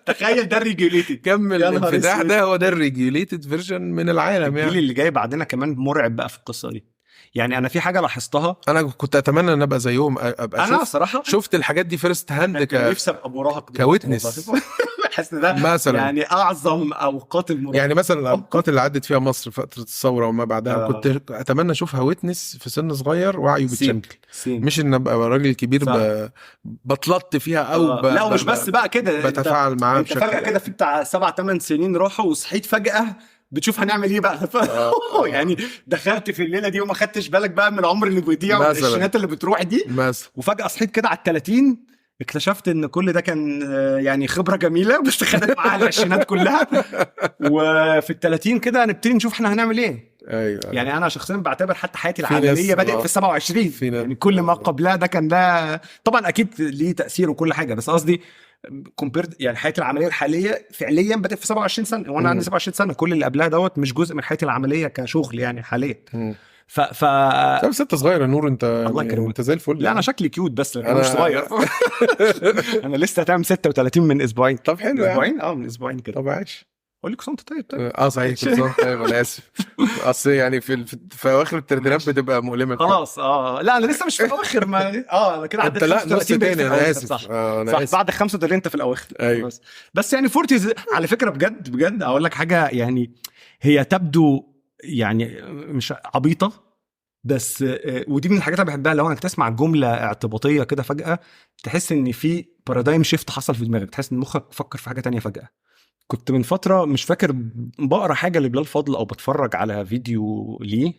تخيل ده الريجوليتد كم الانفتاح ده هو ده الريجوليتد فيرجن من العالم يعني اللي جاي بعدنا كمان مرعب بقى في القصه دي يعني انا في حاجه لاحظتها انا كنت اتمنى ان ابقى زيهم انا صراحه شفت الحاجات دي فيرست هاند نفسي ابقى مراهق كويتنس بحس ده مثلا يعني اعظم اوقات المراهقه يعني مثلا الاوقات اللي عدت فيها مصر فتره الثوره وما بعدها كنت اتمنى اشوفها ويتنس في سن صغير وعيه بتشكل مش ان ابقى راجل كبير بطلت فيها او لا ومش بس بقى كده بتفاعل معاه بشكل فجاه كده في بتاع 7-8 سنين راحوا وصحيت فجاه بتشوف هنعمل ايه بقى يعني دخلت في الليله دي وما خدتش بالك بقى من العمر اللي بيضيع والعشرينات اللي بتروح دي وفجاه صحيت كده على ال30 اكتشفت ان كل ده كان يعني خبره جميله بس خدت معاها العشرينات كلها وفي ال30 كده هنبتدي نشوف احنا هنعمل ايه. ايوه يعني انا شخصيا بعتبر حتى حياتي العمليه بدات في 27 يعني كل ما قبلها ده كان ده طبعا اكيد ليه تاثير وكل حاجه بس قصدي كومبيرد يعني حياتي العمليه الحاليه فعليا بدات في 27 سنه وانا عندي 27 سنه كل اللي قبلها دوت مش جزء من حياتي العمليه كشغل يعني حاليا طب ست صغير يا نور انت الله يكرمك انت زي الفل لا انا شكلي كيوت بس انا مش صغير انا لسه هتعمل 36 من اسبوعين طب حلو اسبوعين من اسبوعين كده طب عايش اقول لك صمت طيب صحيح صمت طيب انا اسف اصل يعني في اواخر الترتيبات بتبقى مؤلمه خلاص لا انا لسه مش في اواخر ما انا كده عديت 35 تاني انا اسف صح بعد 35 انت في الاواخر أيوه. بس يعني فورتيز على فكره بجد اقول لك حاجه يعني هي تبدو يعني مش عبيطه بس ودي من الحاجات اللي بحبها لو انك تسمع جمله اعتباطيه كده فجاه تحس ان في بارادايم شيفت حصل في دماغك تحس ان مخك فكر في حاجه تانية فجاه. كنت من فتره مش فاكر بقرا حاجه لبلال فضل او بتفرج على فيديو ليه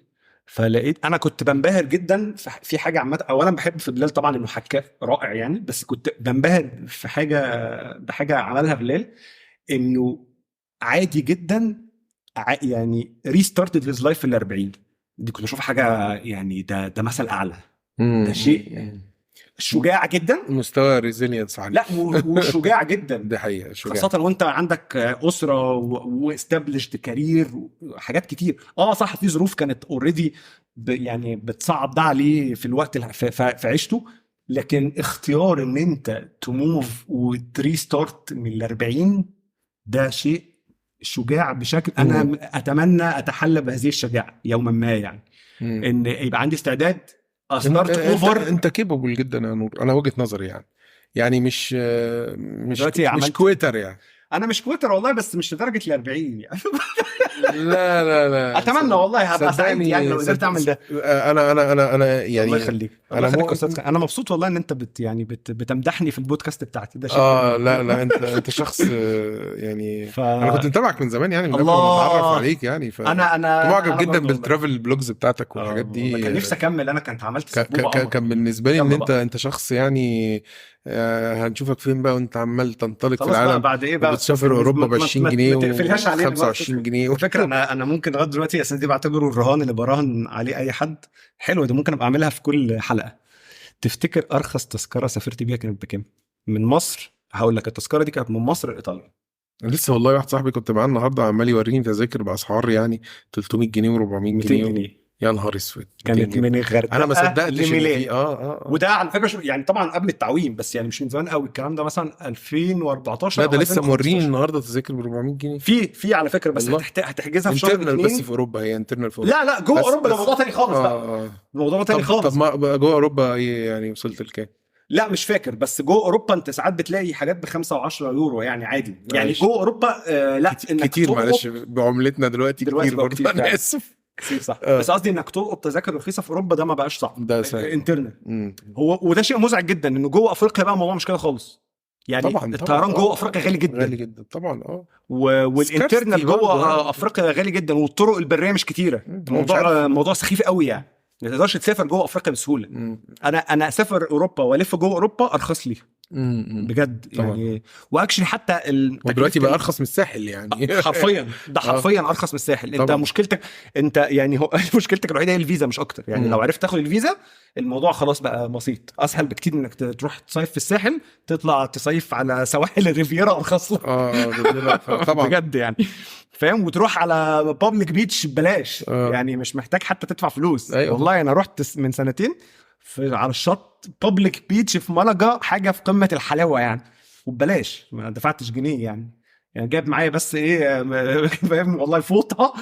فلقيت انا كنت بنبهر جدا في حاجه عامه اولا بحب في بلال طبعا انه حكاء رائع يعني بس كنت بنبهر في بحاجه عملها بلال انه عادي جدا يعني ريستارتد هيز لايف في ال40 دي كنت بشوف حاجه يعني ده مثل اعلى ده شيء شجاع جدا مستوى ريزيلينس عالي لا وشجاع جدا ده حقيقه شجاع خاصه وانت عندك اسره واستابلشد كارير وحاجات كتير صح في ظروف كانت اوريدي يعني بتصعب ده عليه في الوقت في عيشته لكن اختيار ان انت تموف وتريستارت من ال40 ده شيء شجاع بشكل انا اتمنى اتحلى بهذه الشجاعه يوما ما يعني ان يبقى عندي استعداد ستارت اوفر. انت كيبل جدا يا نور انا وجهة نظري يعني مش كويتر يعني انا مش كويتر والله بس مش لدرجه ال40 يعني لا اتمنى والله هبقى سعيد يعني لو قدرت اعمل ده. انا يعني الله يخليك انا مبسوط والله ان انت بتمدحني في البودكاست بتاعتي ده شيء لا انت شخص يعني انا كنت متابعك من زمان يعني من قبل ما اتعرف عليك يعني انا معجب جدا بالترافل بلوجز بتاعتك والحاجات دي كان نفسي اكمل انا كنت عملت كان بالنسبه لي ان انت شخص يعني هنشوفك فين بقى وانت عمال تنطلق في العالم بعد ايه بقى بتسافر اوروبا ب20 جنيه و25 جنيه فكره انا ممكن لغايه دلوقتي يا سيدي بعتبره الرهان اللي براهن عليه اي حد حلو ده ممكن ابقى اعملها في كل حلقه. تفتكر ارخص تذكره سافرت بيها كانت بكام من مصر؟ هقول لك التذكره دي كانت من مصر لايطاليا لسه والله واحد صاحبي كنت معاه النهارده عمال يوريني تذاكر باسعار يعني 300 جنيه و400 جنيه يا نهار اسود، كانت من الغردقه انا ما صدقتش لميلان. اه وده على فكره يعني طبعا قبل التعويم، بس يعني مش من زمان قوي الكلام ده، مثلا 2014. لا ده أو لسه 2015. موريني النهارده تذاكر ب 400 جنيه في على فكره، بس والله. هتحجزها في شهر انترنال بس 2. في اوروبا، هي انترنال في اوروبا. لا جوه بس- اوروبا ده بس- موضوع تاني خالص بقى. اه موضوع تاني طب خالص. ما بقى جوه اوروبا ايه يعني وصلت لكام؟ لا مش فاكر، بس جوه اوروبا انت ساعات بتلاقي حاجات ب5 و10 يورو يعني عادي. يعني معلش. جوه اوروبا لا انك كتير تلقط- معلش بعملتنا دلوقتي دلوقتي كتير بقى برضه، كتير انا فعلا. اسف. كتير صح. آه. بس قصدي انك تلقط تذاكر رخيصه في اوروبا ده ما بقاش صعب، ده سهل. انترنال. مم. هو وده شيء مزعج جدا انه جوه افريقيا بقى الموضوع مش كده خالص. يعني طبعا الطيران جوه افريقيا غالي جدا. غالي جدا طبعا والانترنال سكارستي برضه، جوه افريقيا غالي جدا، والطرق البريه مش كتيره. هو مش عارف. موضوع سخيف قوي يعني. ما تقدرش تسافر جوه افريقيا بسهوله. مم. انا اسافر اوروبا والف جوه اوروبا ارخص لي مم. بجد طبعا. يعني. واكشلي حتى ودلوقتي بقى ارخص من الساحل يعني حرفيا ده حرفيا ارخص من الساحل. انت طبعا. مشكلتك انت يعني هو مشكلتك الوحيده هي الفيزا مش اكتر يعني. مم. لو عرفت تاخد الفيزا الموضوع خلاص بقى بسيط، اسهل بكتير انك تروح تصيف في الساحل، تطلع تصيف على سواحل الريفيرا ارخص لك. طبعا بجد يعني فاهم. وتروح على بابليك بيتش ببلاش يعني مش محتاج حتى تدفع فلوس. أيوة. والله انا رحت من سنتين على الشط بابليك بيتش في ملقا، حاجه في قمه الحلاوه يعني، وببلاش ما دفعتش جنيه يعني جايب معايا بس ايه فاهم والله فوطه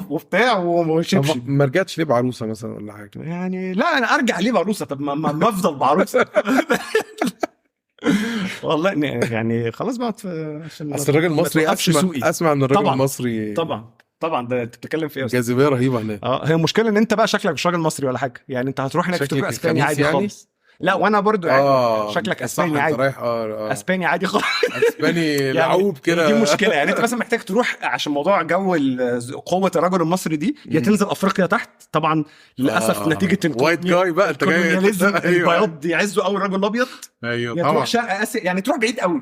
وبتاع وشبشب. طب ما رجعتش ليه بعروسه مثلا ولا حاجه؟ يعني لا انا ارجع ليه بعروسه؟ طب ما افضل بعروسه والله يعني خلاص بقى عشان اصل الراجل المصري اسمع ان الراجل طبعا. المصري طبعا ده انت بتتكلم في ايه؟ جاذبيه رهيبه هناك. هي المشكله ان انت بقى شكلك مش راجل مصري ولا حاجه يعني. انت هتروح هناك تبقى اسباني خميس عادي يعني؟ خالص. لا وانا برضو يعني شكلك اسباني صح، عادي. انت رايح اسباني عادي خالص اسباني لعوب كده. دي مشكله يعني. انت مثلا محتاج تروح عشان موضوع جو قوه الرجل المصري دي، يا تنزل افريقيا تحت طبعا للاسف نتيجه وايت جاي بقى انت جاي البياض يعزوا قوي الرجل الابيض. ايوه يا طبعا. تروح شرق اسيا يعني تروح بعيد قوي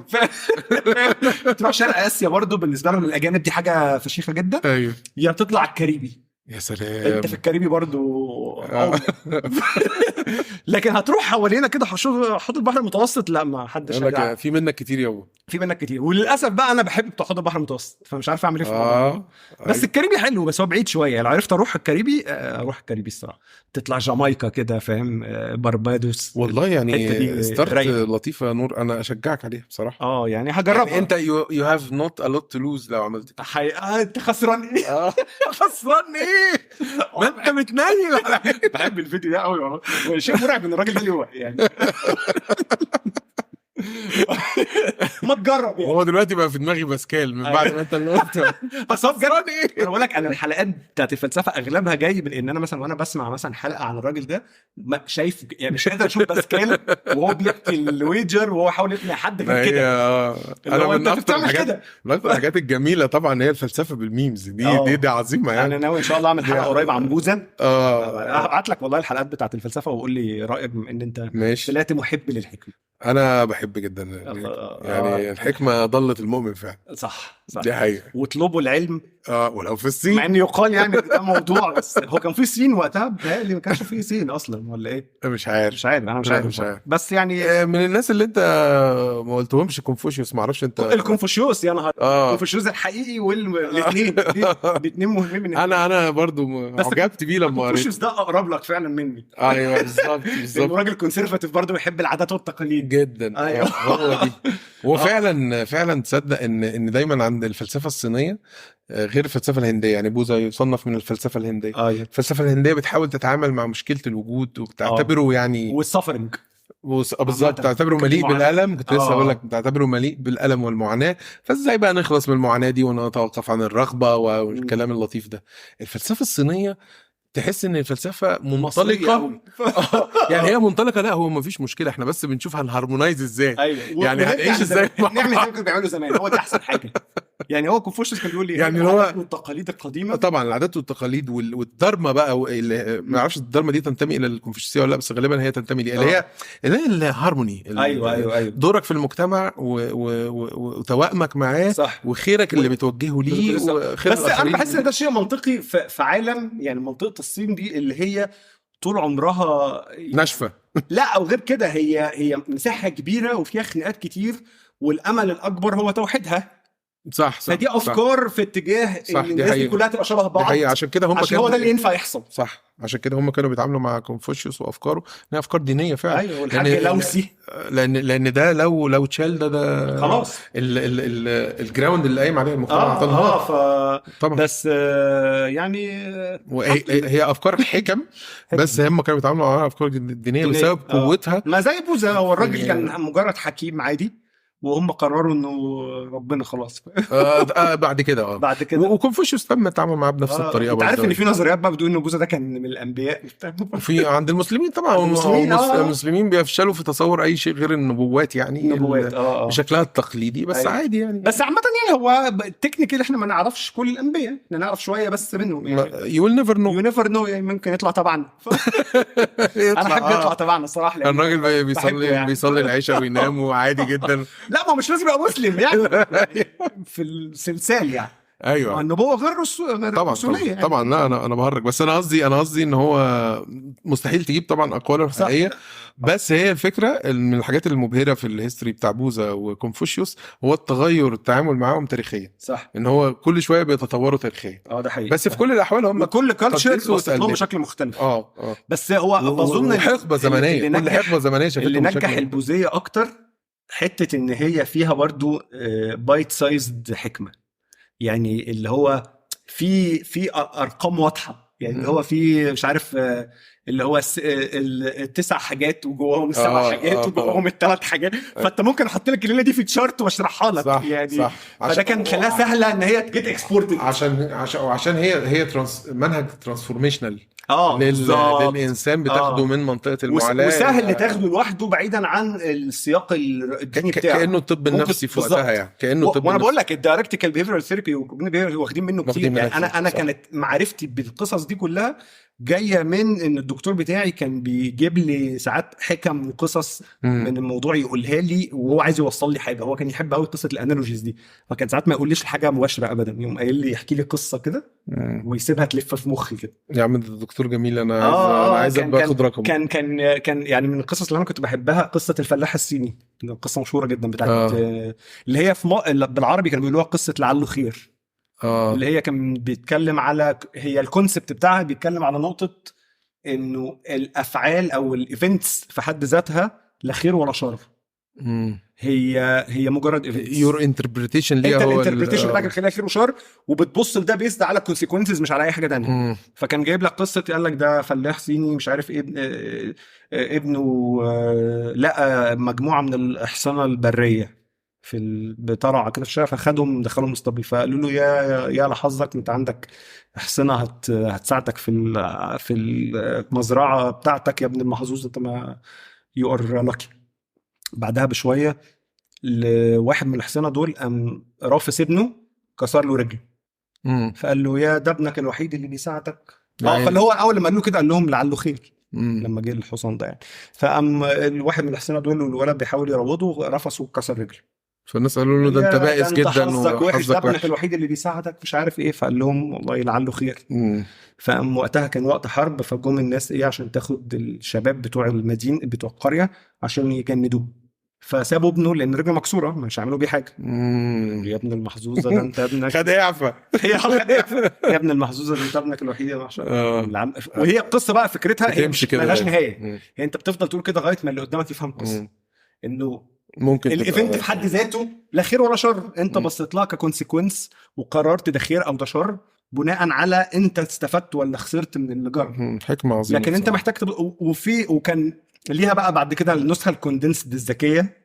تروح شرق اسيا برضو بالنسبه لهم الاجانب دي حاجه فشيخه جدا. ايوه يا تطلع الكاريبي. يا سلام انت في الكاريبي برضو لكن هتروح حوالينا كده حوض البحر المتوسط لا ما حدش في منك كتير يابا، في منك كتير. وللاسف بقى انا بحب بتوع حوض البحر المتوسط فمش عارف اعمل ايه في الموضوع. بس الكاريبي حلو بس هو بعيد شويه. لو عرفت اروح الكاريبي اروح الكاريبي الصراحه. تطلع جامايكا كده فاهم، بربادوس والله يعني ستارت لطيفه يا نور، انا اشجعك عليها بصراحه. يعني هجربها. يعني انت يو هاف نوت ا لوت تو لوز لو عملت انت خسران ايه؟ خسران ايه؟ ما انت متنيل على بحب الفيديو ده قوي والله. شيء مرعب ان الراجل ده يوقع يعني ما تجرب يعني. هو دلوقتي بقى في دماغي باسكال من بعد ما انت اللي قلت. بس هو بجد ايه، انا بقول لك انا الحلقات بتاعت الفلسفه اغلبها جاي من ان انا مثلا وانا بسمع مثلا حلقه عن الراجل ده شايف يعني مش قادر اشوف باسكال وهو بيحكي الويجر وهو حاول يقنع حد غير كده. انا من اكتر الحاجات الجميله طبعا هي الفلسفه بالميمز دي عظيمه يعني. انا ناوي ان شاء الله اعمل حلقه قريب عن بوذا. هبعت لك والله الحلقات بتاعت الفلسفه وقول لي رايك بما ان انت طلعت محب للحكمه. انا بحب جدا يعني الحكمه ضلت المؤمن فعلا. صح دي حقيقه. واطلبوا العلم ولو في الصين، مع ان يقال يعني ده موضوع بس هو كان في الصين وقتها بتهيألي ما كانش في صين اصلا ولا ايه؟ مش عارف انا مش عارف بس يعني من الناس اللي انت ما قلتهمش كونفوشيوس، ما اعرفش انت الكونفوشيوس يا نهار. الكونفوشيوس الحقيقي والاثنين الاثنين مهمين. انا برضو عجبت بيه لما قريت. الكونفوشيوس ده اقرب لك فعلا مني. ايوه بالظبط الراجل كونسيرفاتيف برضو بيحب العادات والتقاليد جدا. ايوه هو دي. هو فعلا تصدق ان دايما عند الفلسفه الصينيه غير الفلسفه الهنديه. يعني بوذا يصنف من الفلسفه الهنديه. الفلسفه الهنديه بتحاول تتعامل مع مشكله الوجود وبتعتبره يعني والسفرنج بالظبط تعتبره مليء بالالم. كنت لسه اقول لك تعتبره مليء بالالم والمعاناه. فازاي بقى نخلص من المعاناه دي ونتوقف عن الرغبه والكلام اللطيف ده. الفلسفه الصينيه تحس ان الفلسفه منطلقه يعني هي منطلقه. لا هو ما فيش مشكله، احنا بس بنشوف هنهارمونايز ازاي. يعني هنعيش ازاي نعمل زي ما بيعملوا زمان. هو دي احسن حاجه يعني. هو كونفوشيوس كان بيقول لي يعني هو التقاليد القديمه طبعا العادات والتقاليد والدارما بقى ما اعرفش الدارما دي تنتمي الى الكونفوشيوسيه ولا لا، بس غالبا هي تنتمي ليه اللي هي الهارموني. ايوه دورك في المجتمع وتوائمك معاه وخيرك اللي بتوجهه ليه وخير بس انا بحس ان ده شيء منطقي في عالم يعني منطقه الصين دي اللي هي طول عمرها ناشفه. لا او غير كده هي مساحه كبيره وفيها خناقات كتير والامل الاكبر هو توحيدها. صح فدي افكار في اتجاه صح، ان دي الناس دي حقيقة. كلها تبقى شبه بعض، عشان كده هم عشان هو ده اللي ينفع يحصل. صح، عشان كده هم كانوا بيتعاملوا مع كونفوشيوس وافكاره انها افكار دينيه فعلا. ايوه والحاج لوسي، لان ده لو اتشال ده خلاص الجراوند اللي قايم عليه المجتمع تنهار. طبعا. بس يعني هي افكار حكم بس هم كانوا بيتعاملوا مع افكار دينيه بسبب قوتها. ما زي بوذا، هو الراجل كان مجرد حكيم عادي وهم قرروا انه ربنا خلاص. بعد كده بعد كده وكونفوشيوس تم التعامل معاه بنفس الطريقه. انت عارف ان في نظريات بقى بتقول ان بوذا ده كان من الانبياء في عند المسلمين طبعا. المسلمين بيفشلوا في تصور اي شيء غير النبوات، يعني النبوات بشكلها التقليدي بس. أيوة. عادي يعني. بس عامه يعني هو التكنيكال احنا ما نعرفش كل الانبياء، احنا نعرف شويه بس منهم يعني. يو نيفر نو يعني ممكن يطلع تبعنا. انا احب يطلع تبعنا الصراحه. الراجل بيصلي العشاء وينام وعادي جدا. لا ما مش لازم يبقى مسلم يعني في السلسال يعني. ايوه النبوه غير طبعا يعني. طبعا. لا انا بهرج، بس انا قصدي ان هو مستحيل تجيب طبعا اقواله الحقيقيه. بس هي الفكره من الحاجات المبهره في الهيستوري بتاع بوذا وكونفوشيوس هو التغير التعامل معاهم تاريخيا. صح، ان هو كل شويه بيتطوروا تاريخيا. ده حقيقي. بس في كل الاحوال هم كل كالتشر وصلهم بشكل مختلف. بس هو بظن حقبه زمنيه، كل حقبه زمنيه شافتهم اللي نجح البوذيه اكتر حته ان هي فيها برضو بايت سايزد حكمه، يعني اللي هو في ارقام واضحه، يعني اللي هو في مش عارف اللي هو التسع حاجات وجواهم السبع حاجات وجواهم الثلاث حاجات. فانت ممكن احط لك الليله دي في تشارت واشرحها لك. صح يعني صح. فده كان خلاها سهله ان هي تجيت اكسبورتد عشان هي منهج ترانسفورميشنال للانسان، بتاخده من منطقه المعاناه وسهل تاخده لوحده بعيدا عن السياق الديني بتاعه، كانه الطب النفسي في وقتها يعني. كانه طب وانا بقول لك الدايركتيكال بيهيفيرال ثيرابي واخدين منه كتير يعني. انا كانت معرفتي بالقصص دي كلها جايه من ان الدكتور بتاعي كان بيجيب لي ساعات حكم وقصص من الموضوع يقولها لي وهو عايز يوصل لي حاجه. هو كان يحب قوي قصه الانالوجيز دي، فكان ساعات ما يقوليش الحاجه مباشره ابدا، يقوم قايل لي يحكي لي قصه كده ويسيبها تلف في مخي كده. يا عم الدكتور جميل، انا عايز ابقى اخد رقم. كان يعني من القصص اللي انا كنت بحبها قصه الفلاح الصيني، قصه مشهوره جدا بتاعت اللي هي بالعربي كانوا بيقولوها قصه لعله خير. اللي هي كان بيتكلم على، هي الكونسبت بتاعها بيتكلم على نقطه انه الافعال او الايفنتس في حد ذاتها لا خير ولا شر. هي مجرد يور انتربريتيشن ليها، هو الانتربريتيشن بتاعك خليها خير وشر، وبتبص لده بيزد على كونسيكونسز مش على اي حاجه تانية. فكان جايب لك قصه قال لك ده فلاح صيني مش عارف ايه ابنه لقى مجموعه من الاحصنه البريه في بترعه كده في الشارع، فخدهم دخلهم اسطبل، فقالوا له يا لحظك انت عندك احصنه هتساعدك في المزرعه بتاعتك يا ابن المحظوظ، انت ما يو ار لاكي. بعدها بشويه لواحد من الاحصنه دول قام رافس ابنه كسر له رجله، فقال له يا ده ابنك الوحيد اللي بيساعدك. فاللي هو اول لما قال له كده قال لهم لعله خير لما جه الحصان ده يعني. فقام الواحد من الاحصنه دول والولد بيحاول يروضه رفسه وكسر رجله، فالناس قالوا له ده انت بائس جدا وحظك وحش، ده ابنك الوحيد اللي بيساعدك مش عارف ايه. فقال لهم والله لعله خير. فقام وقتها كان وقت حرب، فجم الناس عشان تاخد الشباب بتوع المدينه بتوع القريه عشان يجندوه، فسابوا ابنه لان رجله مكسوره مش هيعملوا بيه حاجه. يا ابن المحظوظه ده انت ابنك خد اعفى يا ابن المحظوظه ده انت ابنك الوحيد يا وهي القصه بقى فكرتها هي مش مالهاش نهايه. هي انت بتفضل تقول كده لغايه ما اللي قدامك يفهم القصه، انه ممكن الايفنت في حد ذاته لا خير ولا شر، انت بصيت لها ككونسيكونس وقررت ده خير او ده شر بناء على انت استفدت ولا خسرت من اللي جرى. حكمه عظيمه. لكن انت محتاج وكان ليها بقى بعد كده النسخه الكوندنسد الذكيه،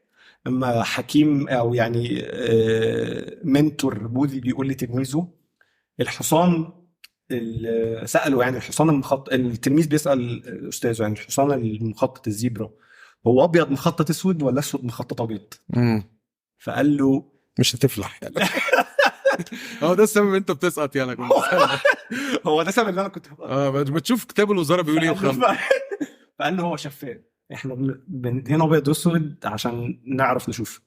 اما حكيم او يعني منتور بوذي بيقول لتلميذه الحصان ساله، يعني الحصان التلميذ بيسال الاستاذ يعني الحصان المخطط الزيبرا هو ابيض مخطط اسود ولا اسود مخطط ابيض؟ فقال له مش هتفلح يعني. هو ده السبب انت بتسقط يعني. هو ده السبب اللي انا كنت بتشوف كتاب الوزاره بيقول ايه. فقال له هو شفاف، احنا هنا ابيض واسود عشان نعرف نشوف.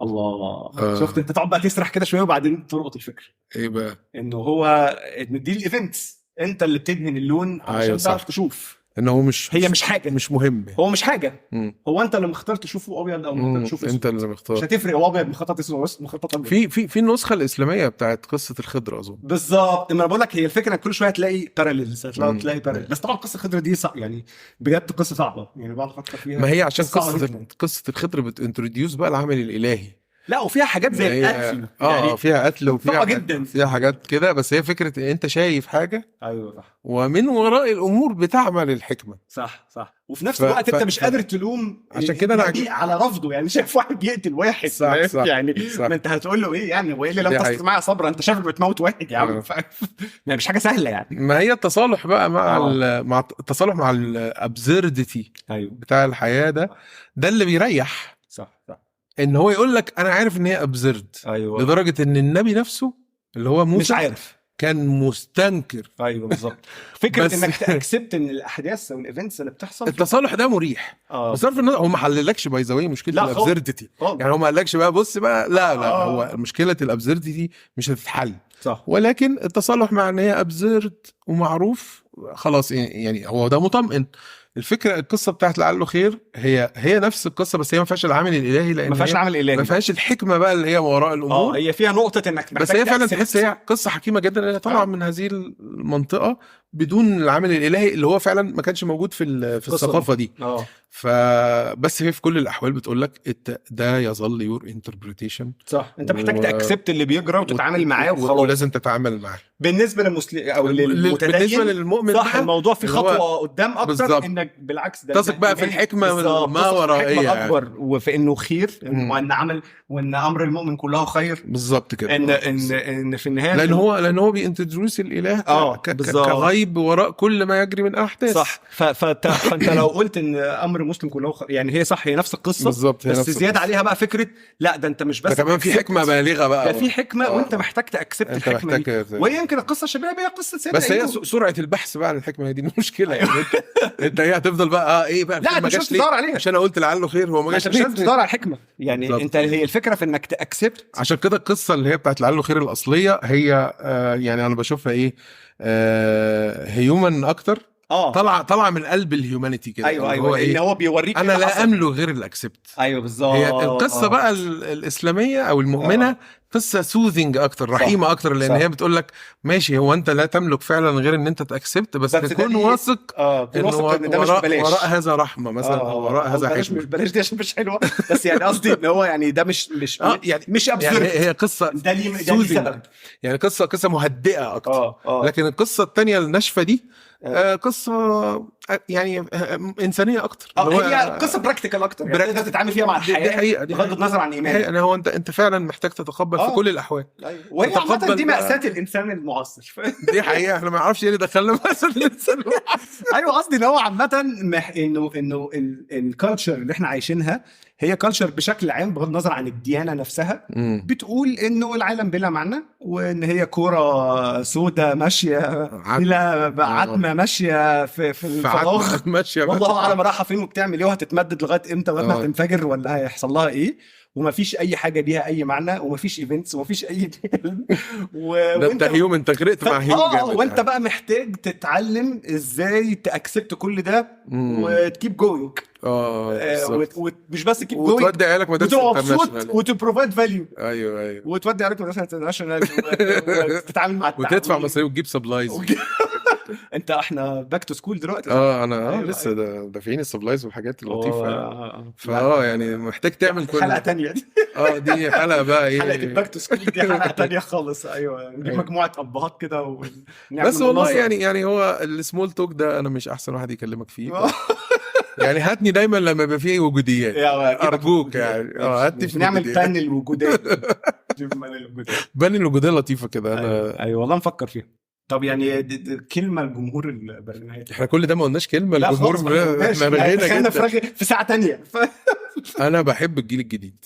الله. شفت انت تقعد بقى تسرح كده شويه وبعدين تربط الفكره. ايه بقى؟ انه هو دي الايفنتس انت اللي بتدهن اللون عشان تعرف تشوف. ان هو مش هي مش حاجه، مش مهم. هو مش حاجه، مم. هو انت اللي مختار تشوفه ابيض او مختار تشوفه انت اللي مش مختار. هتفرق هو ابيض مخطط اسمه بس مخطط ابيض. في النسخه الاسلاميه بتاعت قصه الخضر اظن. بالظبط، ما انا بقول لك هي الفكره كل شويه تلاقي باراليلز، تلاقي باراليل. بس طبعا قصه الخضر دي صعب يعني، بجد قصه صعبه يعني، بقعد افكر فيها. ما هي عشان صعبة جداً. قصه الخضر بتانتروديوس بقى العامل الالهي. لا وفيها حاجات زي هي القتل يعني، فيها قتل وفيها صعبة جدا. فيها حاجات كده، بس هي فكره ان انت شايف حاجه ايوه صح، ومن وراء الامور بتعمل الحكمه. صح وفي نفس الوقت انت مش قادر تلوم عشان كده انا على رفضه يعني، شايف واحد بيقتل واحد صح يعني صح. ما انت هتقول له ايه يعني، هو ايه اللي لم دي تستطع حقيقة. معايا صبرا، انت شايفك بتموت واحد يا عم يعني مش حاجه سهله يعني. ما هي التصالح بقى مع آه. التصالح مع الابزرديتي ايوه بتاع الحياه ده اللي بيريح، صح ان هو يقول لك انا عارف ان هي ابزرد. ايوه لدرجه ان النبي نفسه اللي هو موسى مش عارف. كان مستنكر. ايوه بالظبط، فكره بس- انك تاكسبت ان الاحداث او الايفنتس اللي بتحصل التصالح ده مريح. بس عارف ان هو ما حللكش باي ذا واي مشكله لا خالص. الابزرديتي، يعني هو ما قالكش بقى بص بقى لا هو مشكله الابزرديتي مش هتتحل، صح. ولكن التصالح مع ان هي ابزرد ومعروف خلاص يعني هو ده مطمئن. الفكره القصه بتاعت لعله خير هي نفس القصه، بس هي ما فيهاش العامل الالهي، لان ما فيهاش العامل الالهي، ما فيهاش الحكمه بقى اللي هي وراء الامور. هي فيها نقطه انك بس هي فعلا تحس هي قصه حكيمه جدا، اللي طالعه من هذه المنطقه بدون العامل الالهي اللي هو فعلا ما كانش موجود في الثقافه دي. فبس هي في كل الاحوال بتقول لك ده يظل يور انتربريتيشن. صح، انت محتاج تاكسبت اللي بيجرى وتتعامل معاه وخلاص، ولازم تتعامل معاه. بالنسبه للمسلم او للمتدين، بالنسبه للمؤمن صح، الموضوع في خطوه قدام اكتر بالزبط. انك بالعكس تثق بقى في الحكمه ما ورائيه اكبر يعني. وفي انه خير وان امر المؤمن كله خير بالظبط كده. ان في النهايه لان هو بينتدروس الاله كغيب وراء كل ما يجري من احداث. صح. فانت لو قلت ان امر مسلم كله يعني هي صح، هي نفس القصه بالظبط، بس زياده عليها بقى فكره لا ده انت مش بس كمان في حكمه بالغه بقى، ده في حكمه وانت محتاج تاكسبت الحكمه دي. وهي يمكن القصه الشبيهه بيها قصه سيدنا بس هي سرعه البحث بقى عن الحكمه دي المشكله يعني. انت هي هتفضل بقى ايه بقى لا مش تدور عليها، عشان انا قلت لعله خير هو ما جاش، مش تدور على الحكمه يعني بالضبط. انت هي الفكره في انك تاكسبت. عشان كده القصه اللي هي بتاعت لعله خير الاصليه هي يعني انا بشوفها ايه هيومن اكتر، طالعه من قلب الهيومانيتي كده. ايوه هو ان هو بيوريك انا لا املك غير الاكسبت. ايوه بالظبط. هي القصه بقى الاسلاميه او المؤمنه قصه سوذنج اكتر، رحيمه صح. اكتر، لان صح. هي بتقول لك ماشي هو انت لا تملك فعلا غير ان انت تاكسبت، بس تكون واثق ان وراء هذا رحمه مثلا، او وراء هذا حكمه. مش بلاش دي عشان مش حلوه، بس يعني قصدي ان هو يعني ده مش يعني مش ابسورد، يعني هي قصه سوذنج يعني قصه مهدئه اكتر. لكن القصه الثانيه الناشفه دي قصه يعني انسانيه اكتر. هي قصه براكتيكال اكتر، يعني تقدر تتعامل فيها مع الحياه بغض النظر عن ايمانك. يعني هو انت فعلا محتاج تتقبل في كل الاحوال. ايوه وهي عامه دي مأساة الانسان المعاصر. دي حقيقه احنا ما نعرفش ايه اللي دخلنا مأساة الانسان المعاصر. ايوه قصدي ان هو عامه انه الكالتشر اللي احنا عايشينها هي كالتشر بشكل عام بغض النظر عن الديانه نفسها بتقول انه العالم بلا معنى، وان هي كوره سوداء ماشيه بلا عتمه ماشيه في الفضاء ماشيه والله اعلم رايحه فين وبتعمل ايه وهتتمدد لغايه امتى لغايه ما هتنفجر ولا هيحصل لها ايه، ومفيش اي حاجه ليها اي معنى ومفيش ايفنتس ومفيش اي وانت هيوم انت غرقت مع هيوم وانت بقى محتاج تتعلم ازاي تاكسبت كل ده وتكيب جوينج. ومش بس كيب جوينج وتودي عيالك مدرسه انترناشونال وتبروفايد فاليو. ايوه وتودي عيالك مدرسه انترناشونال وتتعامل مع وتدفع مصاريف وتجيب سبلايز. انت احنا باك تو سكول دلوقتي. انا لسه دافعين السبلايز والحاجات اللطيفه. يعني محتاج تعمل كل حلقه ثانيه دي. دي حلقه بقى ايه، حلقه الباك تو سكول دي حلقه ثانيه خالص. ايوه نجيب مجموعه ابهات كده بس والله يعني هو السمول توك ده انا مش احسن واحد يكلمك فيه. يعني هاتني دايما لما يبقى فيه وجوديات ارجوك يعني هاتني في نعمل بانل وجودات. بانل وجودات لطيفه كده. انا ايوه والله نفكر فيها. طب يعني كلمه لجمهور البرنامج. احنا كل ده ما قلناش كلمه للجمهور، احنا رغينا في ساعه ثانيه. انا بحب الجيل الجديد.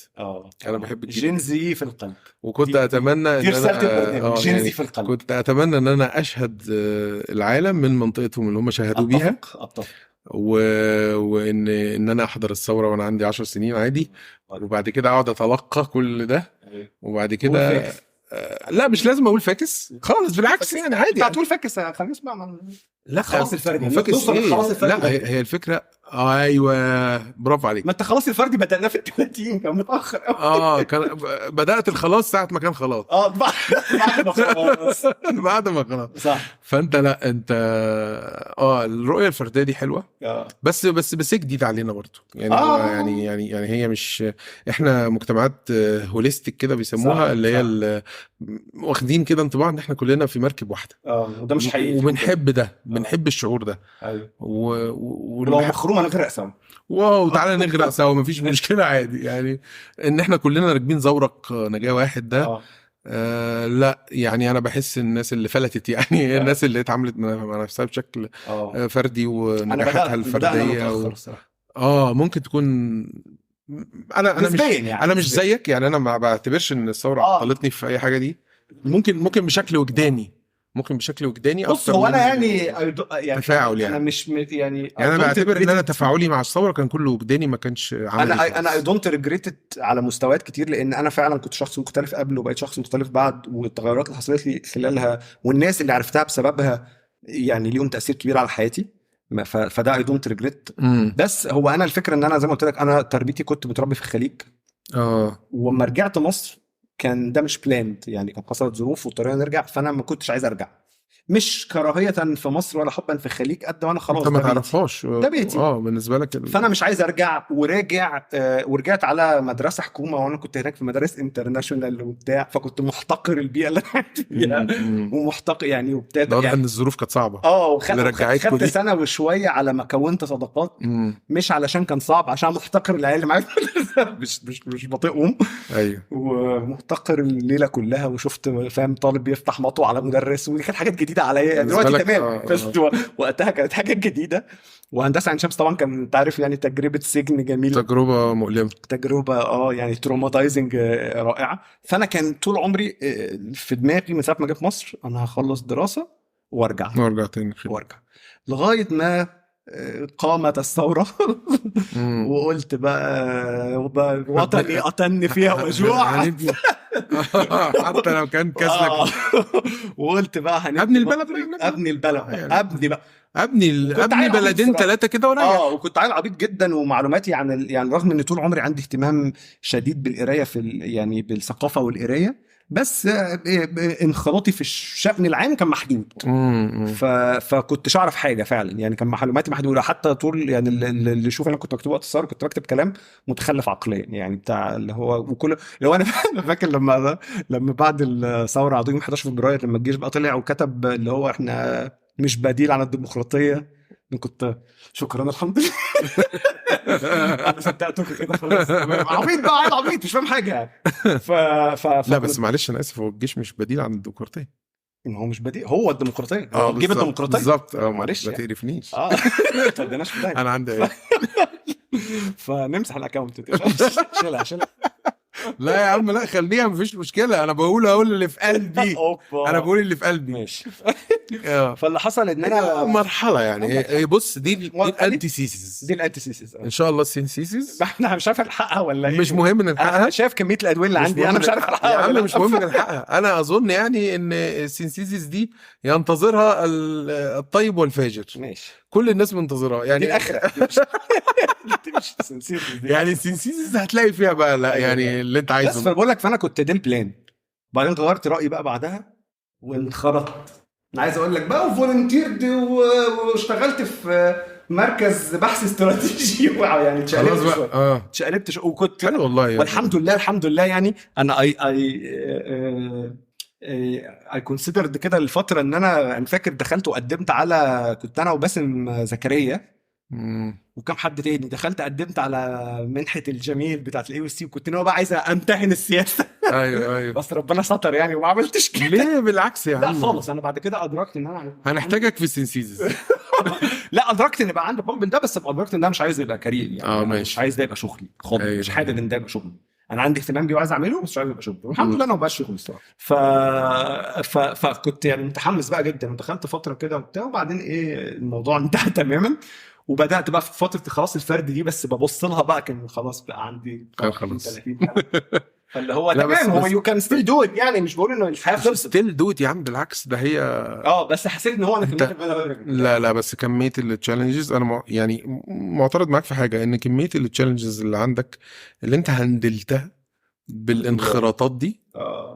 انا بحب الجيل جين زي في القلب، وكنت اتمنى ان انا جين زي في القلب. كنت اتمنى ان انا اشهد العالم من منطقتهم اللي هم شاهدوا بيها. اتفق. وان انا احضر الثوره وانا عندي 10 سنين عادي، وبعد كده اقعد اتلقى كل ده، وبعد كده لا مش لازم اقول فاكس خالص، بالعكس يعني عادي. هتقول فاكس خلينا نسمع لا خلاص الفردي فاكر توصل خلاص الفردي. لا هي الفكره ايوه برافو عليك. ما انت خلاص الفردي بدأنا في ال30 كان متأخر قوي. كان بدأت الخلاص ساعة ما كان خلاص. بعد ما خلاص بعد ما خلاص صح. فانت لا انت الرؤية الفردية دي حلوة بس جديد علينا برضو يعني يعني هي مش احنا مجتمعات هوليستيك كده بيسموها اللي هي واخدين كده انطباع ان احنا كلنا في مركب واحدة وده مش حقيقي وبنحب ده بنحب الشعور ده. ايوه ولو مخرومه نغرق سوا واو تعالى نغرق سوا مفيش مشكلة عادي يعني ان احنا كلنا راكبين زورق نجاة واحد ده. لا يعني انا بحس الناس اللي فلتت يعني الناس اللي اتعاملت مع نفسها بشكل فردي ونجاحاتها الفردية ممكن تكون انا مش زيك يعني انا ما بعتبرش ان الثورة عطلتني في اي حاجة دي. ممكن بشكل وجداني بص هو انا يعني تفاعل يعني انا مش يعني انا بعتبر ان انا تفاعلي مع الثوره كان كله وجداني ما كانش عملي. انا اي دونت ريجريت على مستويات كتير لان انا فعلا كنت شخص مختلف قبل وبقيت شخص مختلف بعد والتغيرات اللي حصلت لي خلالها والناس اللي عرفتها بسببها يعني ليهم تاثير كبير على حياتي فده اي دونت ريجريت. بس هو انا الفكره ان انا زي ما قلت لك انا تربيتي كنت متربي في الخليج وما رجعت مصر كان ده مش بلاند يعني كان حصلت ظروف واضطرينا نرجع فانا ما كنتش عايز ارجع مش كراهيه في مصر ولا حبا في الخليج قد وانا خلاص انت ما تعرفهاش ده بيتي بالنسبه لك فانا مش عايز ارجع وراجع ورجعت على مدرسه حكومه وانا كنت هناك في مدارس انترناشونال وبتاع فكنت محتقر البيئه اللي فيها ومحتقر يعني وبتاع يعني ان الظروف كانت صعبه خدت سنه وشويه على ما كونت صداقات مش علشان كان صعب عشان محتقر العيال اللي معايا مش بطيقهم. ايوه ومحتقر الليله كلها وشفت فاهم طالب بيفتح مطوه على مدرس ودي كانت حاجات جديده عليا يعني دلوقتي تمام بس وقتها كانت حاجه جديده. وهندسه عين شمس طبعا كان انت عارف يعني تجربه سجن جميله تجربه مؤلمه تجربه يعني تروماتايزنج رائعه. فانا كان طول عمري في دماغي من ساعه ما جيت في مصر انا هخلص دراسه وارجع تاني لغايه ما قامت الثورة وقلت بقى وطني قتلني فيها وجوع حتى لو كان كسلك وقلت بقى ابني البلد ابني بلدين 3 كده ورايا وكنت عيل عبيط جدا ومعلوماتي عن يعني رغم ان طول عمري عندي اهتمام شديد بالقرايه يعني بالثقافه والقرايه بس انخراطي في الشأن العام كان محدود فكنتش اعرف حاجه فعلا يعني كان معلوماتي محدوده حتى طول يعني اللي يشوف انا كنت مكتوب وقت الثوره كنت بكتب كلام متخلف عقليا يعني بتاع اللي هو وكل لو انا فاكر لما بعد الثوره عظيم 11 فبراير لما الجيش بقى طلع وكتب اللي هو احنا مش بديل عن الديمقراطيه كنت شكرا الحمد لله انا صدقتك كده خلاص عبيط بقى عبيط مش فاهم حاجه لا بس معلش انا اسف هو الجيش مش بديل عن الديمقراطيه ما هو مش بديل هو الديمقراطيه جيب الديمقراطيه بالظبط معلش ما تقرفنيش ما تديناش في ده انا عندي فنمسح الاكونت شيلها لا يا عم لا خليها مفيش مشكله انا بقول اللي في قلبي انا بقول اللي في قلبي ماشي. فاللي حصل ان انا مرحله يعني بص دي الانتي سيسيس ان شاء الله السينسيسيس احنا مش عارف الحقها ولا ايه مش مهم نلحقها شايف كميه الادويه اللي عندي انا مش عارف الحقها يا عم مش مهم نلحقها انا اظن يعني ان السينسيسيس دي ينتظرها الطيب والفاجر ماشي كل الناس منتظرها يعني الاخره مش يعني السينسيسيس هتلاقي فيها بقى لا يعني اللي انت عايزه بس بقول لك فانا كنت دي البلان بعدين غيرت رايي بقى بعدها وانخرطت انا عايز اقول لك بقى وفولنتيرد واشتغلت في مركز بحث استراتيجي يعني اتشقلبت وكنت حلو والله يعني. والحمد لله يعني انا اي كونسيدرد كده الفتره ان انا فاكر دخلت وقدمت على كنت انا وباسم زكريا وكم حد تاني دخلت قدمت على منحه الجميل بتاعه الاي سي وكنت انا بقى عايز امتحن السياسه ايوه بس ربنا ستر يعني وما عملتش كده ليه بالعكس يا عم لا خالص انا بعد كده ادركت ان انا هنحتاجك في السينسيسيس لا ادركت ان بقى عندي بومب ده بس ادركت ان انا مش عايز يبقى كارير يعني مش عايز ده يبقى شغلي خالص مش حابب ان ده يبقى شغلي انا عندي اهتمام بيه وعايز اعمله بس مش عايز يبقى شغلي والحمد لله انا ما بقاش شغلي الصراحه فكنت يعني متحمس بقى جدا ودخلت فتره كده وبتاع وبعدين ايه الموضوع انتهى تماما وبدات بقى في فتره خلاص الفرد دي، بس ببص لها بقى كان خلاص بقى عندي خلاص 30 سنة. فاللي هو لا، تمام، هو بس يو كان ستيل دو ات، يعني مش بقول انه الحياه خلصت، ستيل دوت يا عم، بالعكس ده هي. بس حسيت ان هو انا انت لا بس كميه التشالنجز انا يعني معترض معاك في حاجه، ان كميه التشالنجز اللي عندك اللي انت هندلتها بالانخراطات دي،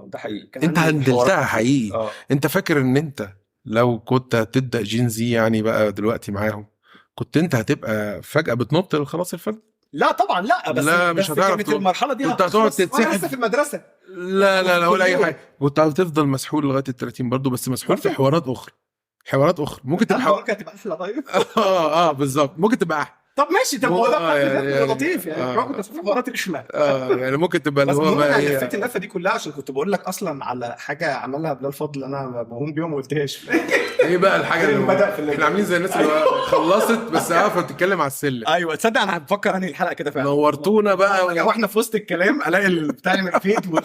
ده حقيقي انت هندلتها حقيقي. انت فاكر ان انت لو كنت هتبدا جين زي يعني بقى دلوقتي معاهم، كنت انت هتبقى فجاه بتنط خلاص الفرد؟ لا طبعا لا، بس لا مش هتعرف كانت المرحله دي كنت هتقعد لسه تتسحب في المدرسه. لا ولا اي حاجه، كنت هتفضل مسحول لغايه ال 30 برضه، بس مسحول في حوارات اخرى ممكن تبقى ممكن تبقى احلى. طيب بالظبط، ممكن تبقى احلى. طب ماشي، طب هو ده يعني لطيف يعني، كنت في حوارات رخمه. يعني ممكن تبقى اللي بس هو بقى انا لفيت اللفه دي كلها عشان كنت بقول لك اصلا على حاجه عملها بلال فضل انا بقوم بيهم وما قلتهاش. ايه بقى الحاجه اللي بدأ في احنا عاملين زي الناس اللي خلصت بس عارفه تتكلم على السلم؟ ايوه تصدق انا بفكر انهي الحلقه كده فعلا، نورتونا بقى واحنا في وسط الكلام الاقي البتاع يعمل فيد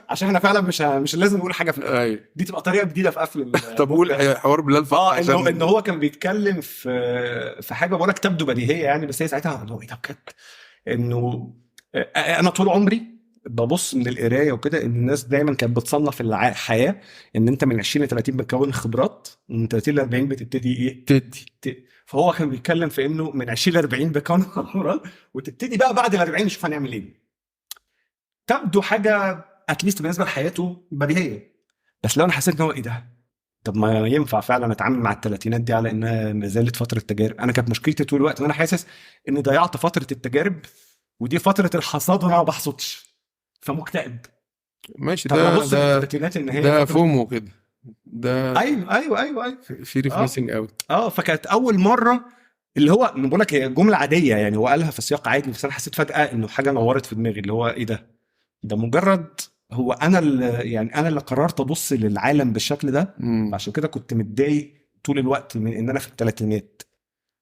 عشان احنا فعلا مش لازم نقول حاجه في الأول. ايوه دي تبقى طريقه جديده في قفل طب قول حوار بلال فضل. ان هو كان بيتكلم في حاجه بقول لك تبدو بديهيه يعني، بس هي ساعتها ايه ده بجد، انه انا طول عمري ببص من القرايه وكده ان الناس دايما كانت بتصنف الحياه ان انت من 20 ل 30 بتكون خبرات، ومن 30 ل 40 بتبتدي ايه تدي. فهو كان بيتكلم في انه من 20 ل 40 بتكون خبرات، وتبتدي بقى بعد ال 40 نشوف هنعمل ايه. تبدو حاجه اتليست بالنسبه لحياته بديهيه، بس لو انا حسيت ان هو ايه ده، طب ما ينفع فعلا اتعامل مع الثلاثينات دي على انها ما زالت فتره تجارب. انا كانت مشكلتي طول الوقت ان انا حاسس اني ضيعت فتره التجارب، ودي فتره الحصاد وانا ما بحصدش، فمكتئب. ماشي، ده فومو كده، ده ايوه في ريفريسنج قوي. فكانت اول مره اللي هو بقول لك هي جمله عاديه يعني، هو قالها في سياق عادي، بس انا حسيت فجاه انه حاجه نورت في دماغي، اللي هو ايه ده مجرد هو انا اللي قررت ابص للعالم بالشكل ده. عشان كده كنت متضايق طول الوقت من ان انا في الثلاثينات،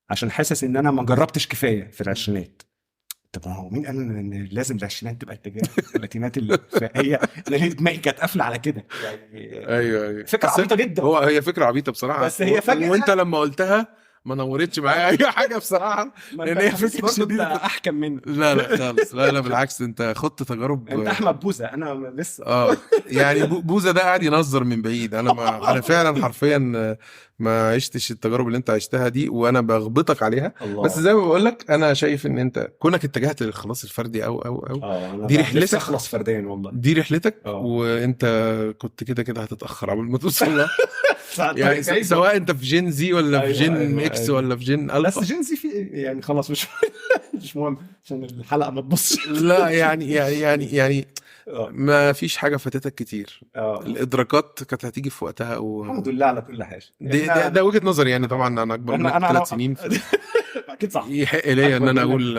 عشان حاسس ان انا ما جربتش كفايه في العشرينات. طب هو مين قال ان لازم العشرينات تبقى التجارب؟ الثلاثينات هي انا ليه دماغي كانت قافله على كده يعني. ايوه فكره عبيطه جدا. هي فكره عبيطه بصراحه، بس هي فجأة وانت لما قلتها ما نورتش معايا اي حاجه بصراحه، لان هي فكره شديده احكم مني. لا خالص، لا بالعكس، انت خدت تجارب. انت احمد بوزه، انا لسه يعني بوزه ده قاعد ينظر من بعيد، انا فعلا حرفيا ما عشتش التجارب اللي انت عشتها دي، وانا بغبطك عليها الله. بس زي ما بقول لك انا شايف ان انت كونك اتجهت للخلاص الفردي او دي رحلتك، اخلص فرديا والله، دي رحلتك. وانت كنت كده هتتاخر قبل ما توصل لها. يعني سواء انت في جين زي ولا في جين اكس ولا في جين الفا، بس جين زي في يعني خلاص مش مهم عشان الحلقه ما تبصش. لا يعني ما فيش حاجه فاتتك كتير. الادراكات كانت هتيجي في وقتها الحمد لله على كل حاجه. ده وجهه نظري يعني، طبعا انا اكبر منك 3 سنين اكيد صح، يحق ليا ان انا اقول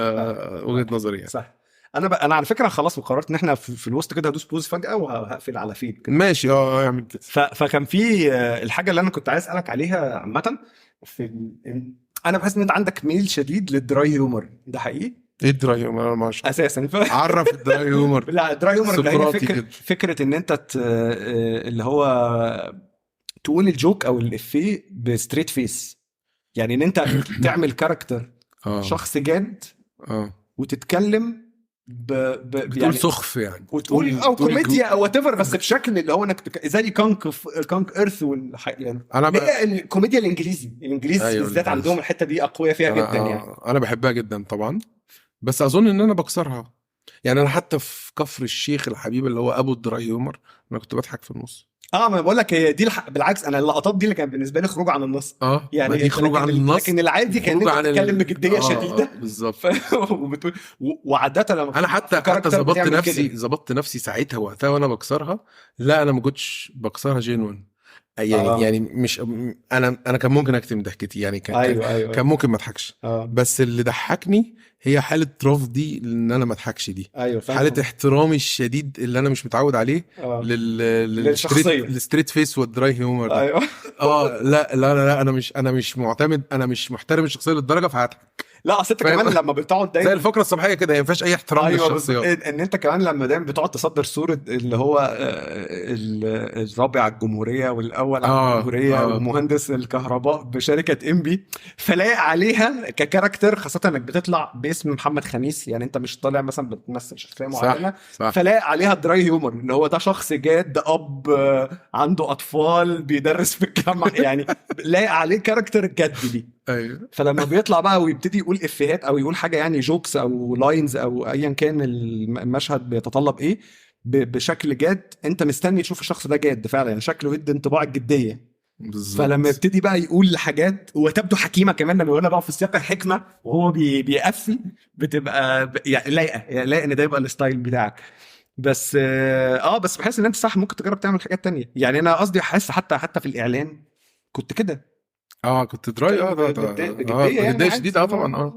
وجهه نظري يعني. صح. انا على فكره خلاص وقررت ان احنا في الوسط كده هدوس بوز فجاه وهقفل على فيد كده. ماشي اعمل كده. فكان في الحاجه اللي انا كنت عايز اسالك عليها عامه، انا بحس ان انت عندك ميل شديد للدراي هيومر، ده حقيقي؟ ايه الدراي هيومر؟ مش اساسا عرف الدراي هيومر. لا الدراي هيومر ده فكره ان انت اللي هو تقول الجوك او الافيه بستريت فيس، يعني ان انت تعمل كاركتر شخص جاد وتتكلم بتقول يعني سخف يعني، وتقول او كوميديا او وات ايفر، بس بشكل اللي هو انك زي كانك ايرث يعني الكوميديا الانجليزي بالذات عندهم الحته دي اقويه فيها جدا يعني. انا بحبها جدا طبعا، بس اظن ان انا بكسرها يعني. انا حتى في كفر الشيخ الحبيب اللي هو ابو الدراي هيومر انا كنت بضحك في النص. ما بقول لك هي دي بالعكس، انا اللقطات دي اللي كانت بالنسبه لي خروج عن النص. يعني دي خروج عن النص، لكن العادي كان انت بتتكلم بجديه شديده بالظبط. وعاده لما انا حتى ظبطت نفسي ساعتها وقتها وانا بكسرها. لا انا ما كنتش بكسرها جينون يعني. يعني مش انا كان ممكن اكتم ضحكتي يعني، كان ممكن ما اضحكش. بس اللي ضحكني هي حاله رفضي ان انا ما اضحكش دي. حاله احترامي الشديد اللي انا مش متعود عليه للستريت فيس والدراي هيومر. لا انا مش معتمد، انا مش محترم الشخصيه للدرجه فهضحك. لا اصل انت فاهم؟ كمان لما بتقعد زي دايما الفقره الصباحيه كده، هي ما فيهاش اي احترام للشخصيات. ان انت كمان لما دايما بتقعد تصدر صوره اللي هو الرابع على الجمهوريه والاول على الجمهوريه ومهندس الكهرباء بشركه انبي، فلاقي عليها ككاركتر، خاصه انك بتطلع باسم محمد خميس، يعني انت مش طالع مثلا بتمثل شخصيه معينه، فلاقي عليها دراي هيومر، ان هو ده شخص جاد، اب عنده اطفال بيدرس في الجامعه، يعني لاقي عليه كاركتر جد دي. ايوه. فلما بيطلع بقى ويبتدي يقول افيهات او يقول حاجه يعني جوكس او لاينز او ايا كان المشهد بيتطلب ايه بشكل جاد، انت مستني تشوف الشخص ده جاد فعلا، يعني شكله يدي انطباع الجديه بالظبط. فلما يبتدي بقى يقول حاجات وتبدو حكيمه كمان، لما يقولها بقى في سياق الحكمه وهو بيقفل، بتبقى يعني لايقه ان ده يبقى الستايل بتاعك. بس بس بحس ان انت صح ممكن تجرب تعمل حاجات تانية. يعني انا قصدي احس حتى في الاعلان كنت كده، كنت دراي بجديه يعني شديد طبعا.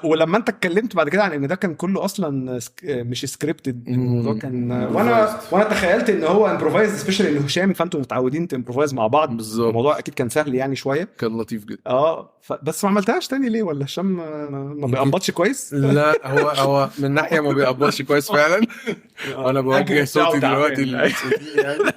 ولما انت اتكلمت بعد كده عن ان ده كان كله اصلا مش سكريبتد، الموضوع كان وانا تخيلت ان هو امبروفايز سبيشال، انه هشام فانتوا متعودين تمبروفايز مع بعض بالظبط، الموضوع اكيد كان سهل يعني شويه، كان لطيف جدا. بس ما عملتهاش تاني ليه؟ ولا هشام ما بيقبضش كويس؟ لا هو من ناحيه ما بيقبضش كويس فعلا، وانا بوجه صوتي دلوقتي يعني.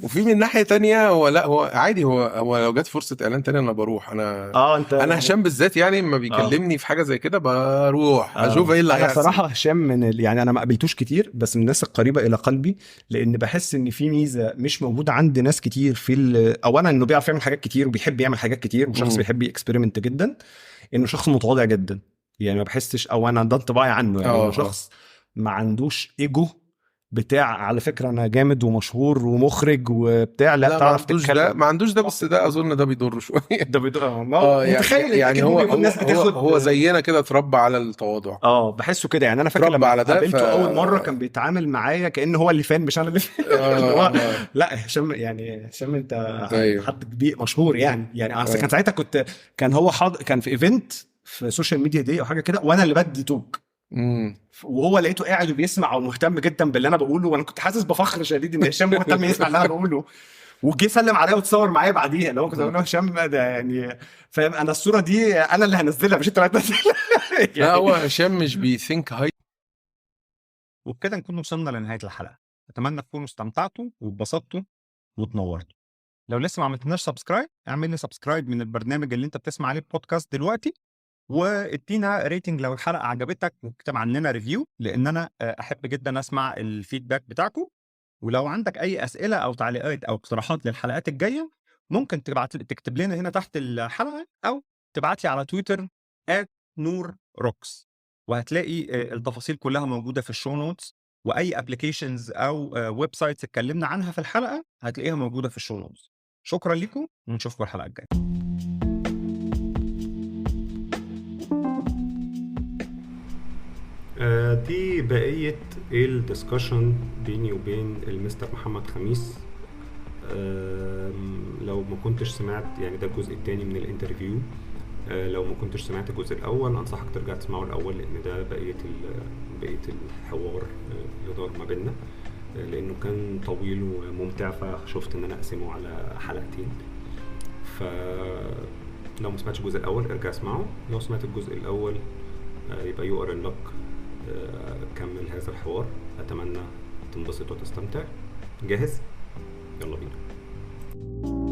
وفي من ناحيه تانية هو عادي، هو لو جت فرصه اعلان تاني انا بروح. انا هشام بالذات يعني لما بيكلمني في حاجه زي كده بروح اشوف ايه اللي هيحصل. صراحه هشام يعني انا ما قابلتوش كتير، بس من الناس القريبه الى قلبي، لان بحس ان في ميزه مش موجوده عند ناس كتير اولا انه بيعرف يعمل حاجات كتير وبيحب يعمل حاجات كتير، وشخص بيحب يكسبيرمنت جدا، انه شخص متواضع جدا، يعني ما بحسش، او انا ده انطباعي عنه، يعني انه شخص ما عندوش ايجو بتاع على فكره انا جامد ومشهور ومخرج وبتاع، لا تعرف تتكلم. ما عندوش ده، بس ده اظن ده بيضر شويه. ده بيضر متخيل يعني هو زينا كده اتربى على التواضع. بحسه كده، يعني انا فاكر لما قابلته اول مره كان بيتعامل معايا كانه هو اللي فان مش انا اللي فان. لا هشام يعني هشام انت حد كبير مشهور يعني اصل كان ساعتها كان هو كان في ايفنت في سوشيال ميديا دي او حاجه كده، وانا اللي بدي توك، وهو لقيته قاعد وبيسمع ومهتم جدا باللي انا بقوله، وانا كنت حاسس بفخر شديد ان هشام مهتم يسمع اللي انا بقوله، وجي سلم عليا وتصور معايا بعديها، لو كنت بقول له هشام ده يعني فاهم، انا الصوره دي انا اللي هنزلها مش انت اللي هتنزلها. لا هو هشام مش بيثينك هاي. وبكده نكون وصلنا لنهايه الحلقه، اتمنى تكونوا استمتعتوا واتبسطتوا وتنورتوا. لو لسه ما عملتناش سبسكرايب، اعمل لي سبسكرايب من البرنامج اللي انت بتسمع عليه بودكاست دلوقتي، وادينا ريتنج لو الحلقه عجبتك، واكتب عننا ريفيو، لان انا احب جدا اسمع الفيدباك بتاعكم. ولو عندك اي اسئله او تعليقات او اقتراحات للحلقات الجايه، ممكن تكتب لنا هنا تحت الحلقه، او تبعت لي على تويتر @نورروكس، وهتلاقي التفاصيل كلها موجوده في الشو نوتس، واي ابلكيشنز او ويب سايتس اتكلمنا عنها في الحلقه هتلاقيها موجوده في الشو نوتس. شكرا لكم، ونشوفكم الحلقه الجايه. دي بقية الدسكشن بيني وبين المستر محمد خميس. لو ما كنتش سمعت، يعني ده الجزء الثاني من الانترفيو، لو ما كنتش سمعت الجزء الاول انصحك ترجع تسمعه الاول، لان ده بقية الحوار اللي دار ما بيننا، لانه كان طويل وممتع، فشفت ان انا اقسمه على حلقتين. فلو ما سمعتش الجزء الاول ارجع اسمعه، لو سمعت الجزء الاول يبقى you are in luck. كمل هذا الحوار، اتمنى تنبسط وتستمتع. جاهز؟ يلا بينا.